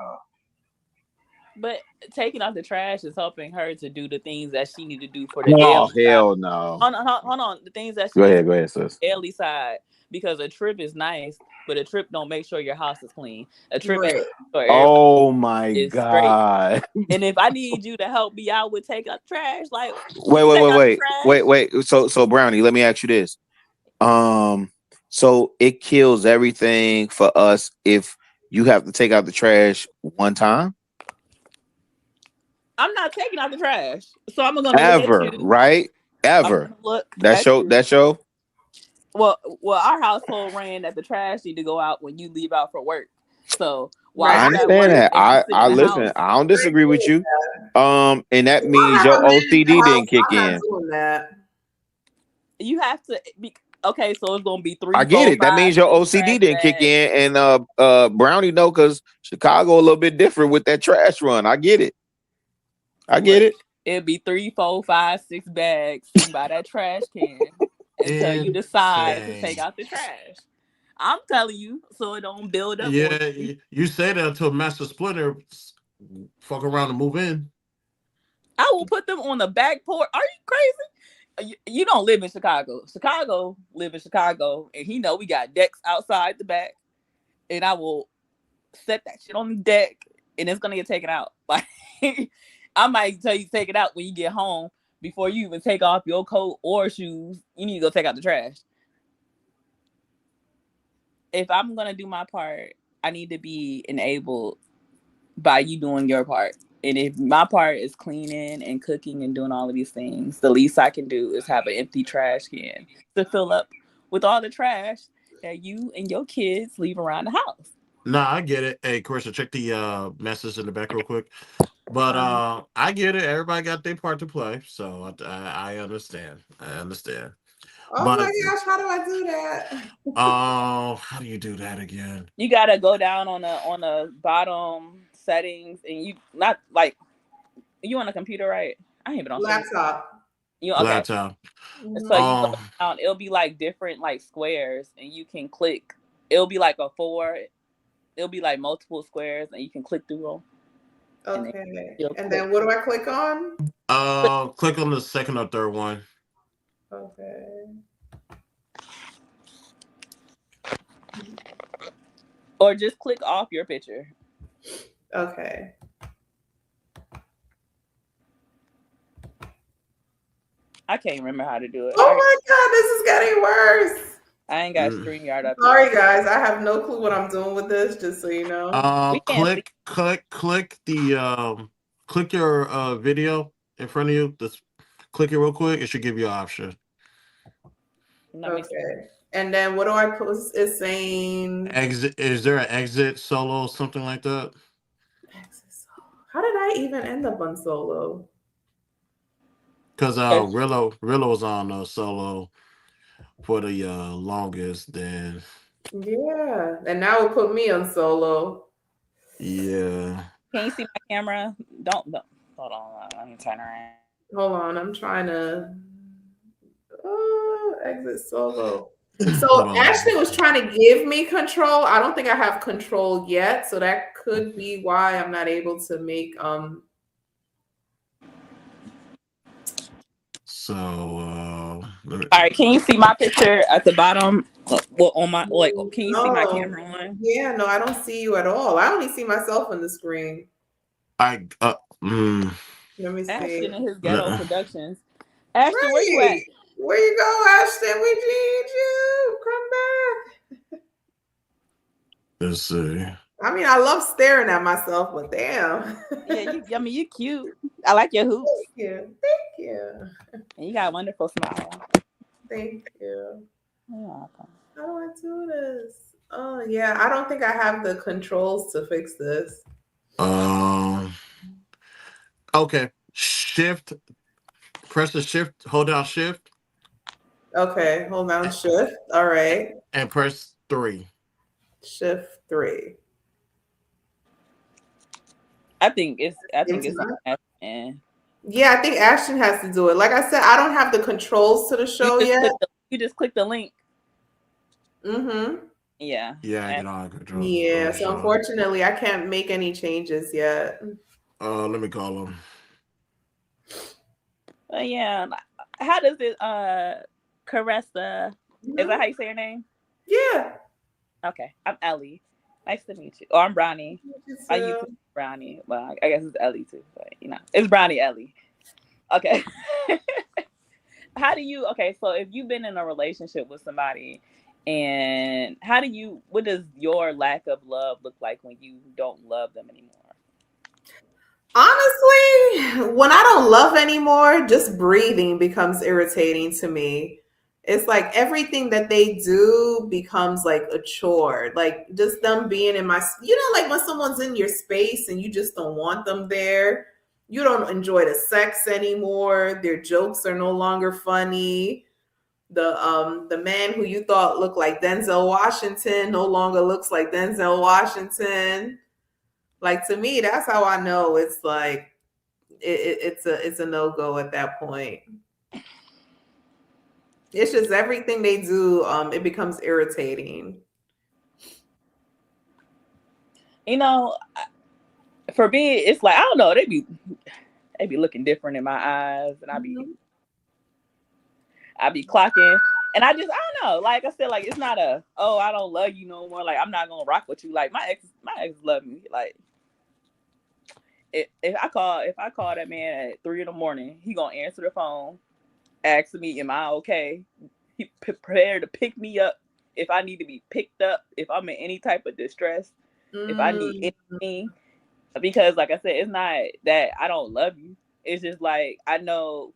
But taking out the trash is helping her to do the things that she need to do for the Oh, daily hell side. no. Hold on. The things that she Go needs ahead, to do sis. for the daily side, because a trip is nice, but a trip don't make sure your house is clean. A trip makes Right. sure Oh my is straight. God. And if I need you to help me out with taking out the trash, like Wait. So Brownie, let me ask you this. So it kills everything for us if you have to take out the trash one time? I'm not taking out the trash. So I'm gonna look Ever, at you. right? Ever. Look That at show. Well, our household ran that the trash need to go out when you leave out for work. So while I you at understand work that. and you sit I in the listen. house, I don't disagree with you. And that I means have your a man in OCD the house. didn't kick I'm not in. doing that. you have to be okay. So it's gonna be 3, I 4, get it. That 5, means your 6 OCD trash didn't kick bags. in, and Brownie know because Chicago a little bit different with that trash run. I get it. It'd be 3, 4, 5, 6 bags sitting by that trash can until you decide to take out the trash. I'm telling you, so it don't build up. Yeah, you say that until Master Splinter fuck around and move in. I will put them on the back porch. Are you crazy? You don't live in Chicago. Chicago live in Chicago, and he know we got decks outside the back, and I will set that shit on the deck, and it's gonna get taken out. Like I might tell you to take it out when you get home before you even take off your coat or shoes. You need to go take out the trash. If I'm gonna do my part, I need to be enabled by you doing your part. And if my part is cleaning and cooking and doing all of these things, the least I can do is have an empty trash can to fill up with all the trash that you and your kids leave around the house. Nah, I get it. Hey, Carissa, check the message in the back real quick. But I get it. Everybody got their part to play, so I understand. Oh But my gosh, how do I do that? how do you do that again? You gotta go down on the bottom settings, and you not like you on a computer, right? I ain't even on laptop. You okay? Laptop. So you go down, it'll be like different like squares, and you can click. It'll be like a 4. It'll be like multiple squares, and you can click through them. Okay. And then what do I click on? Click on the second or third one. Okay. Or just click off your picture. Okay. I can't remember how to do it. Oh my God, this is getting worse. I ain't got StreamYard up. Sorry guys, I have no clue what I'm doing with this, just so you know. Click the click your video in front of you. Just click it real quick. It should give you an option. Okay. And then what do I post? It's saying exit. Is there an exit solo, something like that? How did I even end up on solo? Because Rillo was on solo for the longest. Then yeah, and now it put me on solo. Yeah. Can you see my camera? Don't. Hold on. Let me turn around. Hold on. I'm trying to exit solo. So Ashley was trying to give me control. I don't think I have control yet, so that could be why I'm not able to make So all right, can you see my picture at the bottom? Well, on my can you see my camera on? Yeah, no, I don't see you at all. I only see myself on the screen. Let me see. Ashton and his Ghetto Productions. Ashton, where you at? Where you go, Ashton? We need you. Come back. Let's see. I mean, I love staring at myself, but damn. Yeah, you cute. I like your hoops. Thank you. And you got a wonderful smile. Thank you. You're welcome. How do I do this? Oh yeah, I don't think I have the controls to fix this. Okay. Shift. Press the shift. Hold down shift. Okay, hold on. Shift. All right. And press 3. Shift 3. I think it's Internet? Ashton. Yeah, I think Ashton has to do it. Like I said, I don't have the controls to the show yet. You just click the link. Mm-hmm. Yeah. Yeah, I get all control. Yeah, so unfortunately, I can't make any changes yet. Let me call him. But yeah, how does it Caressa? Is that how you say your name? Yeah. Okay, I'm Ellie. Nice to meet you. Or I'm Brownie. I use Brownie. Well, I guess it's Ellie too, but you know, it's Brownie Ellie. Okay. How do you? Okay, so if you've been in a relationship with somebody, and what does your lack of love look like when you don't love them anymore? Honestly, when I don't love anymore, just breathing becomes irritating to me. It's like everything that they do becomes like a chore. Like just them being in my, like when someone's in your space and you just don't want them there. You don't enjoy the sex anymore. Their jokes are no longer funny. The man who you thought looked like Denzel Washington no longer looks like Denzel Washington. Like to me, that's how I know it's like it's a no-go at that point. It's just everything they do, it becomes irritating. You know, for me, it's like I don't know. They be looking different in my eyes, and I be clocking, and I don't know. Like I said, like it's not I don't love you no more. Like I'm not gonna rock with you. Like my ex love me. Like if I call that man at 3 a.m, he gonna answer the phone, ask me, "Am I okay?" He prepared to pick me up if I need to be picked up. If I'm in any type of distress, if I need anything, because like I said, it's not that I don't love you. It's just like I know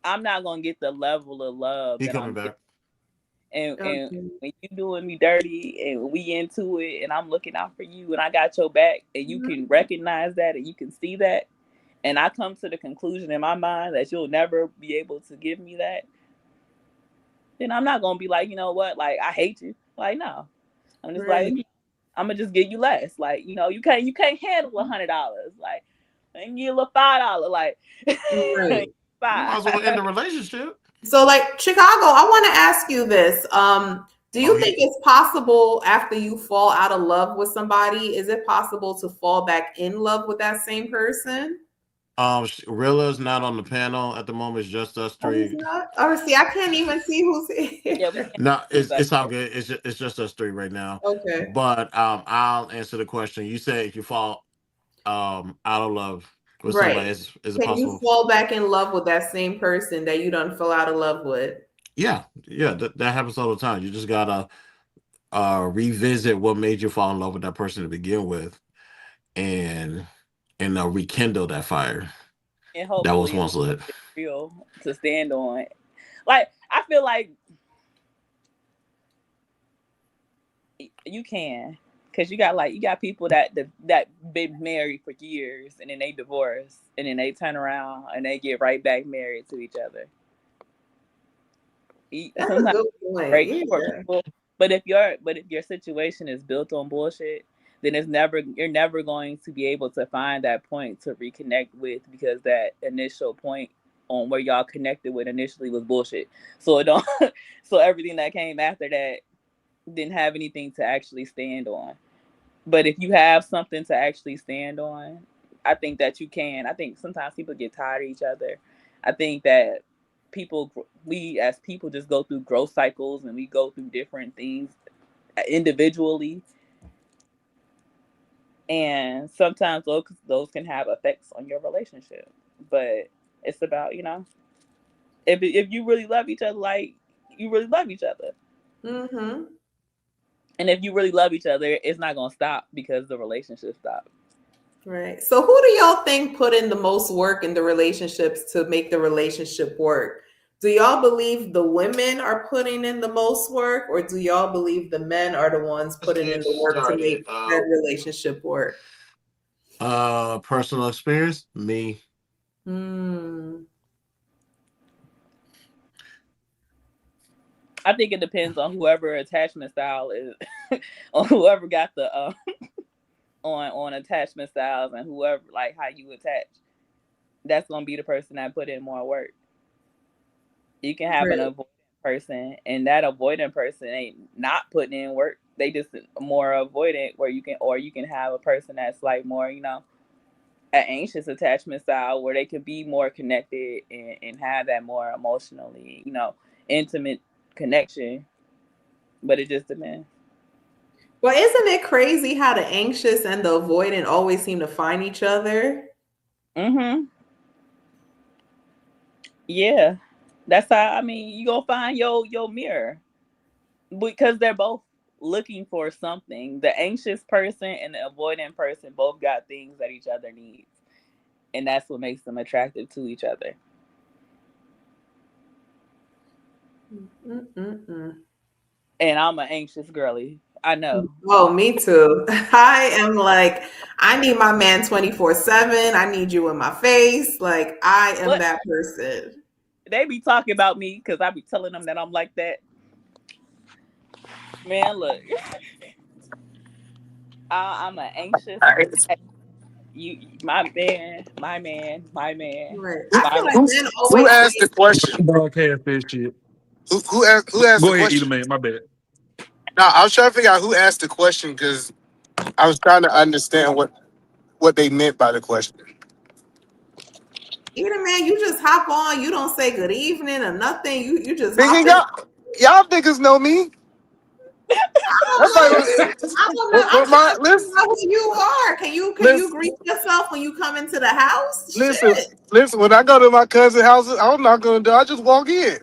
I'm not gonna get the level of love that I'm back. And when you doing me dirty and we into it and I'm looking out for you and I got your back and you can recognize that and you can see that, and I come to the conclusion in my mind that you'll never be able to give me that, then I'm not gonna be like, you know what, like I hate you. Like no, I'm just like I'm gonna just give you less. Like you can't handle $100. Like I can give you a little $5. Like Might as well end the relationship. So like Chicago, I want to ask you this. Do you think it's possible after you fall out of love with somebody, is it possible to fall back in love with that same person? Rilla's not on the panel at the moment. It's just us three. See, I can't even see who's here. No, it's all good. It's just us three right now. Okay. But I'll answer the question. You said if you fall out of love with somebody, is it possible? Can you fall back in love with that same person that you done fell out of love with? Yeah, that happens all the time. You just gotta revisit what made you fall in love with that person to begin with, and rekindle that fire that was once lit. Real to stand on. Like I feel like you can, because you got people that been married for years and then they divorce and then they turn around and they get right back married to each other. Sometimes but if your situation is built on bullshit, then you're never going to be able to find that point to reconnect with, because that initial point on where y'all connected with initially was bullshit. So so everything that came after that didn't have anything to actually stand on. But if you have something to actually stand on, I think that you can. I think sometimes people get tired of each other. I think that we as people just go through growth cycles and we go through different things individually. And sometimes those can have effects on your relationship. But it's about, if you really love each other, like you really love each other. Mm-hmm. And if you really love each other, it's not going to stop because the relationship stopped. Right. So who do y'all think put in the most work in the relationships to make the relationship work? Do y'all believe the women are putting in the most work, or do y'all believe the men are the ones putting in the work to make that relationship work? Personal experience, me. I think it depends on whoever attachment style is, on whoever got the on attachment styles and whoever like how you attach. That's gonna be the person that put in more work. You can have an Right. avoidant person, and that avoidant person ain't not putting in work. They just more avoidant, where you can have a person that's like more, an anxious attachment style where they could be more connected and have that more emotionally, intimate connection. But it just depends. Well, isn't it crazy how the anxious and the avoidant always seem to find each other? Mm-hmm. Yeah. That's how you gonna find your mirror. Because they're both looking for something. The anxious person and the avoidant person both got things that each other needs. And that's what makes them attractive to each other. Mm-mm-mm. And I'm an anxious girly. I know. Oh, me too. I am like, I need my man 24/7. I need you in my face. Like, I am What? that person. They be talking about me because I be telling them that I'm like that. Man, look. I'm an anxious. My man. Right. I feel like Who, men who always asked the say, question? Broadcast this shit. Who asked Go the ahead, question? Edomay. My bad. No, I was trying to figure out who asked the question because I was trying to understand what they meant by the question. either man, you just hop on. You don't say good evening or nothing. You just Nigga, hop in. y'all niggas know me. That's like, I don't know. I'm but my trying to listen, figure out who you are. Can you greet yourself when you come into the house? Shit. listen. When I go to my cousin's house, I'm not gonna do. I just walk in.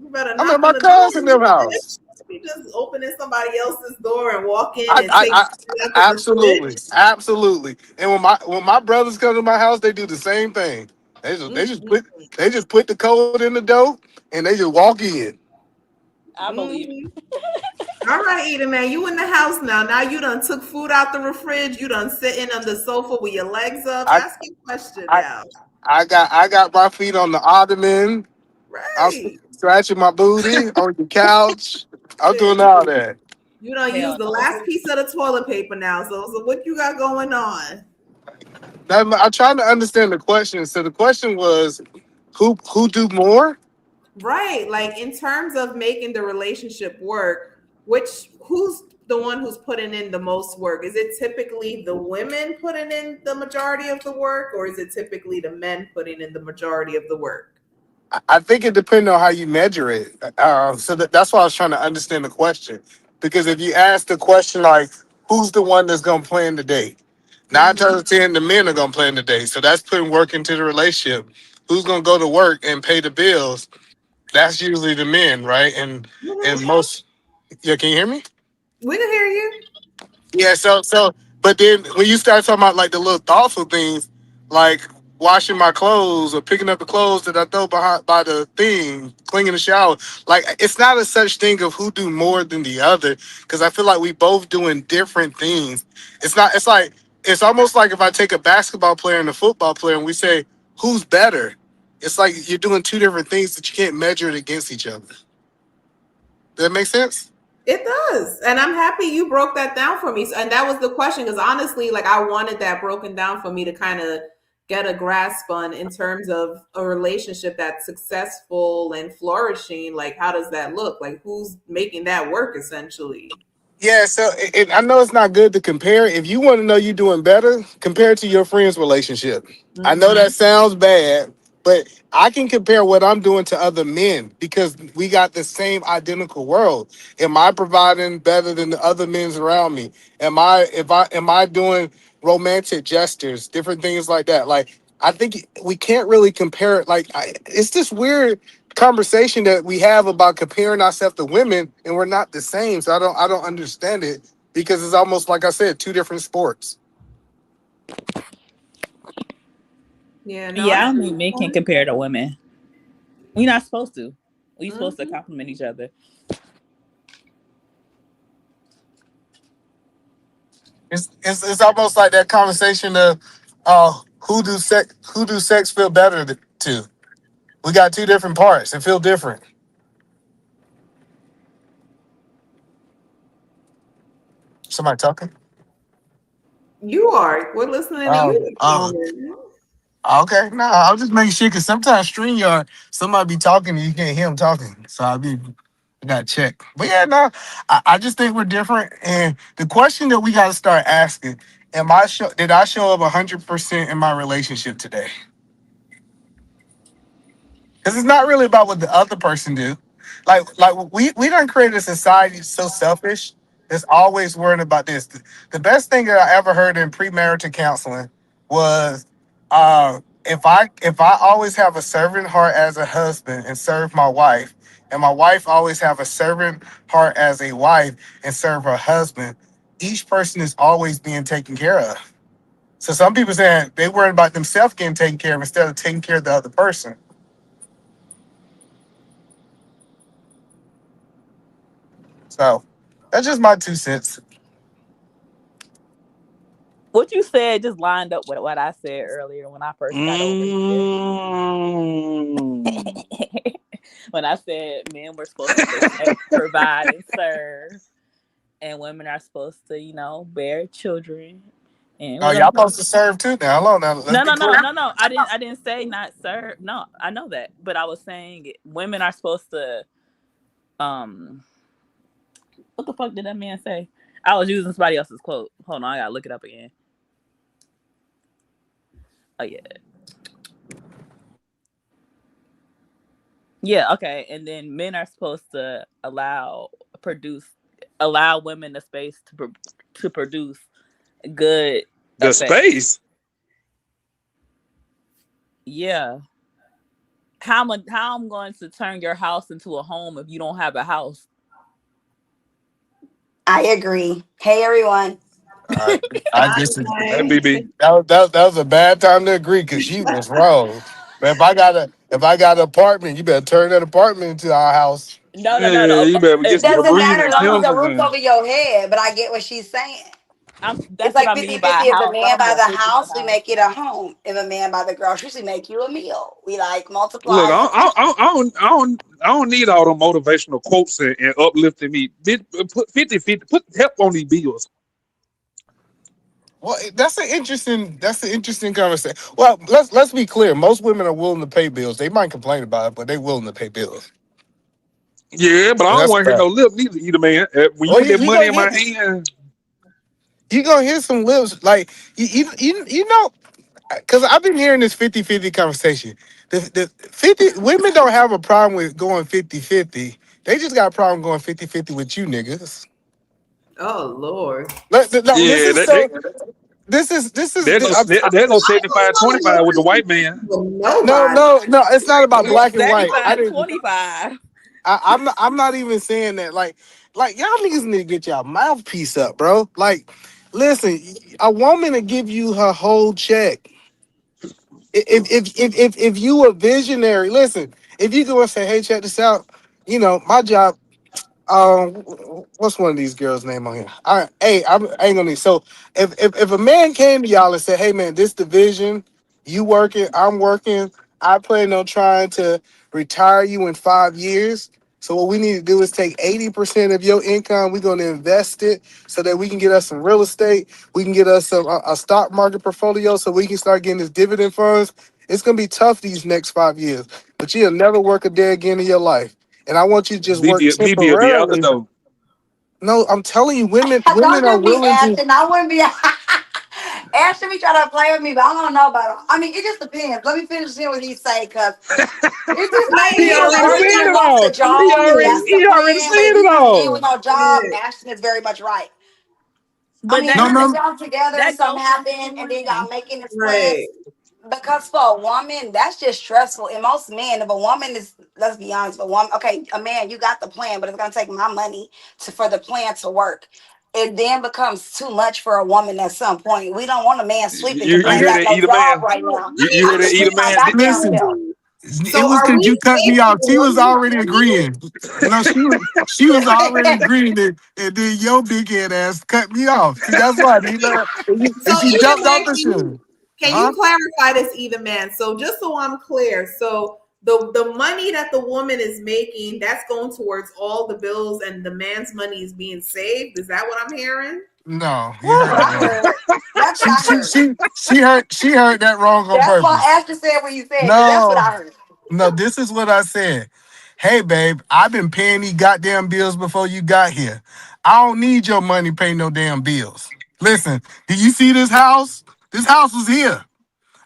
You better I'm at knock my on the cousin door. them house. You just opening somebody else's door and walk in and take I shit out of the absolutely, fridge. absolutely. And when my brothers come to my house, they do the same thing. They just put the code in the door and they just walk in. I believe All right, Eden, man, you in the house now. Now you done took food out the fridge. You done sitting on the sofa with your legs up. I Ask your question I now. I got my feet on the ottoman. I'm Right. scratching my booty on the couch. I'm Shit, doing all that. you done Hell used the no. last piece of the toilet paper now. So what you got going on? I'm trying to understand the question. So the question was, who do more? Right. Like in terms of making the relationship work, who's the one who's putting in the most work? Is it typically the women putting in the majority of the work, or is it typically the men putting in the majority of the work? I think it depends on how you measure it. So that's why I was trying to understand the question. Because if you ask the question like, who's the one that's going to plan the day? 9 times out of 10, the men are going to plan the day. So that's putting work into the relationship. Who's going to go to work and pay the bills? That's usually the men, right? And most, yeah, can you hear me? We can hear you. Yeah, but then when you start talking about like the little thoughtful things, like washing my clothes or picking up the clothes that I throw behind by the thing, cleaning the shower, like it's not a such thing of who do more than the other, because I feel like we both doing different things. It's almost like if I take a basketball player and a football player and we say who's better, it's like you're doing two different things that you can't measure it against each other. Does that make sense? It does. And I'm happy you broke that down for me. And that was the question, because honestly, like I wanted that broken down for me to kind of get a grasp on in terms of a relationship that's successful and flourishing. Like, how does that look? Like, who's making that work essentially? Yeah, so I know it's not good to compare. If you want to know you're doing better, compare it to your friend's relationship. I know that sounds bad, but I can compare what I'm doing to other men because we got the same identical world. Am I providing better than the other men's around me? Am I doing romantic gestures, different things like that? Like I think we can't really compare it. It's this weird conversation that we have about comparing ourselves to women, and we're not the same. So I don't understand it because it's almost like I said, two different sports. Yeah, Yeah, I don't think men can compare to women. We're not supposed to. We're supposed to compliment each other. It's almost like that conversation of who do sex feel better to? We got two different parts and feel different. Somebody talking? You are. We're listening to you at the moment. Okay. No, I was just making sure because sometimes StreamYard, somebody be talking and you can't hear them talking. So I got to check. But yeah, no, I just think we're different. And the question that we got to start asking, did I show up 100% in my relationship today? Because it's not really about what the other person do. Like we done created a society so selfish. That's always worrying about this. The best thing that I ever heard in premarital counseling was, if I always have a servant heart as a husband and serve my wife, and my wife always have a servant heart as a wife and serve her husband, each person is always being taken care of. So some people saying they worried about themselves getting taken care of instead of taking care of the other person. So that's just my 2 cents. What you said just lined up with what I said earlier when I first got over here. When I said men were supposed to protect, provide, and serve, and women are supposed to, bear children. And y'all supposed to serve too now. Hello now. No. I didn't say not serve. No, I know that, but I was saying women are supposed to. What the fuck did that man say? I was using somebody else's quote. Hold on, I gotta look it up again. Oh yeah. Yeah, okay. And then men are supposed to allow women the space to produce good The effects. space. Yeah. How I'm going to turn your house into a home if you don't have a house? I agree. Hey everyone. I disagree. That was a bad time to agree because she was wrong. But if I got an apartment, you better turn that apartment into our house. No. You better It doesn't matter as long as the roof over your head, but I get what she's saying. It's like 50-50. If a man buy the house, we make it a home. If a man buy the groceries, we make you a meal. We like multiply. Look, I don't need all the motivational quotes and uplifting me. Put 50-50. Put help on these bills. Well, that's an interesting conversation. Well, let's be clear. Most women are willing to pay bills. They might complain about it, but they're willing to pay bills. Yeah, but I don't want to hear no lip neither, either, man. When you put that money in my hand, you gonna hear some lips like you know, because I've been hearing this 50-50 conversation. The 50 women don't have a problem with going 50-50. They just got a problem going 50-50 with you niggas. Oh Lord. This is they're gonna 75-25 with the white man. No, it's not about black and white. 25. I'm not even saying that. Like y'all niggas need to get y'all mouthpiece up, bro. Like, listen, a woman to give you her whole check. If you a visionary, listen. If you go and say, hey, check this out. My job. What's one of these girls' name on here? I ain't gonna need. So if a man came to y'all and said, hey man, this division, you working, I'm working, I plan on trying to retire you in 5 years. So what we need to do is take 80% of your income. We're gonna invest it so that we can get us some real estate. We can get us a stock market portfolio so we can start getting this dividend funds. It's gonna be tough these next 5 years, but you'll never work a day again in your life. And I want you to just work temporarily. No, I'm telling you, women are willing to. I wouldn't be. Ashton be trying to play with me, but I don't know about him. I mean, it just depends. Let me finish seeing what he say, because it's just maybe he already said it all. He already said it all. With no job, Ashton is very much right. But y'all together, something happened, and then y'all making this plan. Because for a woman, that's just stressful. And most men, if a woman is, let's be honest, a man, you got the plan, but it's gonna take my money for the plan to work. It then becomes too much for a woman at some point. We don't want a man sleeping because he got no job right now. You heard that eat a man. Listen, it was because you cut me off. She was already agreeing. No, she was already agreeing that, and then your big head ass cut me off. See, that's why. She jumped off the shoe. Can you clarify this, either man? So just so I'm clear, so the money that the woman is making, that's going towards all the bills, and the man's money is being saved. Is that what I'm hearing? No, you heard that. She heard that wrong on That's purpose. what Ashley said when you said it. No, That's what I heard. no, this is what I said. Hey, babe, I've been paying these goddamn bills before you got here. I don't need your money to pay no damn bills. Listen, do you see this house? This house was here.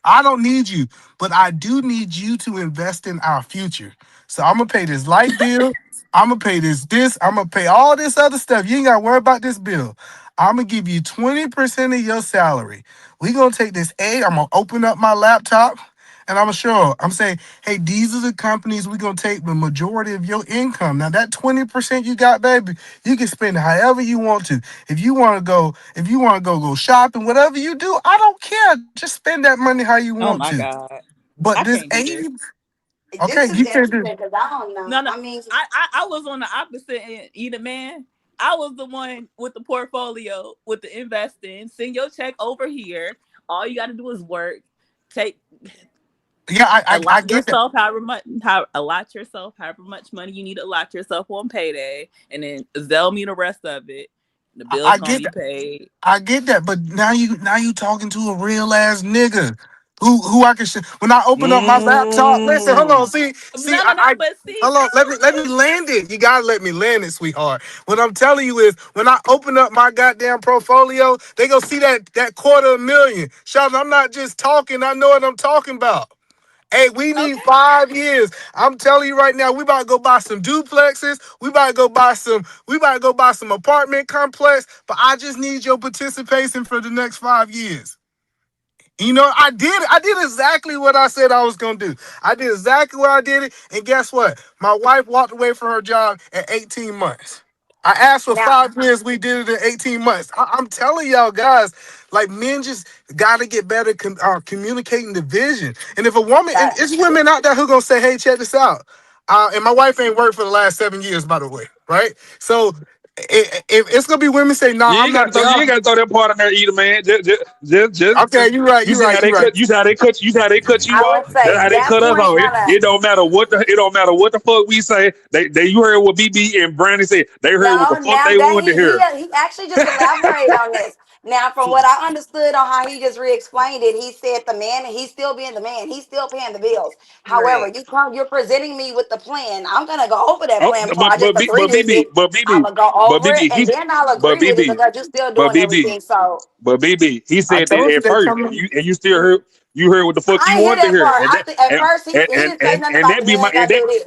I don't need you, but I do need you to invest in our future. So I'm gonna pay this light bill. I'm gonna pay this. I'm gonna pay all this other stuff. You ain't gotta worry about this bill. I'm gonna give you 20% of your salary. We gonna take this I'm gonna open up my laptop and I'm gonna show her. I'm saying, hey, these are the companies we gonna take the majority of your income. Now that 20% you got, baby, you can spend it however you want to. If you wanna go shopping, whatever you do, I don't care. Just spend that money how you Oh want my to. God. But I this can't do this. okay, you can do. Because I don't know. No, I mean, I was on the opposite end. Either man, I was the one with the portfolio, with the investing. Send your check over here. All you got to do is work. Yeah, I allot get that. yourself allot yourself however much money you need to allot yourself on payday, and then Zell me the rest of it. The bill's I gonna get be that. paid. I get that, but now you talking to a real ass nigga who I can when I open up my laptop. Listen, hold on, see, But see, hold on, let me land it. You gotta let me land it, sweetheart. What I'm telling you is, when I open up my goddamn portfolio, they gonna see that $250,000. Sheldon, I'm not just talking. I know what I'm talking about. Hey, we need 5 years. I'm telling you right now, we about to go buy some duplexes. We about to go buy some apartment complex. But I just need your participation for the next 5 years. You know, I did it. I did exactly what I said I was gonna do. I did exactly what I did it. And guess what? My wife walked away from her job at 18 months. I asked for 5 years. We did it in 18 months. I'm telling y'all guys, like, men just gotta get better communicating the vision. And if a woman, and it's women out there who gonna say, hey, check this out. And my wife ain't worked for the last 7 years, by the way, right? So if it's gonna be women say, no, You ain't got to throw that part in there either, man. Just okay, you're right. You see how they cut you off. That's how they cut us off. It don't matter what the fuck we say. They you heard what BB and Brandon said. They heard what the fuck they wanted to hear. He actually just elaborated on this. Now, from what I understood on how he just re-explained it, he said the man, he's still being the man, he's still paying the bills. However, you're presenting me with the plan. I'm gonna go over that plan before I just agree with it. I'm gonna go over it, and then I'll agree with it because you're still doing everything. So, but BB, he said that at first, and you still heard what the fuck you wanted to hear. At first, he didn't say nothing about the man gotta do this.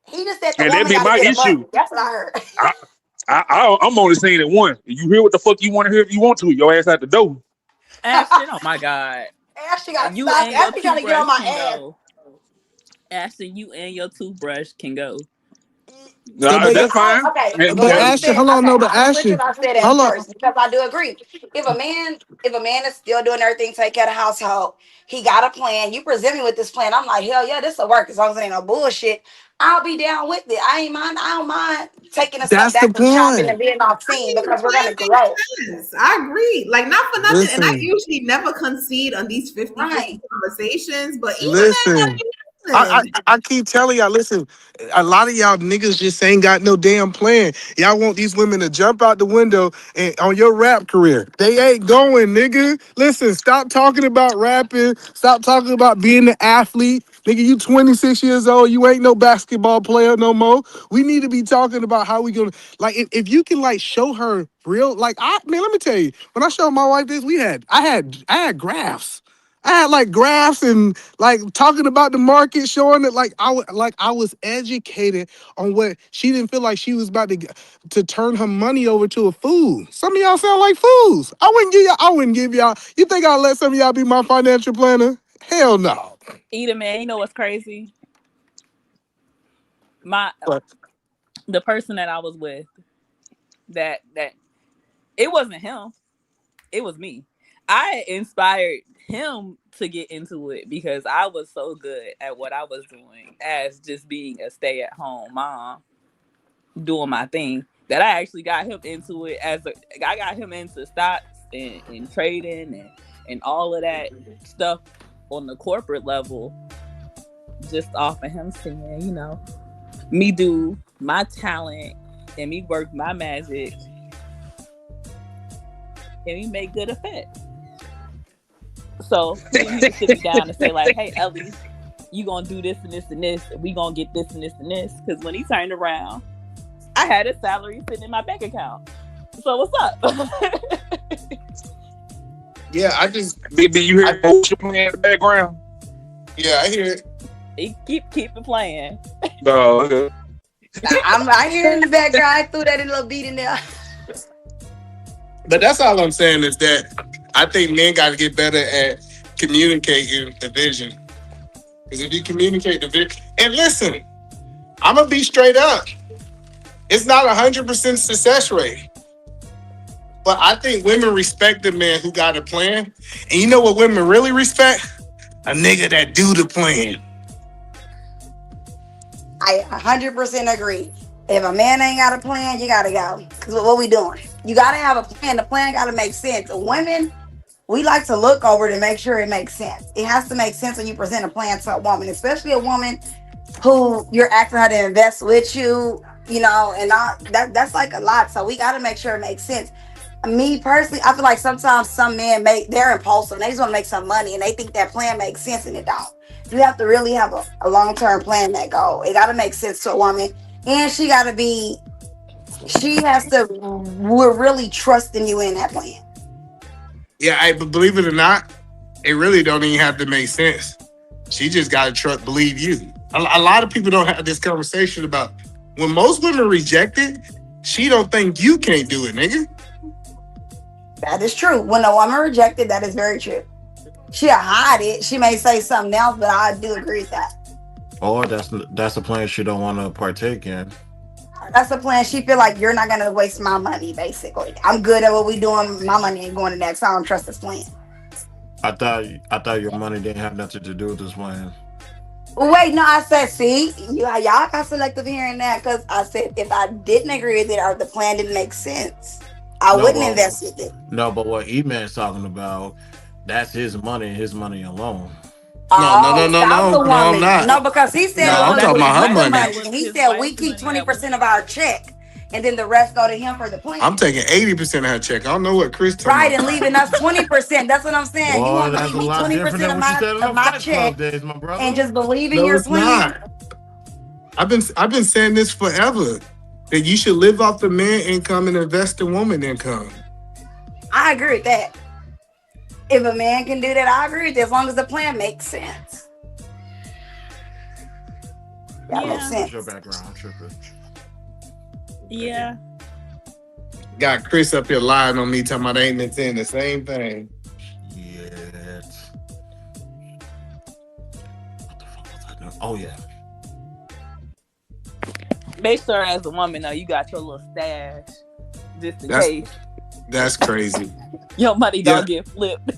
He just said the woman gotta get money. That's what I heard. I'm only saying it once. You hear what the fuck you want to hear if you want to. Your ass out the door. Ashton, oh my God. Ashton got you stop. and your Ashton gotta get on my ass. go. Ashton, you and your toothbrush can go. No, that's fine. Okay, but Ashton, hold on, no, but Ashton, I said hold on. first because I do agree. If a man is still doing everything, take care of the household, he got a plan. You present me with this plan. I'm like, hell yeah, this will work as long as it ain't no bullshit. I'll be down with it. I don't mind taking us back to shopping and being off scene because we're gonna grow. I agree. Like, not for nothing. Listen. And I usually never concede on these 50-50 conversations, but even Listen. I keep telling y'all, listen, a lot of y'all niggas just ain't got no damn plan. Y'all want these women to jump out the window and on your rap career. They ain't going, nigga. Listen, stop talking about rapping. Stop talking about being an athlete. Nigga, you 26 years old. You ain't no basketball player no more. We need to be talking about how we gonna, like, if you can, like, show her real, like, let me tell you, when I showed my wife this, I had graphs. I had like graphs and like talking about the market, showing that like I was educated on what she didn't feel like she was about to turn her money over to a fool. Some of y'all sound like fools. I wouldn't give y'all. You think I'll let some of y'all be my financial planner? Hell no. Either man, you know what's crazy? The person that I was with, that it wasn't him, it was me. I inspired him to get into it because I was so good at what I was doing as just being a stay-at-home mom, doing my thing, that I actually got him into it I got him into stocks and trading and all of that stuff on the corporate level just off of him saying, you know, me do my talent and me work my magic and we make good effect. So he would sit me down and say like, hey, Ellie, you gonna do this and this and this, and we gonna get this and this and this. Because when he turned around, I had his salary sitting in my bank account. So what's up? Yeah, I just Did you hear Ocean playing in the background? yeah, I hear it. He keep it playing. No, okay. I hear it in the background. I threw that little beat in there. But that's all I'm saying is that I think men got to get better at communicating the vision. Because if you communicate the vision, and listen, I'm gonna be straight up. It's not 100% success rate, but I think women respect the man who got a plan. And you know what women really respect? A nigga that do the plan. I 100% agree. If a man ain't got a plan, you gotta go. Cause what we doing? You gotta have a plan. The plan gotta make sense. Women, we like to look over to make sure it makes sense. It has to make sense when you present a plan to a woman, especially a woman who you're asking her to invest with you, you know, and all, that's like a lot. So we gotta make sure it makes sense. Me personally, I feel like sometimes some men they're impulsive and they just want to make some money and they think that plan makes sense and it don't. You have to really have a long-term plan that go. It gotta make sense to a woman. And she has to we're really trusting you in that plan. Yeah, but believe it or not, it really don't even have to make sense. She just got to believe you. A lot of people don't have this conversation about when most women reject it, she don't think you can't do it, nigga. That is true. When a woman rejected, that is very true. She'll hide it. She may say something else, but I do agree with that. Or that's a plan she don't want to partake in. That's a plan. She feel like you're not gonna waste my money. Basically, I'm good at what we doing. My money ain't going to next. I don't trust this plan. I thought your money didn't have nothing to do with this plan. Wait, no, I said, see, y'all got selective hearing that because I said if I didn't agree with it or the plan didn't make sense, I wouldn't invest with it. No, but what E-Man's talking about, that's his money alone. No, I'm not. No, because he said I'm talking about her money. He said we keep 20% of our check, and then the rest go to him for the plan. I'm taking 80% of her check. I don't know what Chris told Right, me. and leaving us 20%. That's what I'm saying. Boy, You want to that's leave a me lot 20% of my check days, my brother. and just believe in No, your it's plan. not. I've been saying this forever. That you should live off the man income and invest in woman income. I agree with that. If a man can do that, I agree with that, as long as the plan makes sense. That makes sense. Your background, I'm tripping. Yeah. Got Chris up here lying on me talking about they ain't been saying the same thing. Yet. What the fuck was I doing? Oh yeah. Make sure as a woman though you got your little stash just in That's- case That's crazy. your money don't get flipped.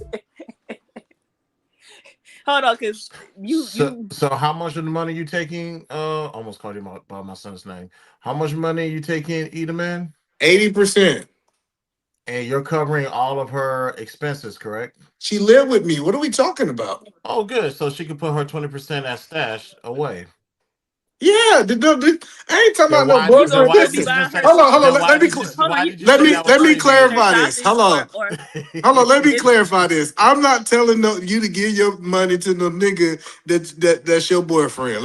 Hold on, cause you So how much of the money you taking? Almost called him out by my son's name. How much money you taking, Edaman? 80%. And you're covering all of her expenses, correct? She lived with me. What are we talking about? Oh, good. So she could put her 20% as stash away. Yeah, I ain't talking about no why boyfriend. did you Listen, just say- hold on. then why Let me did you say let me that was clarify crazy? this. Hold on. Let me clarify this. I'm not telling you to give your money to no nigga that's your boyfriend.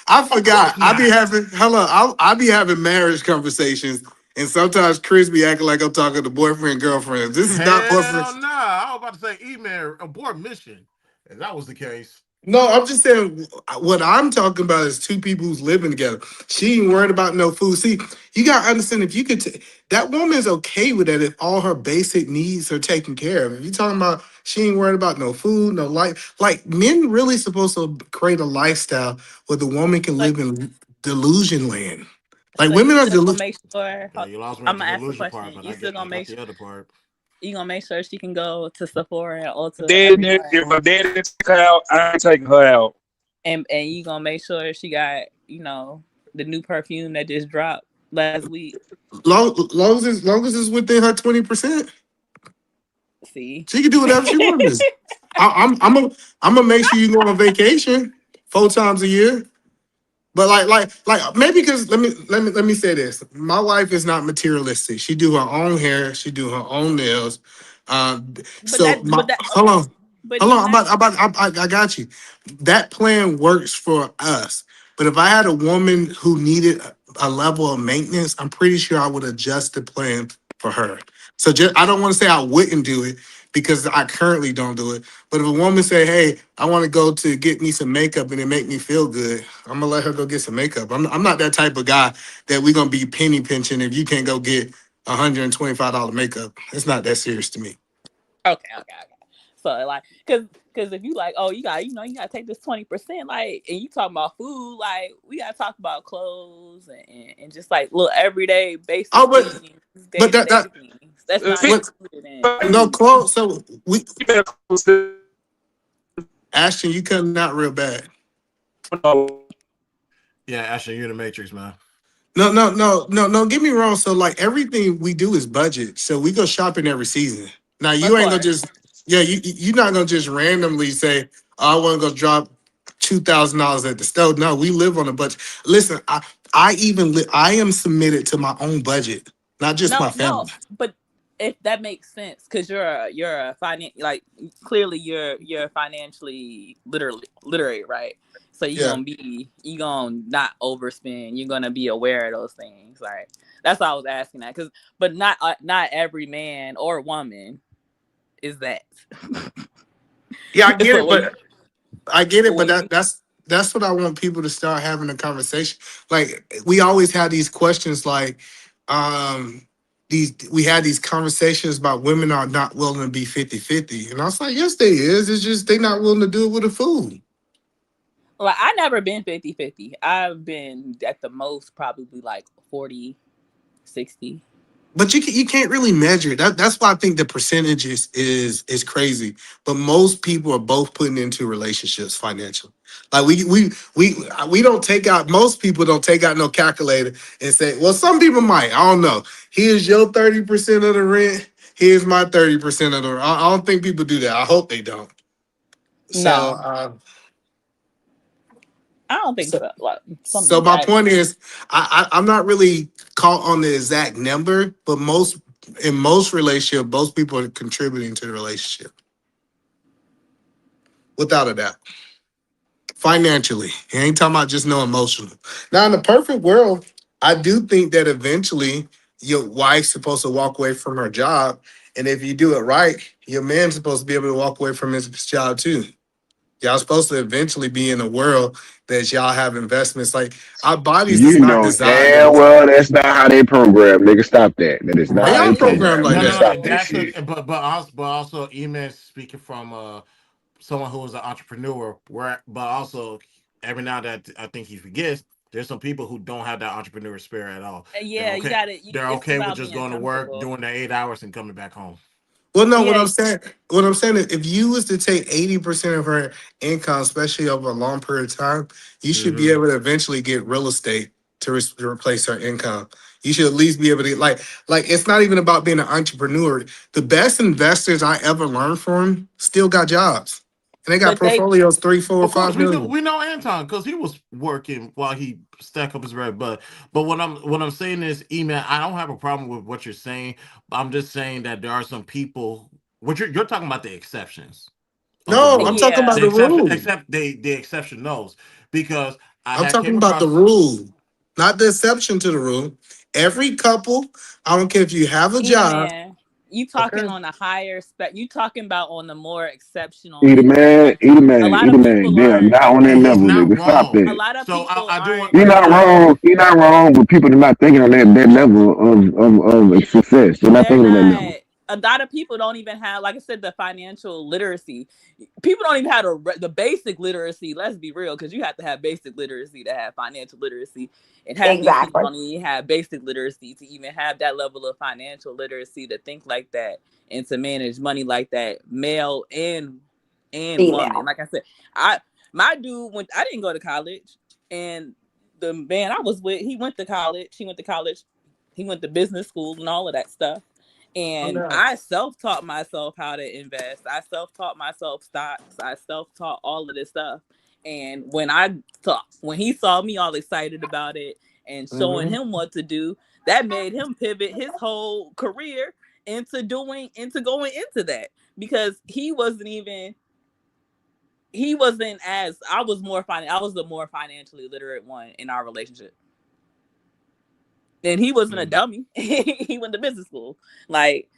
I forgot. I be having marriage conversations, and sometimes Chris be acting like I'm talking to boyfriend girlfriend. This is not boyfriend. Hell nah. I was about to say E-Man abort mission. If that was the case. No, I'm just saying what I'm talking about is two people who's living together. She ain't worried about no food. See, you gotta understand if you could that woman's okay with that if all her basic needs are taken care of. If you're talking about she ain't worried about no food, no life, like men really supposed to create a lifestyle where the woman can live in delusion land. Like so women you are still gonna delusion. make sure. Yeah, you lost me I'm at the gonna ask the delusion question. part, but You still gonna make the sure other part. you gonna make sure she can go to Sephora and Ulta Then if her daddy take her out, I ain't taking her out. and you gonna make sure she got the new perfume that just dropped last week. Long as it's within her 20%, See, she can do whatever she wants. I'm gonna make sure you go on vacation. 4 times a year. But like maybe because let me say this. My wife is not materialistic. She do her own hair. She do her own nails. So my hold on. Hold on, I got you. That plan works for us. But if I had a woman who needed a level of maintenance, I'm pretty sure I would adjust the plan for her. So just I don't want to say I wouldn't do it because I currently don't do it. But if a woman say, "Hey, I want to go to get me some makeup and it make me feel good," I'm gonna let her go get some makeup. I'm not that type of guy that we're gonna be penny pinching if you can't go get $125 makeup. It's not that serious to me. Okay. So like, cause if you like, oh, you gotta take this 20%, like, and you talking about food, like, we gotta talk about clothes and just like little everyday basic things, day-to-day things. That's not included in. No clothes. So we Ashton, you cutting out real bad. Yeah, Ashton, you're in the Matrix, man. No. Get me wrong. So like everything we do is budget. So we go shopping every season. Now you ain't gonna just you're not gonna just randomly say, oh, I want to go drop $2,000 at the store. No, we live on a budget. Listen, I am submitted to my own budget, not just my family. No, but if that makes sense, because you're a clearly you're financially literate, right? So you gonna not overspend. You're gonna be aware of those things. Like that's why I was asking that. But not every man or woman is that. Yeah, I get it, but that's what I want people to start having a conversation. Like we always have these questions like we had these conversations about women are not willing to be 50-50. And I was like, yes, they is. It's just they not willing to do it with the food. Like I never been 50-50. I've been at the most probably like 40-60. But you can't really measure it. That's why I think the percentages is crazy. But most people are both putting into relationships financially. Like we don't take out, most people don't take out no calculator and say, well, some people might. I don't know. Here's your 30% of the rent. Here's my 30% of the rent. I don't think people do that. I hope they don't. No. I don't think so. Like, so my point is, I'm not really caught on the exact number, but in most relationships, most people are contributing to the relationship. Without a doubt. Financially. It ain't talking about just no emotional. Now, in the perfect world, I do think that eventually your wife's supposed to walk away from her job. And if you do it right, your man's supposed to be able to walk away from his job too. Y'all supposed to eventually be in a world that y'all have investments. Like our bodies is not designed. Yeah, well, that's not how they program. Nigga, stop that. That is not how they program. Like that. Stop that shit. But also, Eman speaking from someone who was an entrepreneur. But also, every now and then, I think he forgets. There's some people who don't have that entrepreneur spirit at all. Yeah, you got it. They're okay with just going to work, doing their 8 hours, and coming back home. Well, no, what I'm saying is if you was to take 80% of her income, especially over a long period of time, you should be able to eventually get real estate to replace her income. You should at least be able to like it's not even about being an entrepreneur. The best investors I ever learned from still got jobs. And they got portfolios 3, 4, 5 million. We know Anton because he was working while he stacked up his bread. But what I'm saying is, E-Man, I don't have a problem with what you're saying. I'm just saying that there are some people. What you're talking about the exceptions. No, I'm talking about the rule. Except the exception knows because I'm talking about the rule, not the exception to the rule. Every couple, I don't care if you have a job. You talking on a higher spec? You talking about on the more exceptional? Eat a man. They are not on that level, nigga. Stop that. A lot of people You're not wrong. You're not wrong with people that are not thinking on that level of success. They're not thinking on that level. A lot of people don't even have, like I said, the financial literacy. People don't even have the basic literacy. Let's be real, because you have to have basic literacy to have financial literacy. And people don't even have basic literacy to even have that level of financial literacy to think like that and to manage money like that, male and woman. Like I said, my dude I didn't go to college, and the man I was with, he went to college. He went to business school and all of that stuff. And I self-taught myself how to invest. I self-taught myself stocks. I self-taught all of this stuff. And when he saw me all excited about it and showing him what to do, that made him pivot his whole career into going into that, because I was the more financially literate one in our relationship. And he wasn't a dummy. He went to business school. Like,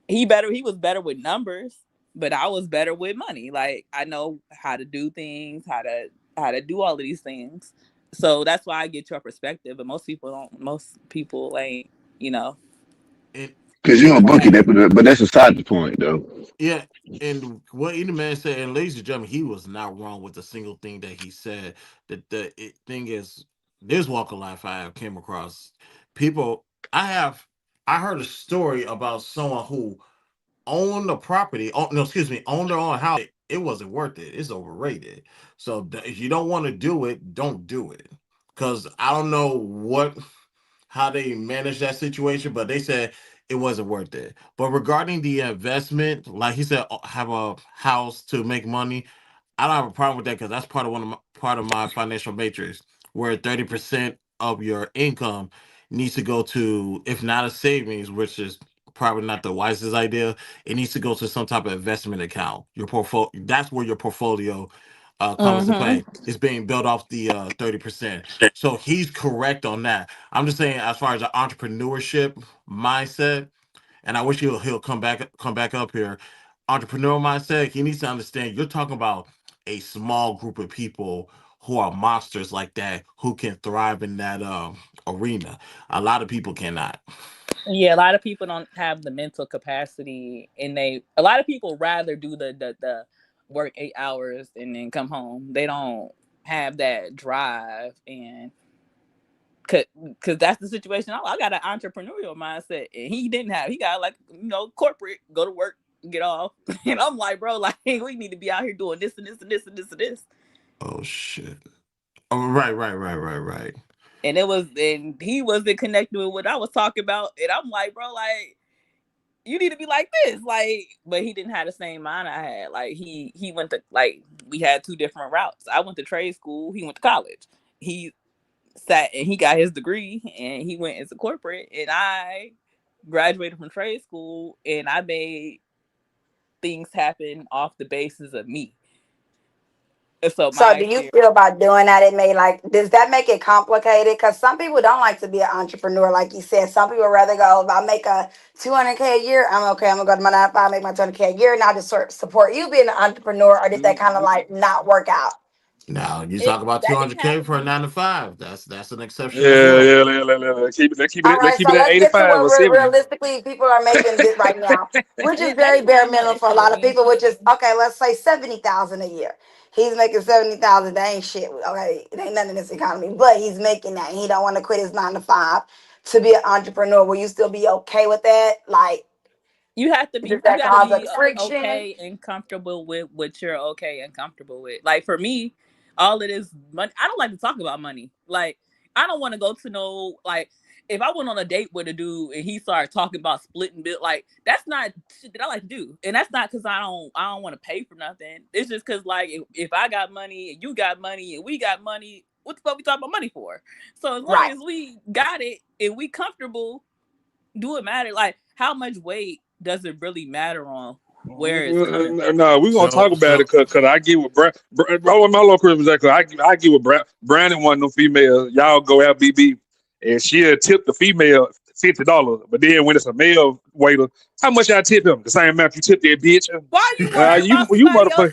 he was better with numbers, but I was better with money. Like, I know how to do things, how to do all of these things. So that's why I get your perspective, but most people don't. Most people ain't, Because you don't bucket that, but that's aside the point, though. Yeah, and what any man said, and ladies and gentlemen, he was not wrong with a single thing that he said. Thing is, this walk of life I have came across people. I heard a story about someone who owned a property. Owned their own house. It wasn't worth it. It's overrated. So if you don't want to do it, don't do it. Because I don't know how they managed that situation, but they said it wasn't worth it. But regarding the investment, like he said, have a house to make money. I don't have a problem with that because that's part of my financial matrix, where 30% of your income needs to go to, if not a savings, which is probably not the wisest idea, it needs to go to some type of investment account. Your portfolio, that's where your portfolio comes to play. It's being built off the 30%. So he's correct on that. I'm just saying, as far as the entrepreneurship mindset, and I wish he'll come back up here. Entrepreneur mindset, he needs to understand you're talking about a small group of people who are monsters like that, who can thrive in that arena. A lot of people cannot. Yeah, a lot of people don't have the mental capacity, and a lot of people rather do the work 8 hours and then come home. They don't have that drive, and because that's the situation. I got an entrepreneurial mindset, and he didn't have. He got corporate, go to work, get off, and I'm like, bro, like, we need to be out here doing this and this and this and this and this. Oh shit! Oh, right. And he wasn't connected with what I was talking about, and I'm like, bro, like, you need to be like this, like. But he didn't have the same mind I had. Like, he went to, like, we had two different routes. I went to trade school. He went to college. He sat and he got his degree and he went into corporate, and I graduated from trade school and I made things happen off the basis of me. So do you feel about doing that? Does that make it complicated? Because some people don't like to be an entrepreneur, like you said. Some people rather go, if I make a $200K a year, I'm okay. I'm gonna go to my 9 to 5, make my $200K a year, and I'll just sort of support you being an entrepreneur. Or did that kind of not work out? Now you talk about 200K for a 9 to 5. That's an exception. Yeah. Let's keep it at 85 or 70. Realistically, people are making this right now, which is very bare minimum for a lot of people. Which is okay. Let's say $70,000 a year. He's making $70,000. That ain't shit. Okay, it ain't nothing in this economy, but he's making that. And he don't want to quit his 9 to 5 to be an entrepreneur. Will you still be okay with that? Like, you have to be okay and comfortable with what you're okay and comfortable with. Like, for me, all it is money. I don't like to talk about money. Like, I don't want to go to if I went on a date with a dude and he started talking about splitting bill, like, that's not shit that I like to do. And that's not because I don't want to pay for nothing. It's just because, like, if I got money and you got money and we got money, what the fuck we talking about money for? So as long as we got it and we comfortable, do it matter? Like, how much weight does it really matter on where it's coming from? No, we're gonna talk about it because I get with my local Christmas exactly. I get with Brandon, one of them females. Y'all go out BB, and she'll tip the female $50. But then when it's a male waiter, how much y'all tip him? The same amount you tip that bitch. Why you motherfucker?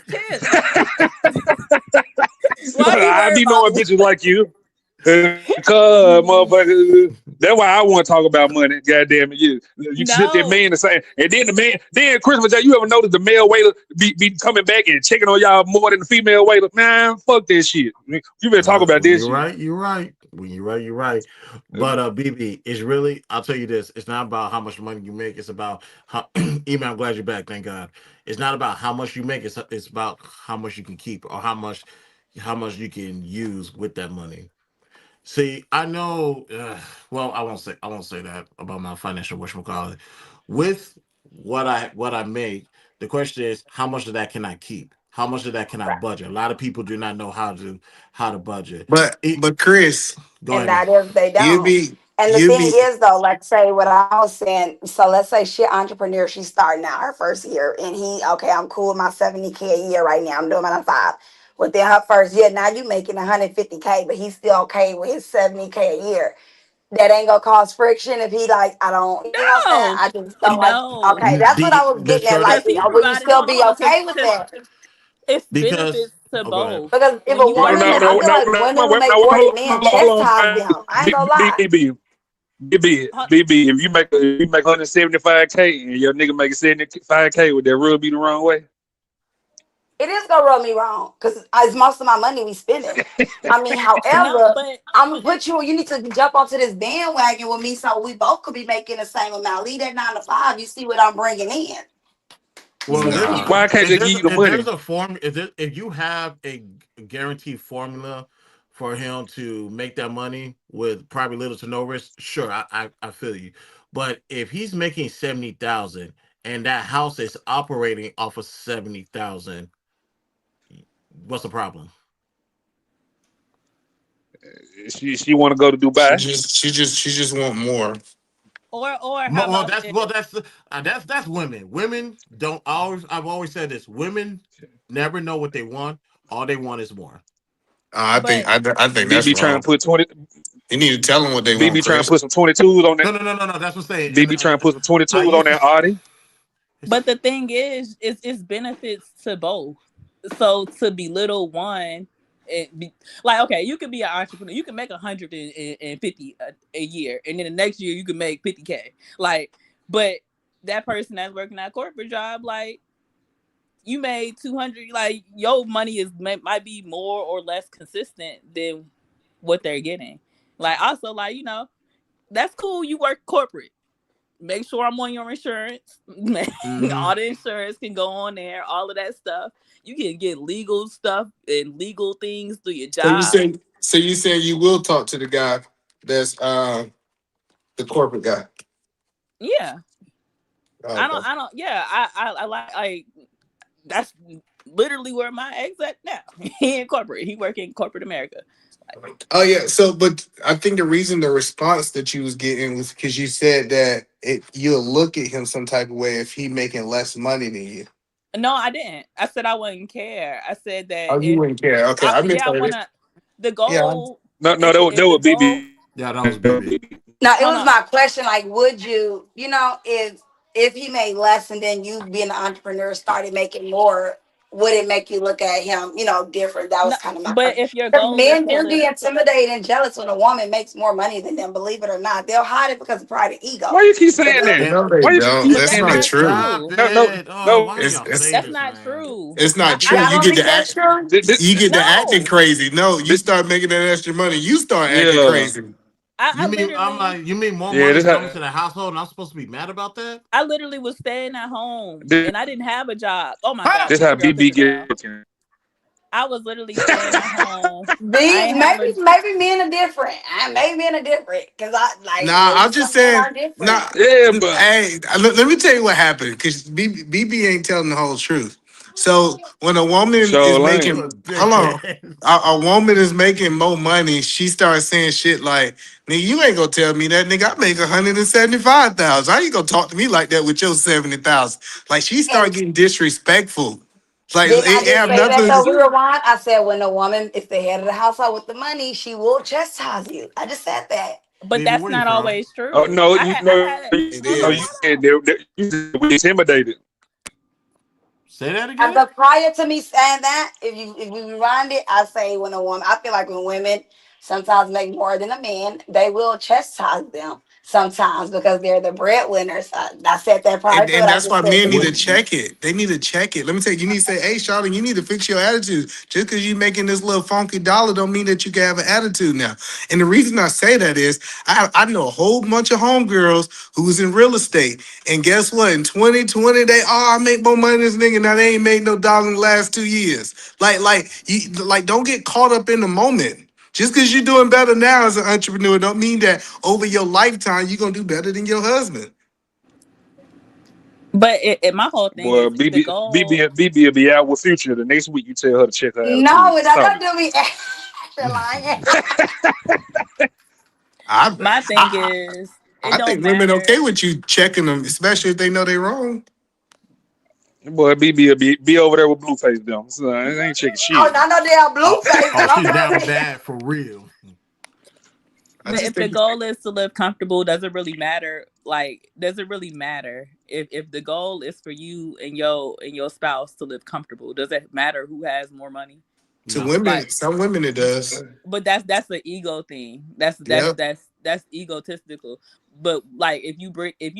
I be knowing bitches like you. Because motherfucker, that's why I want to talk about money. Goddamn it, you sit that man the same, and then the man, then Christmas Day, you ever notice the male waiter be coming back and checking on y'all more than the female waiter? Man, fuck that shit. You better talk about this. You're right. But BB, it's really, I'll tell you this, it's not about how much money you make. It's about how. Ema, I'm glad you're back. Thank God. It's not about how much you make. It's about how much you can keep or how much you can use with that money. See, I know. Well, I won't say that about my financial whatchamacallit. With what I make, the question is, how much of that can I keep? how much of that can I budget? A lot of people do not know how to budget. But Chris, Go And ahead. that is they you don't. be And the you thing be is though, like say what I was saying, so let's say she entrepreneur, she's starting out her first year and okay, I'm cool with my 70K a year right now. I'm doing my 9 to 5. Within her first year, now you making 150K, but he's still okay with his 70K a year. That ain't gonna cause friction if he like, I don't, you know what I'm saying? No, I just don't no, okay, that's what I was The getting at. short Like, because he's will you providing. still Hold be on, okay with that? it's because benefits to go ahead. both. Because if When a you No, woman, make, no, I no, feel no, like no, women who no, make no, more than hold men on, hold chastise on. them. I ain't gonna lie. BB, if you make 175K and your nigga make 75K, would that rule be the wrong way? It is gonna rub me wrong because it's most of my money we spending. I mean, no, however, but I'm gonna put you. You need to jump onto this bandwagon with me so we both could be making the same amount. Leave that 9 to 5. You see what I'm bringing in. Well, Why can't they give you the if money? there's a form, if you have a guaranteed formula for him to make that money with probably little to no risk, sure, I feel you. But if he's making 70,000 and that house is operating off of 70,000, what's the problem? She want to go to Dubai. she just want more. or how Well, about that's women. Women don't always. I've always said this. Women never know what they want. All they want is more. I think that's BB trying wrong. to put 20. You need to tell them what they want, BB trying Chris. to put some 22s on that. No. That's what I'm saying. BB trying to put some 22s on that Audi. But the thing is, it's benefits to both. So to belittle one, like okay, you could be an entrepreneur, you can make 150 a year, and then the next year you can make 50K. Like, but that person that's working that corporate job, like you made 200, like your money might be more or less consistent than what they're getting. Like also, like that's cool. You work corporate. Make sure I'm on your insurance. All the insurance can go on there. All of that stuff. You can get legal stuff and legal things through your job. So you say you will talk to the guy that's the corporate guy. Yeah. Oh, I don't. Yeah. I like that's literally where my ex at now. He in corporate. He work in corporate America. Oh yeah, so but I think the reason the response that you was getting was because you said that you'll look at him some type of way if he making less money than you. No, I didn't. I said I wouldn't care. I said that Oh, you wouldn't care. Okay, I I wanna the goal. No, that was BB. Yeah, that was BB. No, it was my question. Like, would you, if he made less and then you being an entrepreneur started making more, would it make you look at him, different? That was kind of my question. If your goal men be intimidated and jealous when a woman makes more money than them, believe it or not. They'll hide it because of pride and ego. Why you keep saying that? No, they Why you don't. keep That's saying not that? true. No. That's not true. It's not true. You get the acting crazy. No, you start making that extra money. You start acting crazy. You mean more money coming to the household and I'm supposed to be mad about that? I literally was staying at home and I didn't have a job. Oh my God. This how BB get. I was literally staying at home. Maybe men are different. Maybe men are different because I'm just saying. But hey, let me tell you what happened because BB ain't telling the whole truth. So when a woman is making, a woman is making more money, she starts saying shit like, "Nigga, you ain't gonna tell me that, nigga. I make 175,000. How you gonna talk to me like that with your 70,000?" Like she started getting disrespectful. Like did I just have say nothing. that though, Rewind? I said when a woman is the head of the household with the money, she will chastise you. I just said that. But that's not always true. Oh no, you said they intimidated. Say that again. But prior to me saying that, if we rewind it, I say when a woman, I feel like when women sometimes make more than a man, they will chastise them sometimes because they're the breadwinners. I said that prior And that's why men need to check it. They need to check it. Let me tell you, you need to say, "Hey, Charlotte, you need to fix your attitude. Just because you're making this little funky dollar don't mean that you can have an attitude now." And the reason I say that is I know a whole bunch of homegirls who was in real estate. And guess what? In 2020, I make more money than this nigga. Now they ain't made no dollar in the last 2 years. Like don't get caught up in the moment. Just because you're doing better now as an entrepreneur don't mean that over your lifetime you're going to do better than your husband. But my whole thing Boy, is if the goal. BB will be out with Future. The next week you tell her to check her attitude. No, Stop don't do me. Lying. My thing is, it I don't think women matter. okay with you checking them, especially if they know they're wrong. Boy, BB will be over there with Blueface them. So I ain't checking shit. Oh, I know they are Blueface. Oh, she's down with that for real. But if the goal is to live comfortable, does it really matter? Like, does it really matter if the goal is for you and your spouse to live comfortable? Does it matter who has more money? To women, some women it does. But that's the ego thing. That's egotistical. But like if you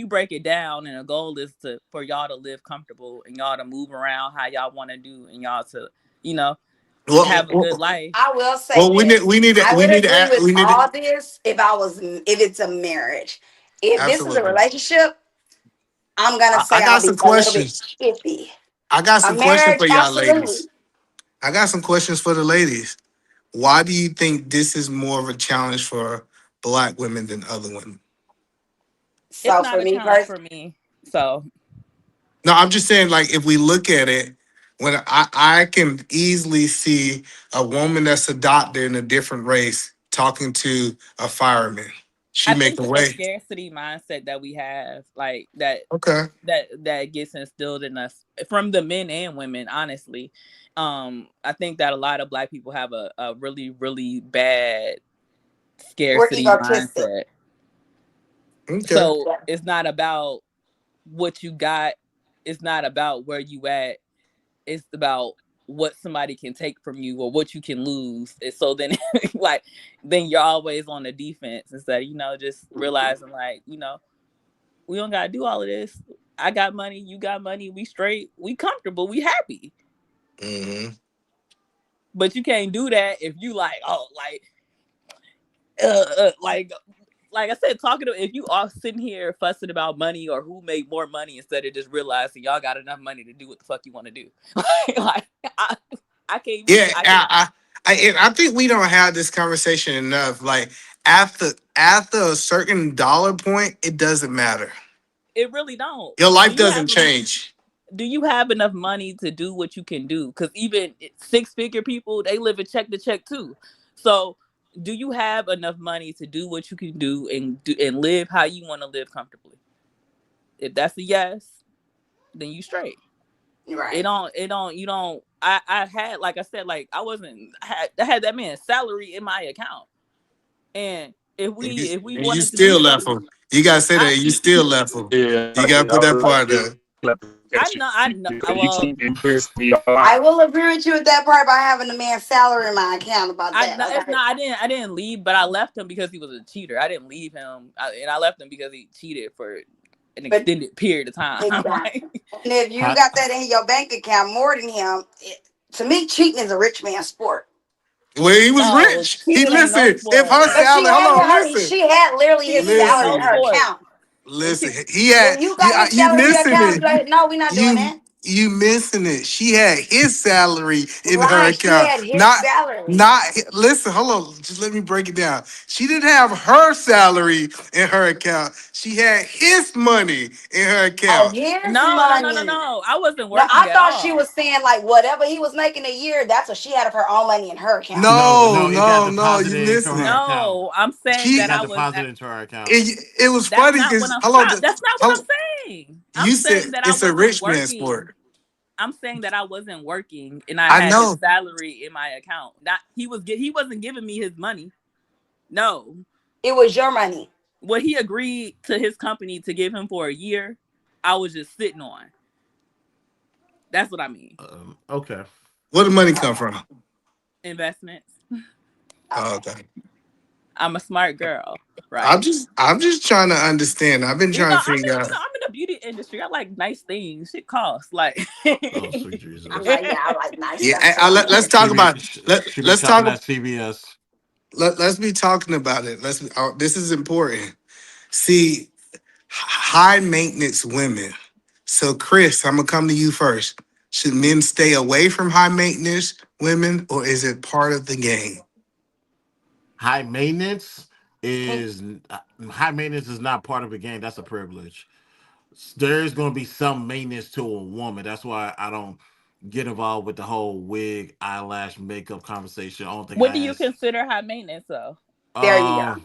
break it down and a goal is for y'all to live comfortable and y'all to move around how y'all want to do and y'all to have a good life. I will say Well, we need to all this this if it's a marriage. If this is a Absolutely. relationship, I'm gonna say I got some I'll be a little bit questions. iffy. I got some questions for y'all Absolutely. ladies. I got some questions for the ladies. Why do you think this is more of a challenge for Black women than other women? So it's not a challenge for me. So no, I'm just saying, like, if we look at it, when I can easily see a woman that's a doctor in a different race talking to a fireman. She I make think the the way. scarcity mindset that we have, like that, Okay. that gets instilled in us from the men and women, honestly. I think that a lot of Black people have a really, really bad scarcity mindset. Okay. So it's not about what you got. It's not about where you at. It's about what somebody can take from you or what you can lose. And so then then you're always on the defense instead of, just realizing we don't gotta do all of this. I got money, you got money, we straight, we comfortable, we happy. Mm-hmm. But you can't do that if you like I said, if you are sitting here fussing about money or who made more money instead of just realizing y'all got enough money to do what the fuck you want to do. I can't. Yeah, I think we don't have this conversation enough. Like after a certain dollar point, it doesn't matter. It really don't. Your life doesn't change. Do you have enough money to do what you can do? Because even 6-figure people, they live in check to check too. So do you have enough money to do what you can do and live how you want to live comfortably? If that's a yes, then you straight. Right. You don't. I had, like I said, I had that man's salary in my account, and if we wanted you still left him. You gotta say that you still left him. Yeah, you gotta put that part there. I know. Well, I will agree with you with that part about having a man's salary in my account about that. I didn't leave, but I left him because he was a cheater. I didn't leave him, and I left him because he cheated for an extended period of time. Exactly. And if you got that in your bank account more than him, to me, cheating is a rich man's sport. Well, he was rich. He listened. If her salary, hold on, listen. She had literally his salary in her account. Listen, he had. You got his salary in your account. Like, no, we're not doing that. You missing it. She had his salary in her account. She had his salary. Listen, hold on. Just let me break it down. She didn't have her salary in her account. She had his money in her account. Oh, his money. No. I wasn't working. I thought she was saying like whatever he was making a year, that's what she had of her own money in her account. No. You missing it. No, I'm saying that I was deposited into her account. It was funny because that's not what I'm saying. You said it's a rich man's sport. I'm saying that I wasn't working and I had his salary in my account. He wasn't giving me his money. No. It was your money. What he agreed to his company to give him for a year, I was just sitting on. That's what I mean. Okay. Where did the money come from? Investments. Oh, okay. I'm a smart girl, right? I'm just trying to understand. I've been trying to figure out. I'm in the beauty industry. I like nice things. Shit costs. Like, sweet Jesus. I like nice. Yeah, let's talk about. Let's talk about CVS. Let's be talking about it. This is important. See, high maintenance women. So, Chris, I'm gonna come to you first. Should men stay away from high maintenance women, or is it part of the game? High maintenance is not part of the game. That's a privilege. there's going to be some maintenance to a woman. That's why I don't get involved with the whole wig, eyelash, makeup conversation. I don't think What I do you asked. consider high maintenance though? There you go.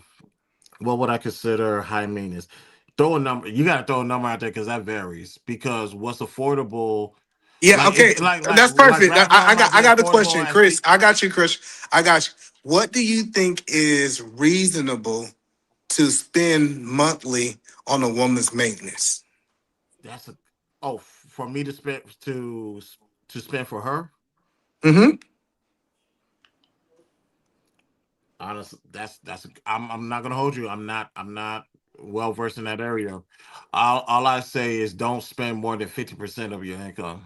What would I consider high maintenance? Throw a number. You got to throw a number out there because that varies. Because what's affordable? Yeah, Like okay, it's like that's perfect. lab I grown might got be I got the affordable question, at Chris. I got you, Chris. I got you. What do you think is reasonable to spend monthly on a woman's maintenance? That's a for me to spend to spend for her. Mm-hmm. Honestly, I'm not gonna hold you. I'm not well versed in that area. All I say is don't spend more than 50% of your income.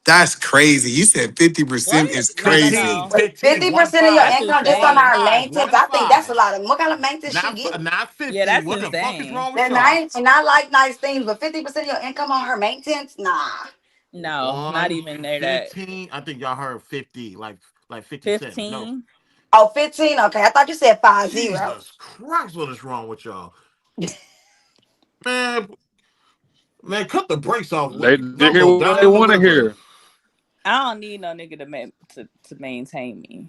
That's crazy. You said 50% is crazy. No. 50% 50% of your That's income just on insane. our maintenance. I think that's a lot of. What kind of maintenance she Not get? not 50. Yeah, that's What the fuck is insane. wrong with They're y'all? nice, and I like nice things, but 50% of your income on her maintenance? Nah. No, not even near that. 15. I think y'all heard 50, like 50 cents. No. 15. Oh, 15? Okay, I thought you said 50. Jesus Christ, what is wrong with y'all? Man, cut the brakes off. They Don't hear go what down they the want to river. hear. I don't need no nigga to maintain me.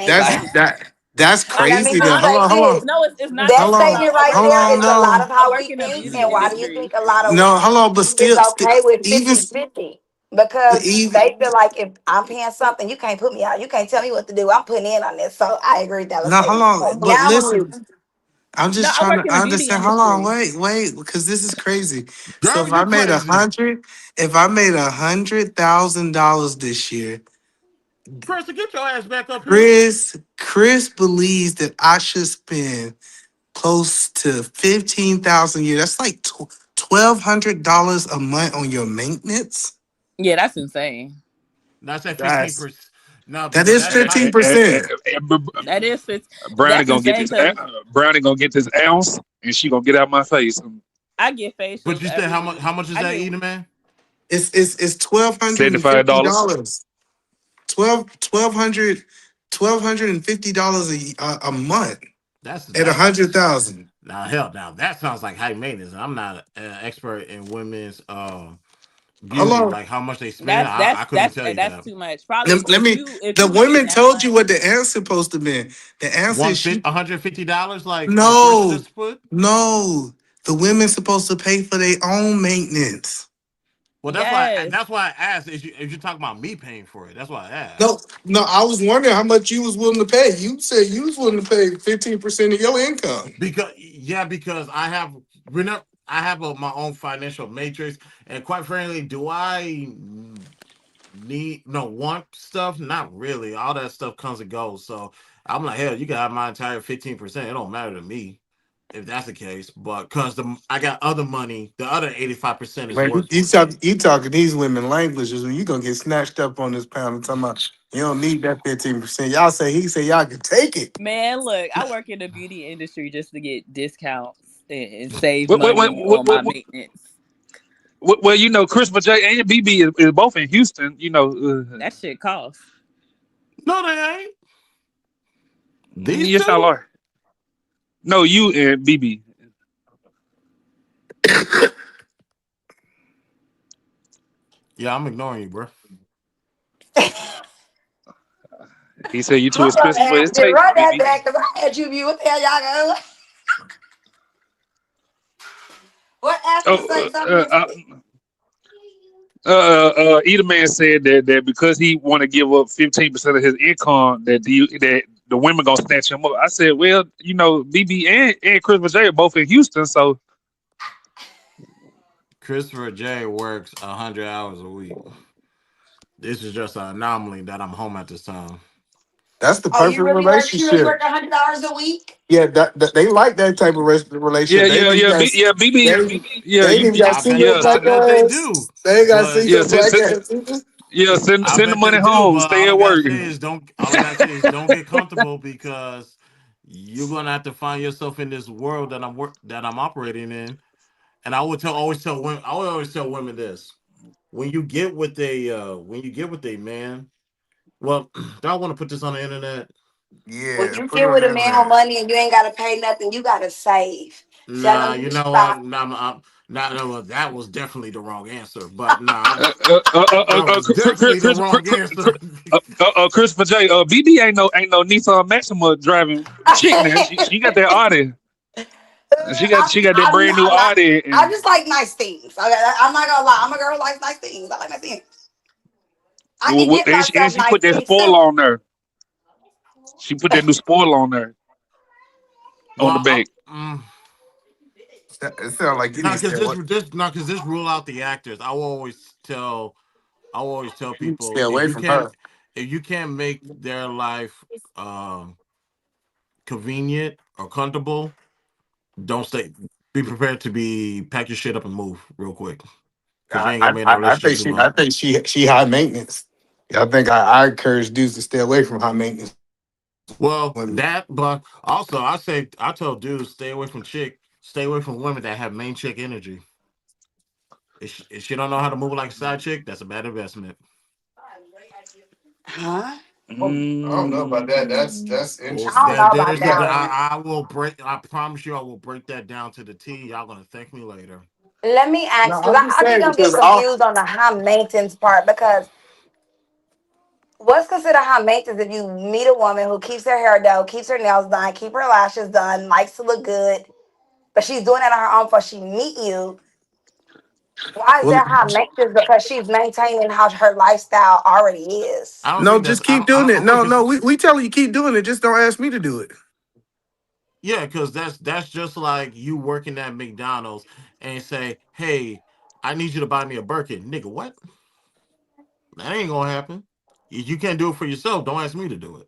That's crazy. Though. Hold on. No, it's not. That Hold on. statement right Hold there on, is a lot of I how work we in the think, beauty and why do you industry. think a lot of No, women hold on, but is still, okay with even 50-50? Because even they feel like if I'm paying something, you can't put me out. You can't tell me what to do. I'm putting in on this. So I agree with that no, hold statement. on. But Now I'm a listen, I'm No, just I trying work to in the beauty understand. Hold on, industry. wait, because this is crazy. So Girl, if I you made crazy. $100,000 this year, Chris, get your ass back up here. Chris believes that I should spend close to 15,000 a year. That's like $1,200 a month on your maintenance. Yeah, that's insane. That's at That's 15%. No, that but is that's not. 15%. That is fit. Brownie That's gonna get insane this. because Brownie gonna get this ounce, and she gonna get out my face. I get But facials you said every how much? week. How much is I that, get eating man? It's $1,250. $75. $1,250 a month That's at 100,000. Now hell, now that sounds like high maintenance. I'm not an expert in women's Hold beauty, on. like how much they spend. that's I couldn't tell you that's that. too much. Probably Let me. if The you making women that told you much. what the answer supposed to be. The answer is she. $150, like Chris No, just put. no. The women's supposed to pay for their own maintenance. Well, Yes. that's why I asked. If you're talking about me paying for it, that's why I asked. No. I was wondering how much you was willing to pay. You said you was willing to pay 15% of your income. Because I have my own financial matrix, and quite frankly, do I want stuff? Not really. All that stuff comes and goes. So I'm like, hell, you can have my entire 15%. It don't matter to me if that's the case. But because I got other money, the other 85% is Man, worth you for me. talking these women languages, and you gonna get snatched up on this pound and talking about you don't need that 15%. He say y'all can take it. Man, look, I work in the beauty industry just to get discounts and save Wait, money on my maintenance. Well, you know, Chris J and BB is both in Houston. You know, that shit costs. No, they ain't. These yes, two? y'all are. No, you and BB. Yeah, I'm ignoring you, bro. He said you too expensive for his taste. Run that back because I had you view. What the hell y'all going? What asked to say something? Edelman said that because he want to give up 15% of his income, that the women gonna snatch him up. I said, well, you know, BB and Christopher J are both in Houston, so Christopher J works 100 hours a week. This is just an anomaly that I'm home at this time. That's the Oh, perfect you really relationship. work $100 a week? Yeah, that they like that type of relationship. BB, They ain't even got single black bet they ass. do. They ain't got single black ass. send the money they do, home, but stay all at I gotta work. say is don't get comfortable because you're gonna have to find yourself in this world that I'm operating in. And I always tell women this: when you get with a man, well, do I want to put this on the internet? When Yeah, you put it get on with the a man on internet. money and you ain't gotta pay nothing, you gotta save. Tell Nah, him you you know stop. what? No, that was definitely the wrong answer. But nah, that was Chris, definitely the wrong answer. Christopher J. BB ain't no Nissan Maxima driving chick now. She got that Audi. She got that brand new Audi. I just like nice things. I'm not gonna lie. I'm a girl who likes nice things. I like nice things. I can get myself And she nice put that things spoiler too. on there. She put that new spoiler on there. On the back. It sounds like you No, need to stay away. because this rule out the actors. I will always tell people Stay away from her. if you can't make their life convenient or comfortable, don't stay. Be prepared to pack your shit up and move real quick. I think she high maintenance. I think I encourage dudes to stay away from high maintenance. Well, but also I tell dudes stay away from women that have main chick energy. If she don't know how to move like a side chick, that's a bad investment. Huh? I don't know about that. That's interesting. I don't know about that. I will break. I promise you, I will break that down to the T. Y'all gonna thank me later. Let me ask, because I think I'm getting confused on the high maintenance part, because what's considered high maintenance if you meet a woman who keeps her hair done, keeps her nails done, keep her lashes done, likes to look good, but she's doing it on her own before she meet you? Why is that high maintenance? Because she's maintaining how her lifestyle already is. No, just keep doing it. No, we tell you keep doing it. Just don't ask me to do it. Yeah, because that's just like you working at McDonald's and say, "Hey, I need you to buy me a Birkin." Nigga, what? That ain't gonna happen. You can't do it for yourself. Don't ask me to do it.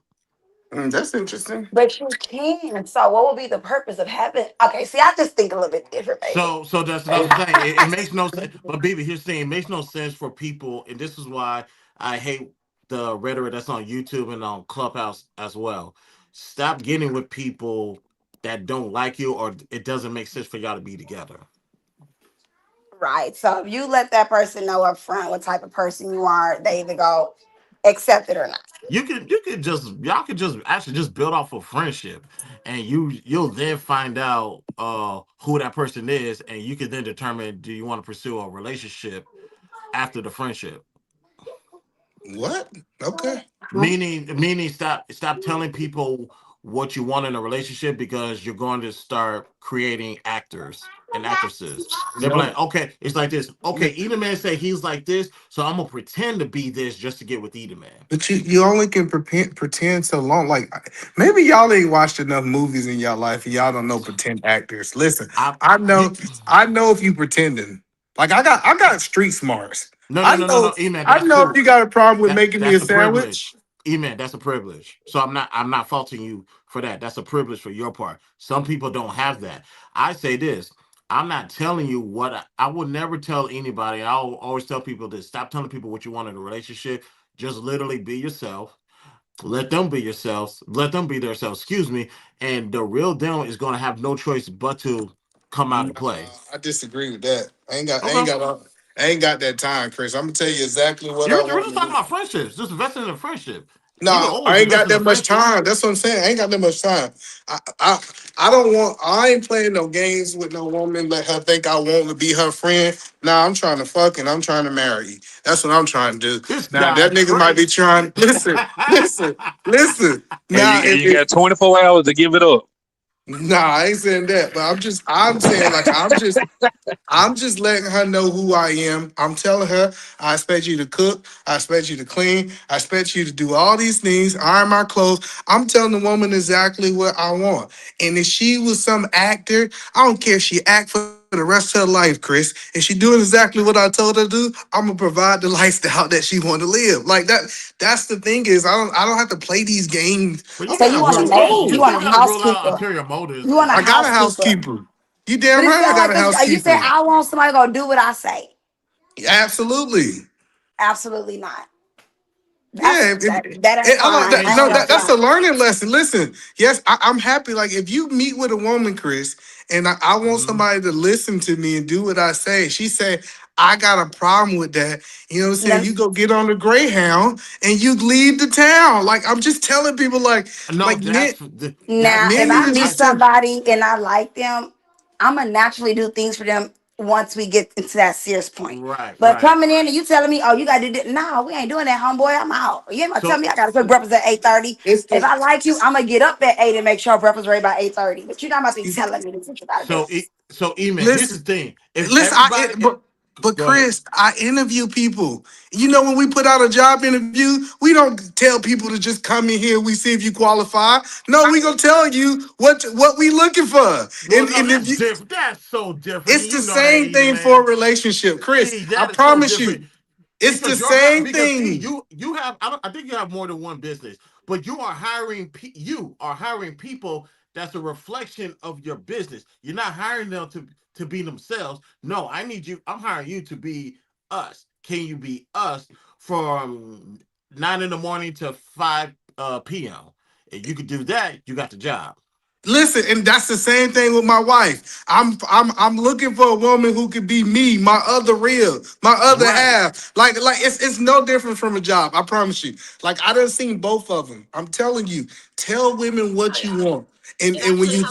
That's interesting. But you can. So what would be the purpose of having? Okay, see, I just think a little bit different, baby. So that's what I'm saying. It makes no sense. But baby, here's the thing: it makes no sense for people, and this is why I hate the rhetoric that's on YouTube and on Clubhouse as well. Stop getting with people that don't like you, or it doesn't make sense for y'all to be together. Right. So if you let that person know up front what type of person you are, they either go accept it or not. Y'all could just actually just build off a friendship, and you'll then find out who that person is, and you can then determine, do you want to pursue a relationship after the friendship? What? Okay. Meaning stop telling people what you want in a relationship, because you're going to start creating actors and actresses. They're like, okay, it's like this. Okay, Eda Man say he's like this, so I'm gonna pretend to be this just to get with Eda Man. But you only can pretend so long. Like, maybe y'all ain't watched enough movies in y'all life and y'all don't know pretend actors. Listen, I know if you pretending. Like, I got street smarts. No, E-Man, I know if you got a problem with making me a sandwich. E-Man, that's a privilege. So I'm not faulting you for that. That's a privilege for your part. Some people don't have that. I say this. I'm not telling you what I would never tell anybody. I'll always tell people this: stop telling people what you want in a relationship. Just literally be yourself. Let them be yourselves. Let them be themselves. Excuse me. And the real them is going to have no choice but to come out and play. I disagree with that. I ain't got that time, Chris. I'm gonna tell you exactly what I want. We're just talking about friendships. Just investing in a friendship. No, I ain't got that much time. That's what I'm saying. I ain't got that much time. I ain't playing no games with no woman. Let her think I want to be her friend. Nah, I'm trying to fuck and I'm trying to marry you. That's what I'm trying to do. Now that nigga might be trying. Listen. Now you got 24 hours to give it up. Nah, I ain't saying that, but I'm saying like I'm just letting her know who I am. I'm telling her I expect you to cook, I expect you to clean, I expect you to do all these things, iron my clothes. I'm telling the woman exactly what I want. And if she was some actor, I don't care if she act for the rest of her life, Chris. If she doing exactly what I told her to do, I'm gonna provide the lifestyle that she want to live. Like that. That's the thing is I don't have to play these games. So you want a maid? You want a housekeeper? You want I got a housekeeper. You damn right I got a housekeeper. You say I want somebody gonna do what I say. Absolutely. Absolutely not. That's a learning lesson. Listen, yes, I'm happy. Like if you meet with a woman, Chris, and I want somebody to listen to me and do what I say. She said, I got a problem with that. You know what I'm saying? You go get on the Greyhound and you leave the town. Like I'm just telling people, like, now if I meet somebody and I like them, I'm gonna naturally do things for them once we get into that serious point. Right, But right. coming in and you telling me, oh, you got to do this. No, we ain't doing that, homeboy. I'm out. You ain't gonna tell me I got to cook breakfast at 8:30. If I like you, I'm gonna get up at 8 and make sure breakfast ready by 8:30. But you're not about to be telling me this. What you gotta do. So E-Man, here's the thing. If Listen, everybody but Go ahead. Chris, I interview people. You know, when we put out a job interview, we don't tell people to just come in here. We see if you qualify. No, we gonna tell you what we looking for. Well, And no, if that's you, different. That's so different. it's And the you know that, same E thing man. for a relationship, Chris. See, I that is so promise different. you, it's the Because same because E, thing. you have I think you have more than one business, but you are hiring people that's a reflection of your business. You're not hiring them to be themselves. No, I'm hiring you to be us. Can you be us from 9 a.m. to 5 p.m.? If you could do that, you got the job. Listen, and that's the same thing with my wife. I'm looking for a woman who could be me, my other half. Like it's no different from a job. I promise you. Like I done seen both of them. I'm telling you. Tell women what you want, and when you.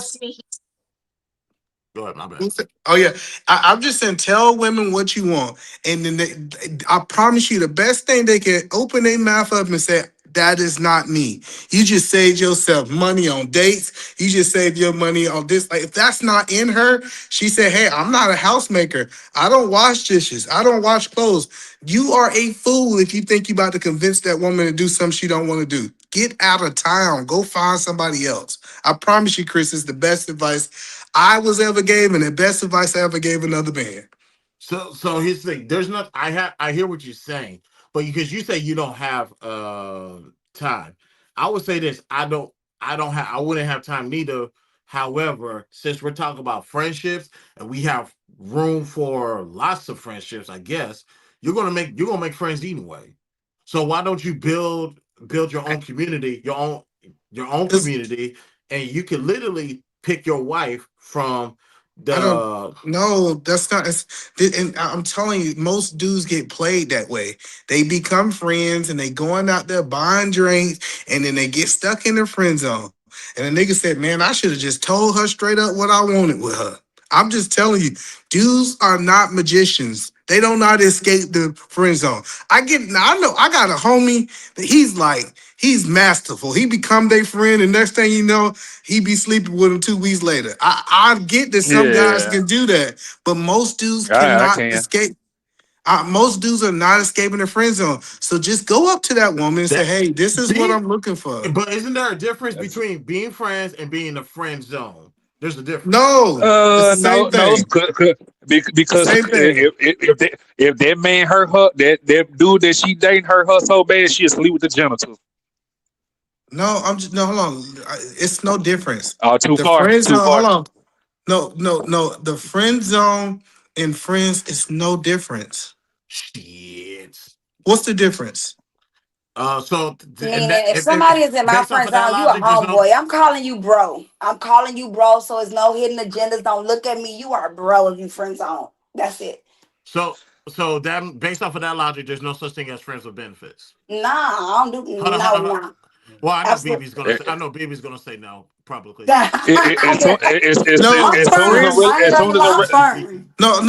Go ahead, my bad. Oh yeah, I'm just saying. Tell women what you want, and then I promise you, the best thing they can open their mouth up and say, "That is not me." You just saved yourself money on dates. You just saved your money on this. Like if that's not in her, she said, "Hey, I'm not a housemaker. I don't wash dishes. I don't wash clothes." You are a fool if you think you about to convince that woman to do something she don't want to do. Get out of town. Go find somebody else. I promise you, Chris, it's the best advice I was ever gave and the best advice I ever gave another man. So here's the thing. There's not. I hear what you're saying, but because you say you don't have time, I would say this. I wouldn't have time neither. However, since we're talking about friendships and we have room for lots of friendships, I guess you're gonna make friends anyway. So why don't you build your own community, your own community, and you can literally pick your wife from I don't. No, that's not. And I'm telling you, most dudes get played that way. They become friends and they going out there buying drinks, and then they get stuck in the friend zone. And the nigga said, "Man, I should have just told her straight up what I wanted with her." I'm just telling you, dudes are not magicians. They don't know how to escape the friend zone. I know. I got a homie that he's masterful. He become their friend, and next thing you know, he be sleeping with him 2 weeks later. I get that some guys can do that, but most dudes I cannot can. escape. Most dudes are not escaping the friend zone. So just go up to that woman and say, "Hey, this is what I'm looking for." But isn't there a difference between being friends and being in the friend zone? There's a difference. No, it's the same No, thing. because Same thing. if that man hurt her, that dude that she dating hurt her so bad, she'll sleep with the genitals. No, hold on. It's no difference. Too The far. friend Too zone, far. hold on. No. The friend zone and friends is no difference. Shit. What's the difference? Meaning, if somebody is in my friend zone, you a homeboy. I'm calling you bro. So it's no hidden agendas. Don't look at me. You are bro if you friend zone. That's it. So that based off of that logic, there's no such thing as friends with benefits. Nah, I don't do Hold on. Well, I know Absolutely. BB's gonna say no publicly. No,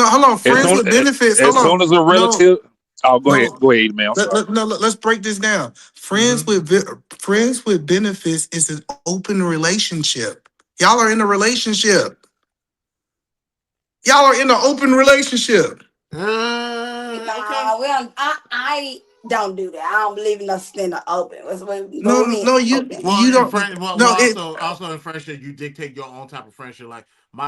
hold on. Friends with benefits. Hold on. As soon as a relative. Oh, go ahead, man. Let's break this down. Friends with benefits is an open relationship. Y'all are in a relationship. Y'all are in an open relationship. Nah, I don't do that. I don't believe in us in the open. You don't. Also in friendship, you dictate your own type of friendship. Like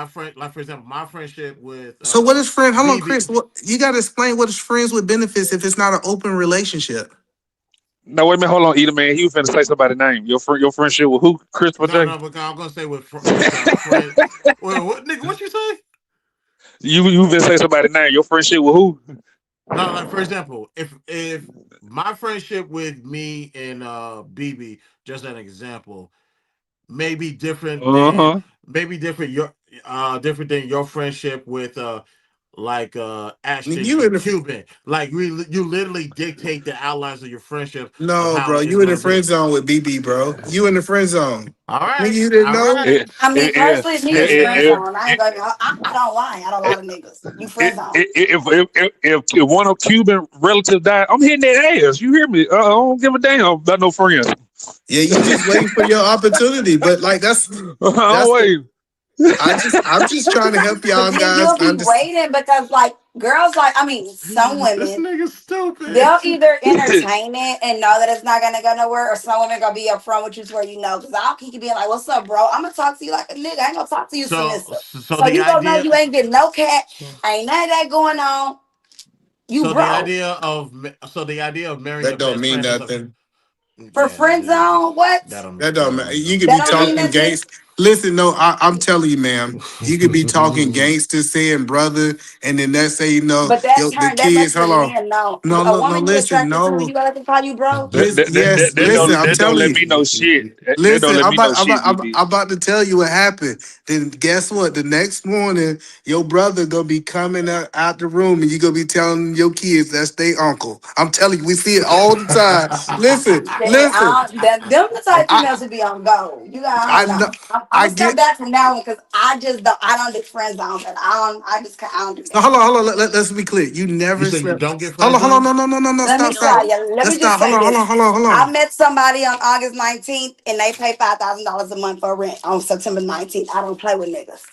for example, my friendship with. So what is friend? Hold on, BB. Chris. You got to explain what is friends with benefits if it's not an open relationship. No, wait a minute. Hold on, Either man. He was finna say somebody's name. Your friendship with who? Christopher J? No, but I'm gonna say with friends. Well, what nigga? What you say? You been say somebody's name. Your friendship with who? No, like for example, if my friendship with me and BB, just an example, may be different. Maybe different. Different than your friendship with like Ashton You in and the Cuban. Like you literally dictate the outlines of your friendship of no, how bro. it's You in the gonna be. friend zone with BB, bro. You in the friend zone. All Nigga, right, you didn't all know? right. I mean, personally, me is friend If zone. I ain't gonna. I don't lie. I don't lie to niggas. You friend zone. if one of Cuban relatives died, I'm hitting that ass. You hear me? I don't give a damn about no friends. Yeah, you just waiting for your opportunity, but like that's Always. I'm just trying to help y'all But then guys you'll be understand. waiting because, like, girls, like, I mean, some This women, nigga's stupid. they'll either entertain it and know that it's not gonna go nowhere, or some women gonna be upfront with you to where you know. Because I'll keep being like, "What's up, bro? I'm gonna talk to you like a nigga. I ain't gonna talk to you So submissive." so So the you gonna know idea you ain't getting no cat, ain't none of that going on. You so bro. the idea of marrying That your don't best mean friend is a nothing. For friend zone, what? That don't matter. You could That be don't mean talking nothing. gangster. Listen, no, I'm telling you, ma'am. You could be talking gangster, saying brother, and then that say, you know, But that yo, the turn that kids. lets the Hold on. men know. No, A no, woman you listen, attracted to, you no. gotta let them call you bro. Yes, listen. I'm That don't telling let you. me know shit. That don't Listen, let I'm me know about, I'm shit, about, I'm, BB. I'm about to tell you what happened. Then guess what? The next morning, your brother gonna be coming out the room, and you gonna be telling your kids that's their uncle. I'm telling you, we see it all the time. Listen, listen. Them the type females who be on go. You got, I I don't know. know. I'm I gonna step get. back from that one because I just don't. I don't do friend zone, but I don't do So that. hold on. Let's be clear. You You never say you slept. don't get friend Hold on. zone? No. Let me Stop. tell you. Let Let's me just stop. say this. Hold I on. met somebody on August 19th, and they pay $5,000 a month for rent on September 19th. I don't play with niggas.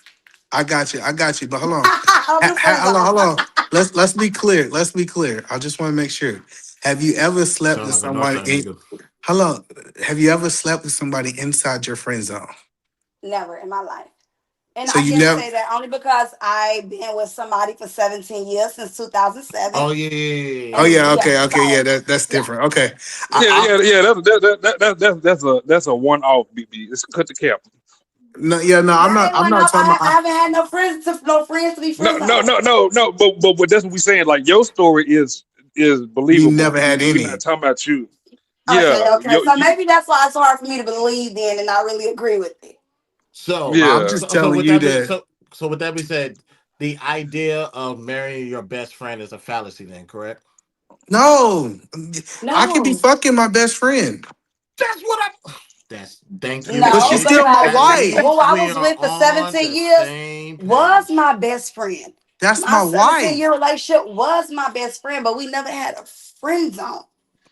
I got you. But hold on. I don't do friend zone. Hold on. Let's be clear. I just want to make sure. Have you ever slept Sound with like a north somebody? side nigga. Hold on. Have you ever slept with somebody inside your friend zone? Never in my life. And So I you can never. say that only because I've been with somebody for 17 years since 2007. Oh yeah. Oh And yeah. yeah, Okay. Yeah. so That's yeah. different. Okay. Yeah. That's a one off, BB. It's cut the cap. No. Yeah. No. I'm That not. ain't I'm one not up. talking I about. haven't had no friends to be No, friends on. but that's what we saying. Like your story is You believable. never had We're any. not talking about you. Okay. Yeah, So maybe that's why it's hard for me to believe then and not really agree with it. So I'm yeah. just so telling with you that be that. so with that being said, the idea of marrying your best friend is a fallacy then, correct? No. I could be No. fucking my best friend, That's what I that's thank you. but No, she's Thank still my because at wife. least who I we was are with for on 17 the years same was page. my best friend. That's My my 17-year wife. relationship was my best friend, but we never had a friend zone.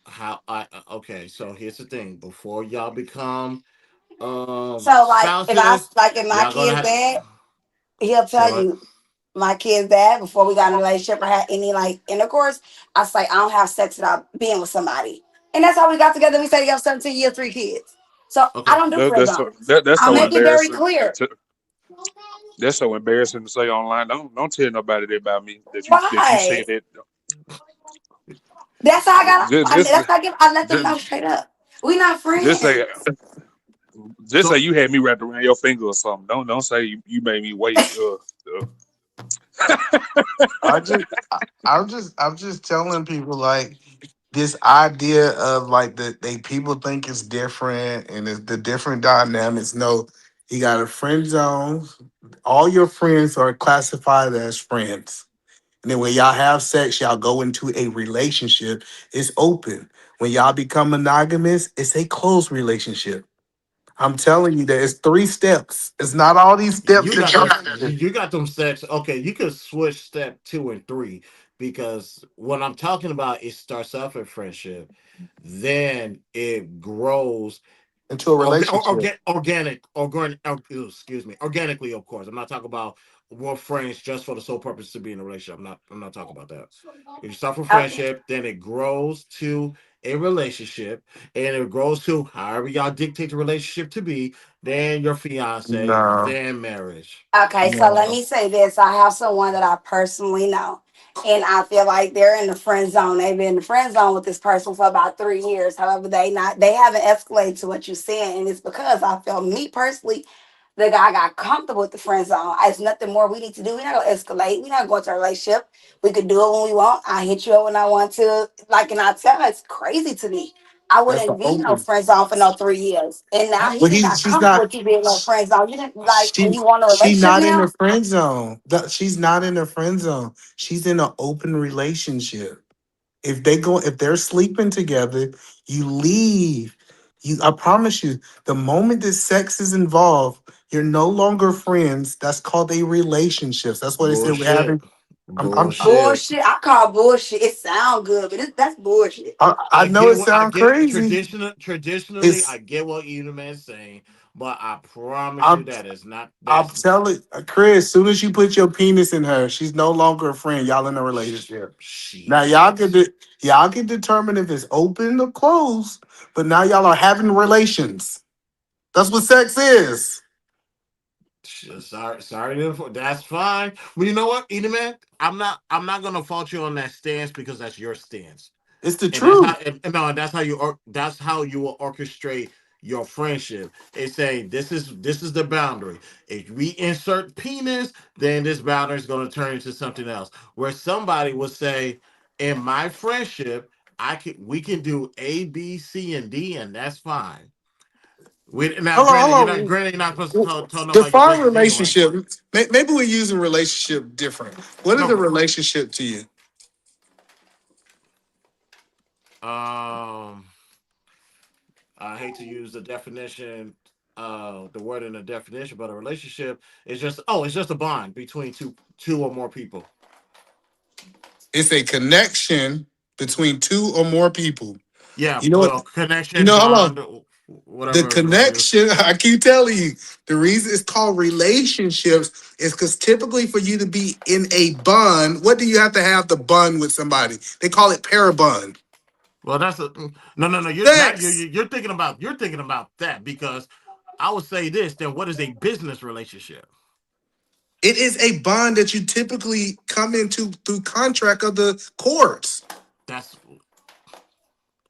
How I okay, so here's the thing. Before y'all become So spouses, if my y'all gonna kid's have dad, he'll say tell what? you my kid's dad before we got in a relationship or had any like intercourse. I say I don't have sex without being with somebody, and that's how we got together. We say together 17 years, 3 kids. So I Okay. don't do friend zones. That's I'll so make it very embarrassing. clear. That's so embarrassing to say online. Don't tell nobody that about me that you said Why? that. That's how I got. Just That's how I let them know just straight up. We not just say friends. just say So you had me wrapped around your finger or something. Don't say you made me wait. I'm just telling people like this idea of like they people think it's different and it's the different dynamics. No, you got a friend zone. All your friends are classified as friends. And then when y'all have sex, y'all go into a relationship. It's open. When y'all become monogamous, it's a closed relationship. I'm telling you that it's 3 steps. It's not all these steps you that got y'all. them you got them steps. Okay, you could switch step 2 and 3 because what I'm talking about, it starts off in friendship, then it grows Into a relationship. organically, of course. I'm not talking about we're friends just for the sole purpose to be in a relationship. I'm not talking about that. You start from Okay. friendship, then it grows to a relationship, and it grows to however y'all dictate the relationship to be, then your fiance, No, then marriage. Okay, so let no. me say this. I have someone that I personally know, and I feel like they're in the friend zone. They've been in the friend zone with this person for about 3 years. However, they haven't escalated to what you're saying, and it's because I feel me personally, the guy got comfortable with the friend zone. It's nothing more we need to do. We're not gonna escalate. We're not going to a relationship. We could do it when we want. I hit you up when I want to. Like, and I tell her it's crazy to me. I That's the wouldn't be no open. friend zone for no 3 years. And now But he not she's comfortable not. with you being no friend zone. You didn't like, and She you want a she relationship not in now? the friend zone. She's not in the friend zone. She's in an open relationship. If they're sleeping together, you leave. I promise you, the moment that sex is involved, you're no longer friends. That's called a relationship. That's what they said we're Bullshit. having. Bullshit. Bullshit. I call bullshit. It sound good, but that's bullshit. I know it I sounds get crazy. traditionally It's I get what Uniman's saying, but I promise you I'm that is not I'm that's telling Chris, as soon as you put your penis in her, she's no longer a friend. Y'all in a relationship. Now y'all can determine if it's open or closed, but now y'all are having relations. That's what sex is. sorry that's fine. But you know what, Uniman? I'm not gonna fault you on that stance because that's your stance. It's the And that's how truth. no, that's how you will orchestrate your friendship. It's saying this is the boundary. If we insert penis, then this boundary is going to turn into something else. Where somebody will say, in my friendship, we can do A, B, C, and D, and that's fine. Now, Hold on. granted, you're not supposed to tell nobody your Define business anyway. relationship. Maybe we're using relationship different. What is a No, relationship to you? I hate to use the definition, the word in the definition, but a relationship is it's just a bond between two or more people. It's a connection between two or more people. Yeah, You know what? well, You connection, know, hold on. bond, The whatever you want to use. connection, I keep telling you, the reason it's called relationships is because typically for you to be in a bond, what do you have to have the bond with somebody? They call it parabond. Well, no. You're not. Sex. You're thinking about that because I would say this. Then what is a business relationship? It is a bond that you typically come into through contract of the courts.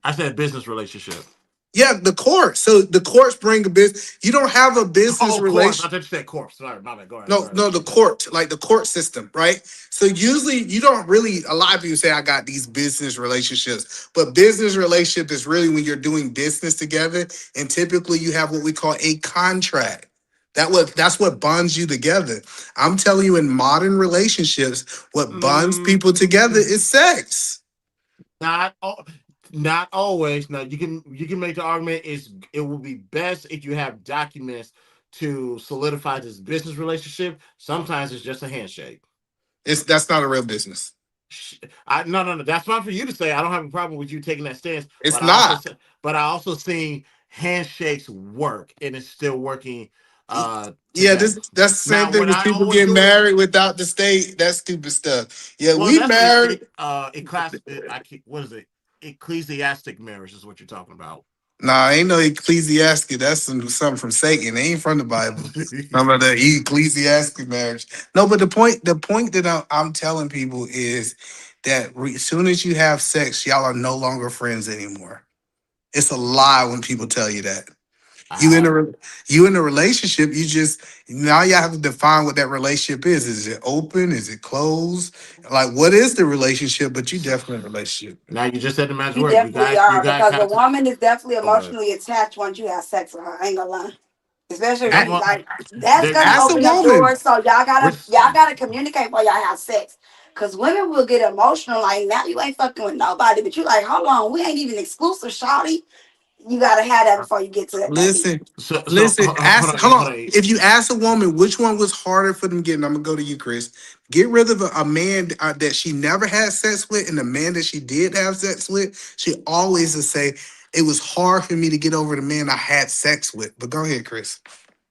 I said business relationship. Yeah, the court. So the courts bring a business. You don't have a business Course. I relation. thought you said corpse. Sorry, my bad. Go ahead. No, the court, like the court system, right? So usually you don't really, a lot of people say I got these business relationships, but business relationship is really when you're doing business together, and typically you have what we call a contract. That's what bonds you together. I'm telling you, in modern relationships, what bonds people together is sex. Not always. Now you can make the argument it will be best if you have documents to solidify this business relationship. Sometimes it's just a handshake. That's not a real business. No. That's fine for you to say. I don't have a problem with you taking that stance. It's not. But I also seen handshakes work, and it's still working. Yeah, that's the same thing as people getting married without the state. That stupid stuff. Yeah, we married. What is it? Ecclesiastic marriage is what you're talking about. Nah, ain't no ecclesiastic. That's something from Satan. They ain't from the Bible. Remember the ecclesiastic marriage. No, but the point that I'm telling people is that as soon as you have sex, y'all are no longer friends anymore. It's a lie when people tell you that. You in a relationship, now y'all have to define what that relationship is. Is it open? Is it closed? Like, what is the relationship? But you definitely in a relationship. Now you just said the magic You word. definitely are because a have to. woman is definitely Go ahead. emotionally attached once you have sex with her. I ain't gonna lie. Especially if That's you what- like that's gonna As a open up woman. doors. So y'all gotta communicate before y'all have sex. Cause women will get emotional. Like now you ain't fucking with nobody, but you like, hold on, we ain't even exclusive, shawty. You gotta have that before you get to that. Listen, hold hold on. on. If you ask a woman which one was harder for them getting, I'm gonna go to you, Chris. Get rid of a man that she never had sex with, and the man that she did have sex with. She always will say it was hard for me to get over the man I had sex with. But go ahead, Chris.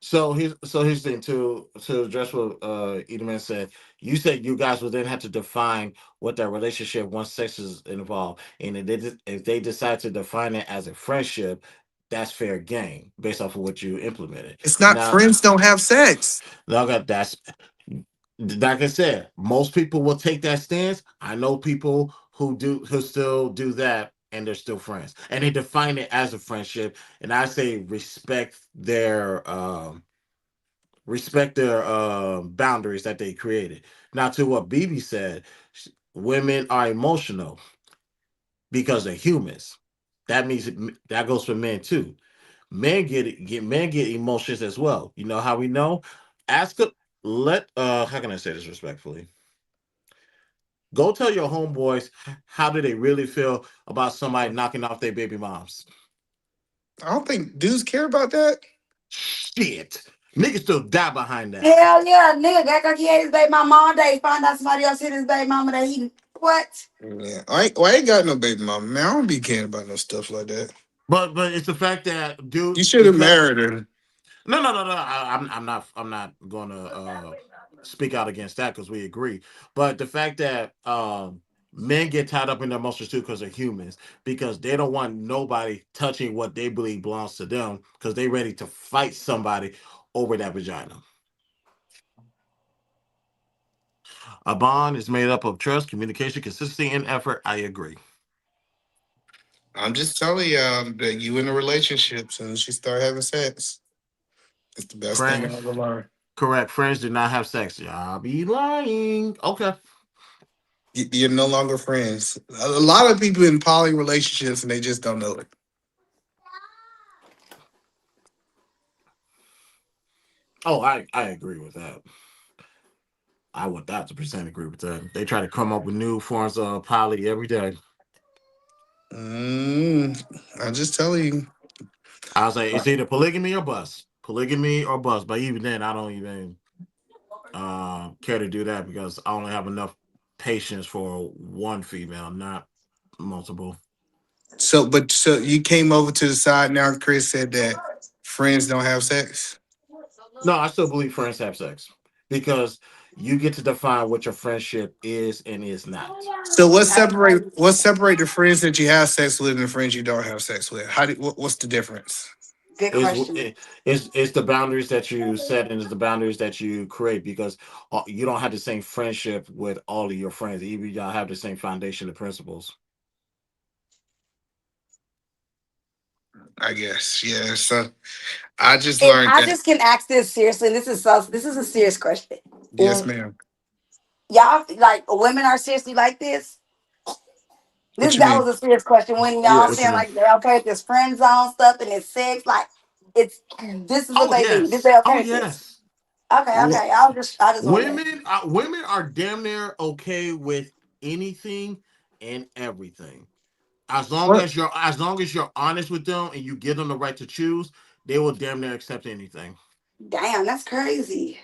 So here's the thing to address what Edelman said. You said you guys would then have to define what that relationship once sex is involved, and if they decide to define it as a friendship, that's fair game based off of what you implemented. It's not friends don't have sex. That's like I said. Most people will take that stance. I know people who still do that, and they're still friends, and they define it as a friendship. And I say respect their boundaries that they created. Now, to what BB said, women are emotional because they're humans. that means that goes for men too. Men get emotions as well. You know how we know? Ask a how can I say this respectfully? Go tell your homeboys how do they really feel about somebody knocking off their baby moms. I don't think dudes care about that. Shit. Niggas still die behind that. Hell yeah, nigga act like he ate his baby mama all day. Find out somebody else hit his baby mama that he what? Yeah, I ain't got no baby mama, man. I don't be caring about no stuff like that. But it's the fact that dude, you should have married her. No. I'm not going to speak out against that because we agree. But the fact that men get tied up in their emotions too because they're humans, because they don't want nobody touching what they believe belongs to them because they're ready to fight somebody over that vagina. A bond is made up of trust, communication, consistency, and effort. I agree. I'm just telling y'all that you in a relationship soon as you start having sex. It's the best thing I ever learned. Correct. Friends do not have sex. Y'all be lying. Okay. You're no longer friends. A lot of people in poly relationships and they just don't know it. Oh, I agree with that. I would 1,000% agree with that. They try to come up with new forms of poly every day. I'm just telling you. I was like, it's either polygamy or bust. Polygamy or bust. But even then, I don't even care to do that because I only have enough patience for one female, not multiple. So you came over to the side now. Chris said that friends don't have sex. No, I still believe friends have sex because you get to define what your friendship is and is not. So what separate the friends that you have sex with and the friends you don't have sex with? What's the difference? Good question. It's the boundaries that you set and it's the boundaries that you create because you don't have the same friendship with all of your friends. Even y'all have the same foundation of principles. I guess, yeah. So I just learned. I just can ask this seriously. This is a serious question. Yes, ma'am. Y'all like women are seriously like this? That was a serious question. When y'all saying like they're okay with this friend zone stuff and it's sex, like this is what they do. This they okay with this. Okay. I just women are damn near okay with anything and everything. As long as you're honest with them and you give them the right to choose, they will damn near accept anything. Damn, that's crazy.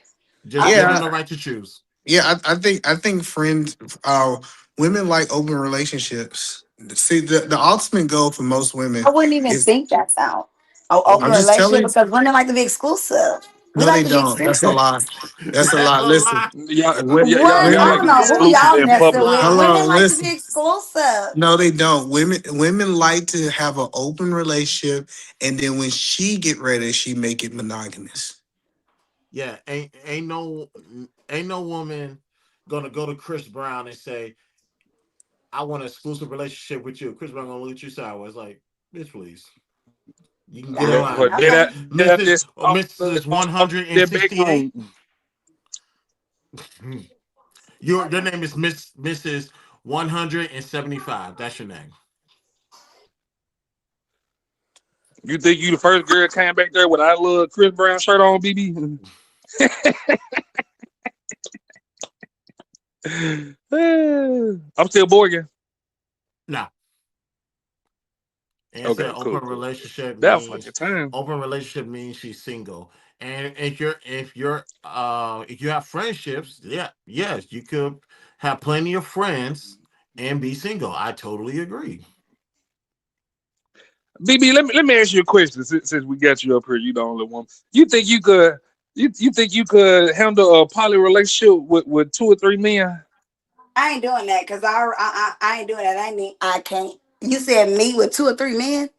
Just give them the right to choose. Yeah, I think friends, women like open relationships. See, the ultimate goal for most women. I wouldn't even think that's out. Open relationship because women like to be exclusive. No, they don't. That's a lie. That's a lie. Listen. I don't know who y'all messing with. Women like to be exclusive. No, they don't. Women like to have an open relationship, and then when she get ready, she make it monogamous. Yeah, ain't no woman gonna go to Chris Brown and say, "I want an exclusive relationship with you." Chris Brown gonna look at you sideways like, "Bitch, please." You can get on. Mrs. 168. Your name is Mrs. 175. That's your name. You think you the first girl came back there with I love Chris Brown shirt on, BB? I'm still Borgin. No. And okay, open relationship. Open relationship means she's single. And if you have friendships, yes, you could have plenty of friends and be single. I totally agree. BB, let me ask you a question. Since we got you up here, you the only one. You think you could handle a poly relationship with 2 or 3 men? I ain't doing that because I ain't doing that. I can't. You said me with 2 or 3 men,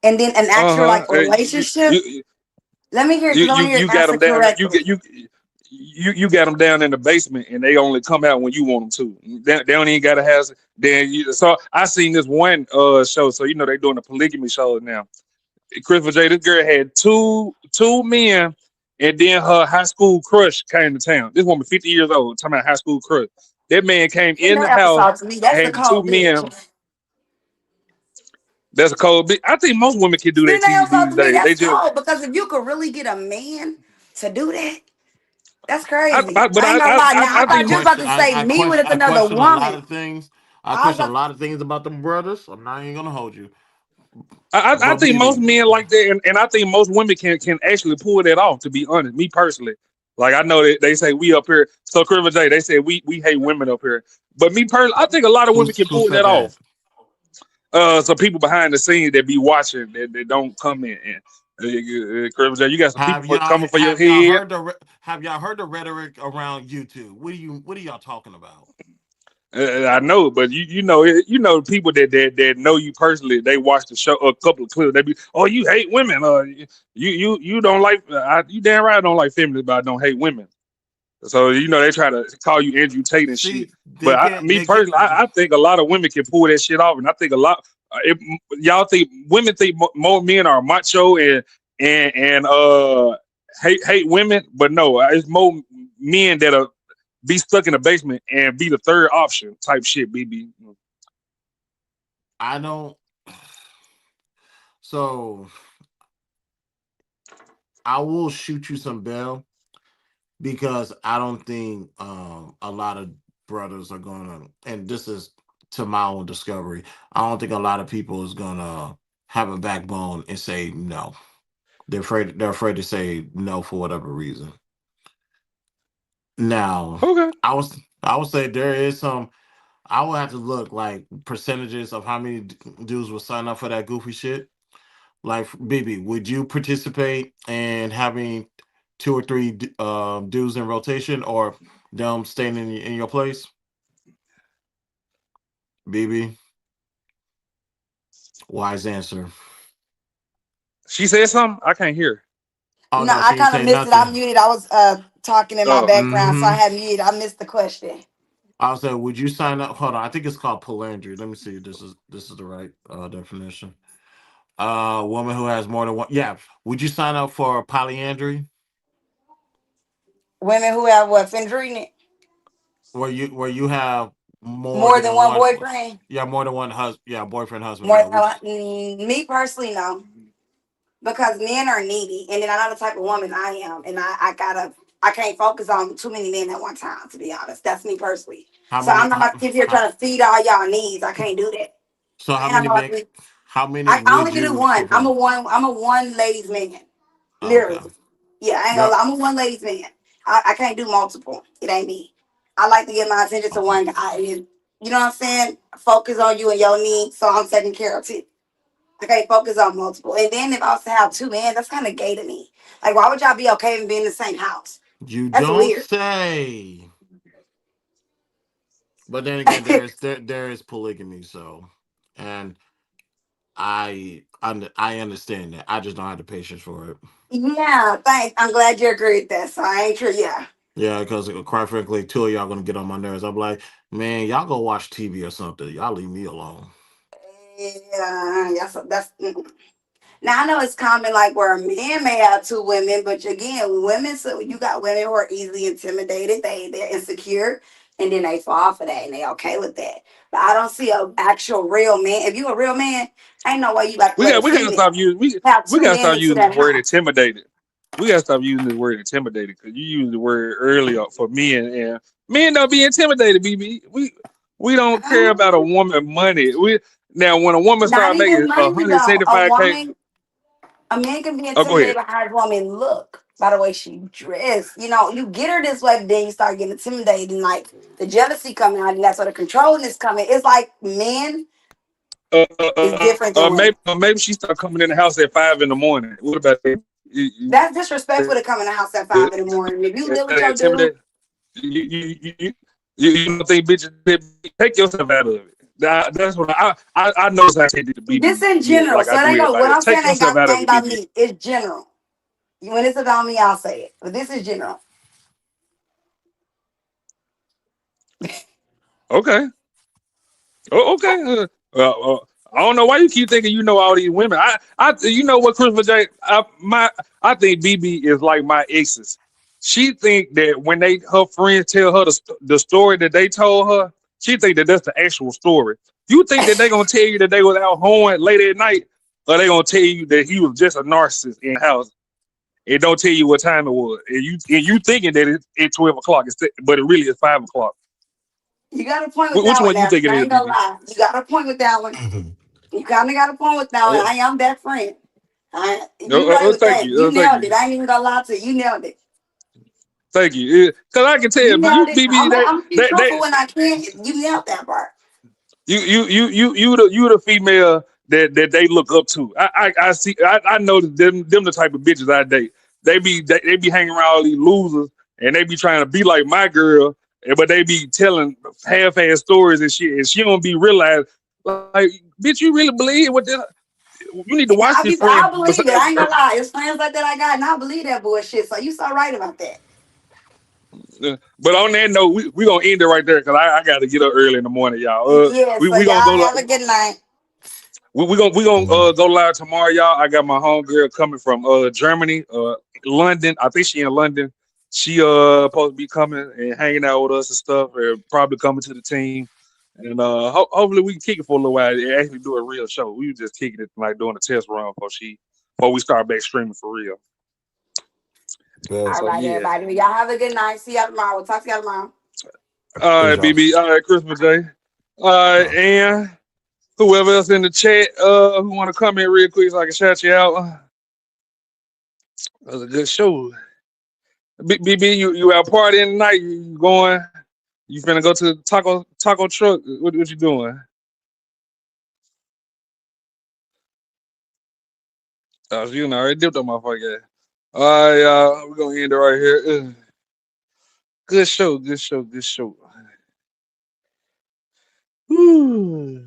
and then an actual relationship. Let me hear. You got them down. You got them down in the basement, and they only come out when you want them to. They don't even gotta have. So I seen this one show. So they doing a polygamy show now. Christopher J. This girl had two men, and then her high school crush came to town. This woman 50 years old, talking about high school crush. That man came in the house, had 2 men. That's a cold bitch. I think most women can do that to you Females up these to me, days. They that's just, cold because if you could really get a man to do that, that's crazy. I I ain't gonna lie. Now I I thought think you was about to say me with I another question a lot woman. of things. I I was question a about, lot of things about them brothers. I'm not even gonna hold you. I But think most BB, men like that, and I think most women can actually pull that off. To be honest, me personally, like I know that they say we up here. So Criminal J, they say we hate women up here, but me personally, I think a lot of women can who pull said that that? off. Some people behind the scenes that be watching that don't come in. And Criminal J, you got some people coming for your head. Have y'all heard the rhetoric around YouTube? What are y'all talking about? I know, but you know people that know you personally. They watch the show, a couple of clips. They be, oh, you hate women. You don't like. You damn right I don't like feminists, but I don't hate women. So they try to call you Andrew Tate and shit. But me personally, I think a lot of women can pull that shit off, and I think a lot. Y'all think women think more men are macho and hate women, but no, it's more men that are be stuck in the basement and be the third option type shit, BB. I don't. So I will shoot you some bail because I don't think a lot of brothers are gonna, and this is to my own discovery, I don't think a lot of people is gonna have a backbone and say no. They're afraid to say no for whatever reason. Now, okay, I would say there is some. I would have to look like percentages of how many dudes will sign up for that goofy shit. Like, BB, would you participate in having 2 or 3 dudes in rotation, or them staying in your place? BB, wise answer. She said something. I can't hear. Oh no, no, I she didn't kind of say missed it. I nothing. muted. I was talking in my background, so I Mm-hmm. had muted. I missed the question. I'll say, would you sign up? Hold on, I think it's called polyandry. Let me see if this is the right definition. Woman who has more than one. Yeah, would you sign up for polyandry? Women who have what, Fendrine? Where you have More than one boyfriend? Yeah, more than one husband. Yeah, boyfriend, husband. More, Yeah. me personally, no. Because men are needy, and then I know the type of woman I am, and I can't focus on too many men at one time. To be honest, that's me personally. I'm not about to sit here trying to feed all y'all needs. I can't do that. So how many I only would can do you one. prefer? I'm a one ladies man. Okay. Literally. Yeah, I ain't gonna lie. I'm a one ladies man. I can't do multiple. It ain't me. I like to get my attention to one guy. You know what I'm saying? Focus on you and your needs, so I'm taking care of it. I can't focus on multiple. And then if I was to have 2 men, that's kind of gay to me. Like, why would y'all be okay with being in the same house? You That's don't weird. say. But then again, there is polygamy, so, and I understand that. I just don't have the patience for it. Yeah, thanks. I'm glad you agree with that. So I ain't sure. Yeah. Yeah, because quite frankly, 2 of y'all gonna get on my nerves. I'm like, man, y'all go watch TV or something. Y'all leave me alone. Yeah, that's. Now I know it's common, like where a man may have 2 women, but again, women. So you got women who are easily intimidated. They're insecure, and then they fall for that, and they okay with that. But I don't see an actual real man. If you a real man, ain't no way you like We gotta stop using we gotta stop using the word intimidated. We gotta stop using the word intimidated because you used the word earlier for men, and men don't be intimidated, BB. We don't care about a woman money. Now when a woman Not start making even money though. A 175K. man can be Oh, go ahead. intimidated by how a woman look, by the way she dressed. You know, you get her this way, but then you start getting intimidated, and like the jealousy coming out, and that's where the controlling is coming. It's like men is different than women. Maybe she start coming in the house at 5 in the morning. What about that? That's disrespectful to come in the house at 5 in the morning. If you live with your dude, you don't think bitches take yourself out of it. That's what I know. I take it to be this in general. like So I it do ain't no, what everybody. I'm saying Take yourself out of ain't it, about BB. me. It's general. When it's about me, I'll say it. But this is general. Okay. Oh, okay. I don't know why you keep thinking you know all these women. You know what, Christopher J. I think BB is like my exes. She think that when her friends tell her the story that they told her, she think that that's the actual story. You think that they gonna tell you that they was out hoeing late at night, or they gonna tell you that he was just a narcissist in the house? It don't tell you what time it was, and you thinking that it's 12 o'clock, but it really is 5 o'clock. You got a point with Which that one one. you think it I is? ain't gonna lie. You got a point with that one. You kind of got a point with that one. I am that friend. You right with that. You nailed it. I ain't even gonna lie to you. You nailed it. Thank you. Because I can tell you, BB, I'm truthful when I can. You nailed that part. You the female that they look up to. I see. I know that them the type of bitches I date. They be hanging around all these losers, and they be trying to be like my girl, but they be telling half-ass stories and shit, and she don't be realized like, bitch, you really believe what this? You need to watch this. I believe it. I ain't gonna lie. It's friends like that I got, and I believe that bullshit. So you so right about that. But on that note, we gonna end it right there because I got to get up early in the morning, y'all. We gonna go have a good night. We gonna go live tomorrow, y'all. I got my homegirl coming from Germany, London. I think she in London. She supposed to be coming and hanging out with us and stuff, and probably coming to the team. And hopefully we can kick it for a little while and actually do a real show. We were just kicking it, like doing a test run before we start back streaming for real. All right, everybody. Y'all have a good night. See y'all tomorrow. We'll talk to y'all tomorrow. All right, BB. All right, Christmas Day. All right, and whoever else in the chat who want to come in real quick so I can shout you out. That was a good show. BB, you out partying tonight? You going? You finna go to the taco truck? What you doing? Oh, you know, I already dipped on my fucking ass. All right, y'all. We're gonna end it right here. Good show. Woo.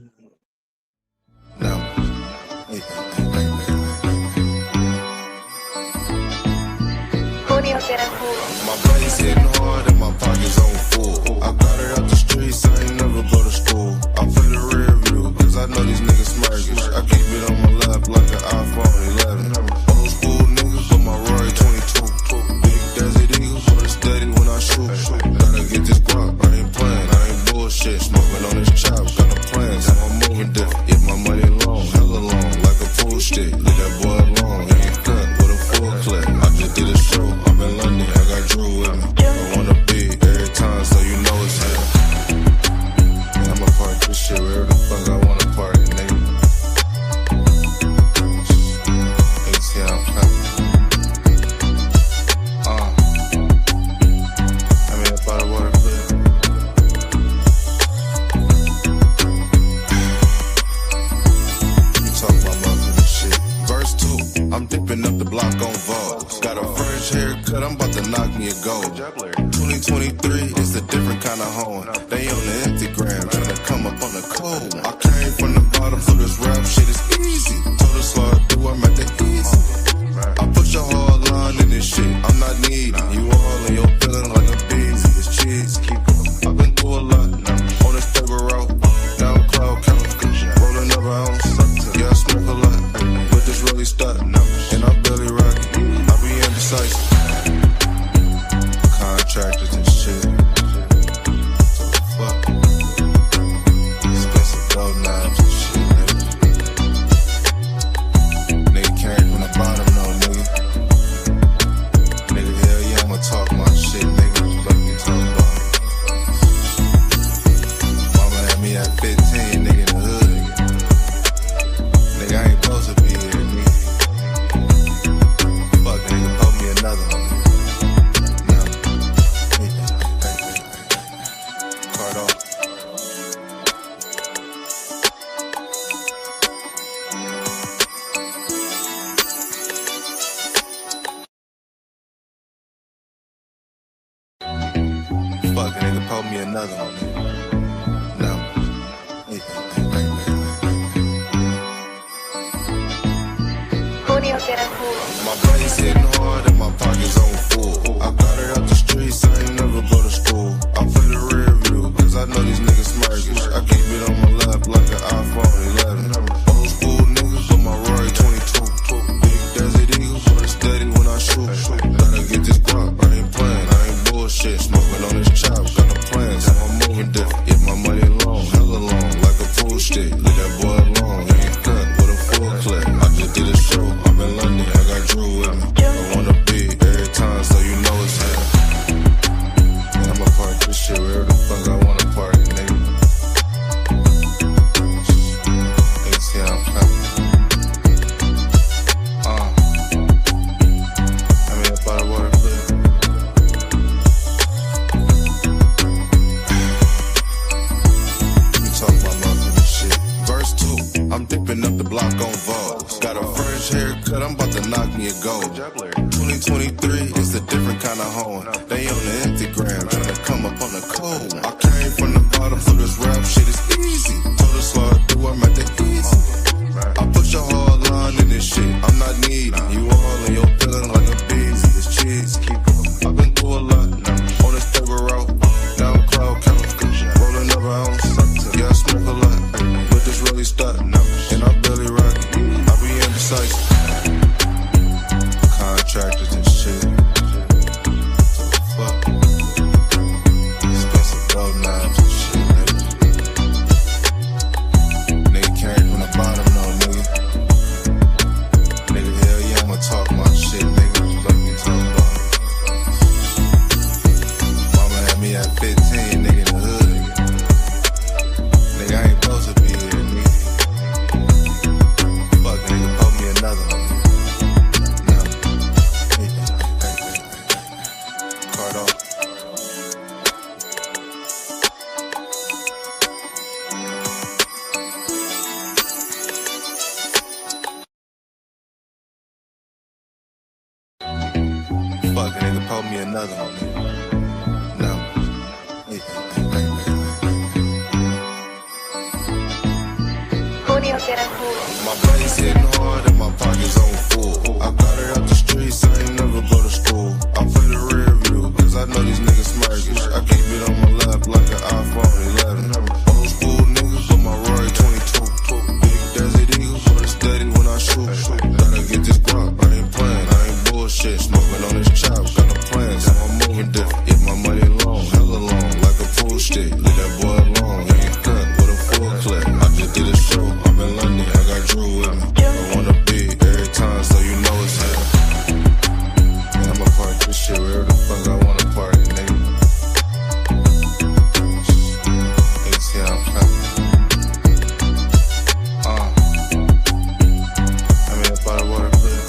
My body's hitting hard and my pockets on full. I got it out the streets, I ain't never go to school. I play the rear view, cause I know these niggas smirkish. I keep it on my lap like an iPhone 11. Old school niggas, but my Rory 22. Big Desert Eagle, but it's steady when I shoot. Gotta get this guap, I ain't playing, I ain't bullshit. Smoking on this chop, got no plans, so I'm moving different. Get my money long, hella long, like a pool stick. Leave that boy alone, he ain't cut with a full clip. I just did a show, I'm in London, I got Drew with me. I wanna be every time, so you know it's here. Yeah, I'ma park this shit wherever the fuck I wanna park it, nigga. ATL coming. I mean, if I water clear. You talk about motherfucking shit. Verse 2, I'm dipping up the block on Vogue. Got a French haircut, I'm about to knock me a gold. 2023 is a different kind of home. They on the Instagram, tryna come up on the cold. I came from the bottom, so this rap shit is easy. Told us all I do, I'm at the easy. I push a hard line in this shit, I'm not needy. You all in your feeling like a beezy. It's cheese, keep going. I've been through a lot, on this paper route. Down cloud count, rolling up an ounce. Yeah, I smoke a lot, but this really stuck. And I barely rock it, I be indecisive. Contractors and shit. So fuck. Expensive gold knives and shit, nigga came from the bottom, no nigga. Nigga, hell yeah, I'ma talk my shit, nigga. Fuck you talking about. Mama had me at 15, nigga, in the hood. Nigga, I ain't supposed to be here, nigga. Fuck, nigga, put me another one. Fuck, nigga, pour me another one. No. My body's hitting hard and my pockets on full. I got it out the streets, I ain't never go to school. I play the rear view, cause I know these niggas smirkish. I keep it on my lap like an iPhone 11. Old school niggas, but my Rory 22. Big Desert Eagle, but it's steady when I shoot. Gotta get this guap, I ain't playing, I ain't bullshit. Smoking on this chop, got no plans, so I'm moving different. Get my money long, hella long, like a pool stick. on Vogue. Got a French haircut, I'm about to knock me a gold. 2023, it's a different kind of home. They on the Instagram, trying to come up on the cold. I came from the bottom, so this rap shit is easy. Told us all I do, I'm at the easy. I put your hard line in this shit, I'm not needy. You all in your feeling like a beezy, it's cheese. I've been through a lot, on this paper route. Now I'm cloud counting, rolling up an ounce. Yeah, I smoke a lot, but this really stuck. And I barely rock it, I be indecisive. Contractors and shit. Fuck. Expensive gold knives and shit, nigga came from the bottom, no nigga. Nigga, hell yeah, I'ma talk my shit, nigga. Let me talk about it. Mama had me at 15, nigga, in the hood. Nigga, I ain't supposed to be here, nigga. Fuck, nigga, pull me another one. No. Card off. Fuck, nigga, pull me another one, nigga. No. My brain's hitting hard and my pockets on full. I got it out the streets, I ain't never go to school. I play the rear view, cause I know these niggas smirkish. I keep it on my lap like an iPhone 11. Old school niggas, but my Rory 22. Big Desert Eagle, but it's steady when I shoot. Gotta get this guap, I ain't playing, I ain't bullshit. Smoking on this chop, got no plans, so I'm moving different. Get my money long, hella long, like a pool stick. Leave that boy alone, he ain't cut with a full clip. I just did a show, I'm in London, I got Drew with me. I wanna be every time, so you know it's here. And I'ma park this shit wherever the fuck I wanna park it, nigga. Niggas see how I'm coming. I mean, up out of water, please.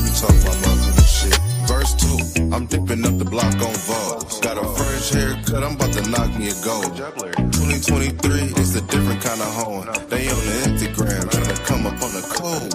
You talk about motherfucking shit. Verse 2, I'm dipping up the block on Vogue. Got a French haircut, I'm about to knock me a gold. 2023, it's a different kind of home. They on the Instagram, trying to come up on the cold.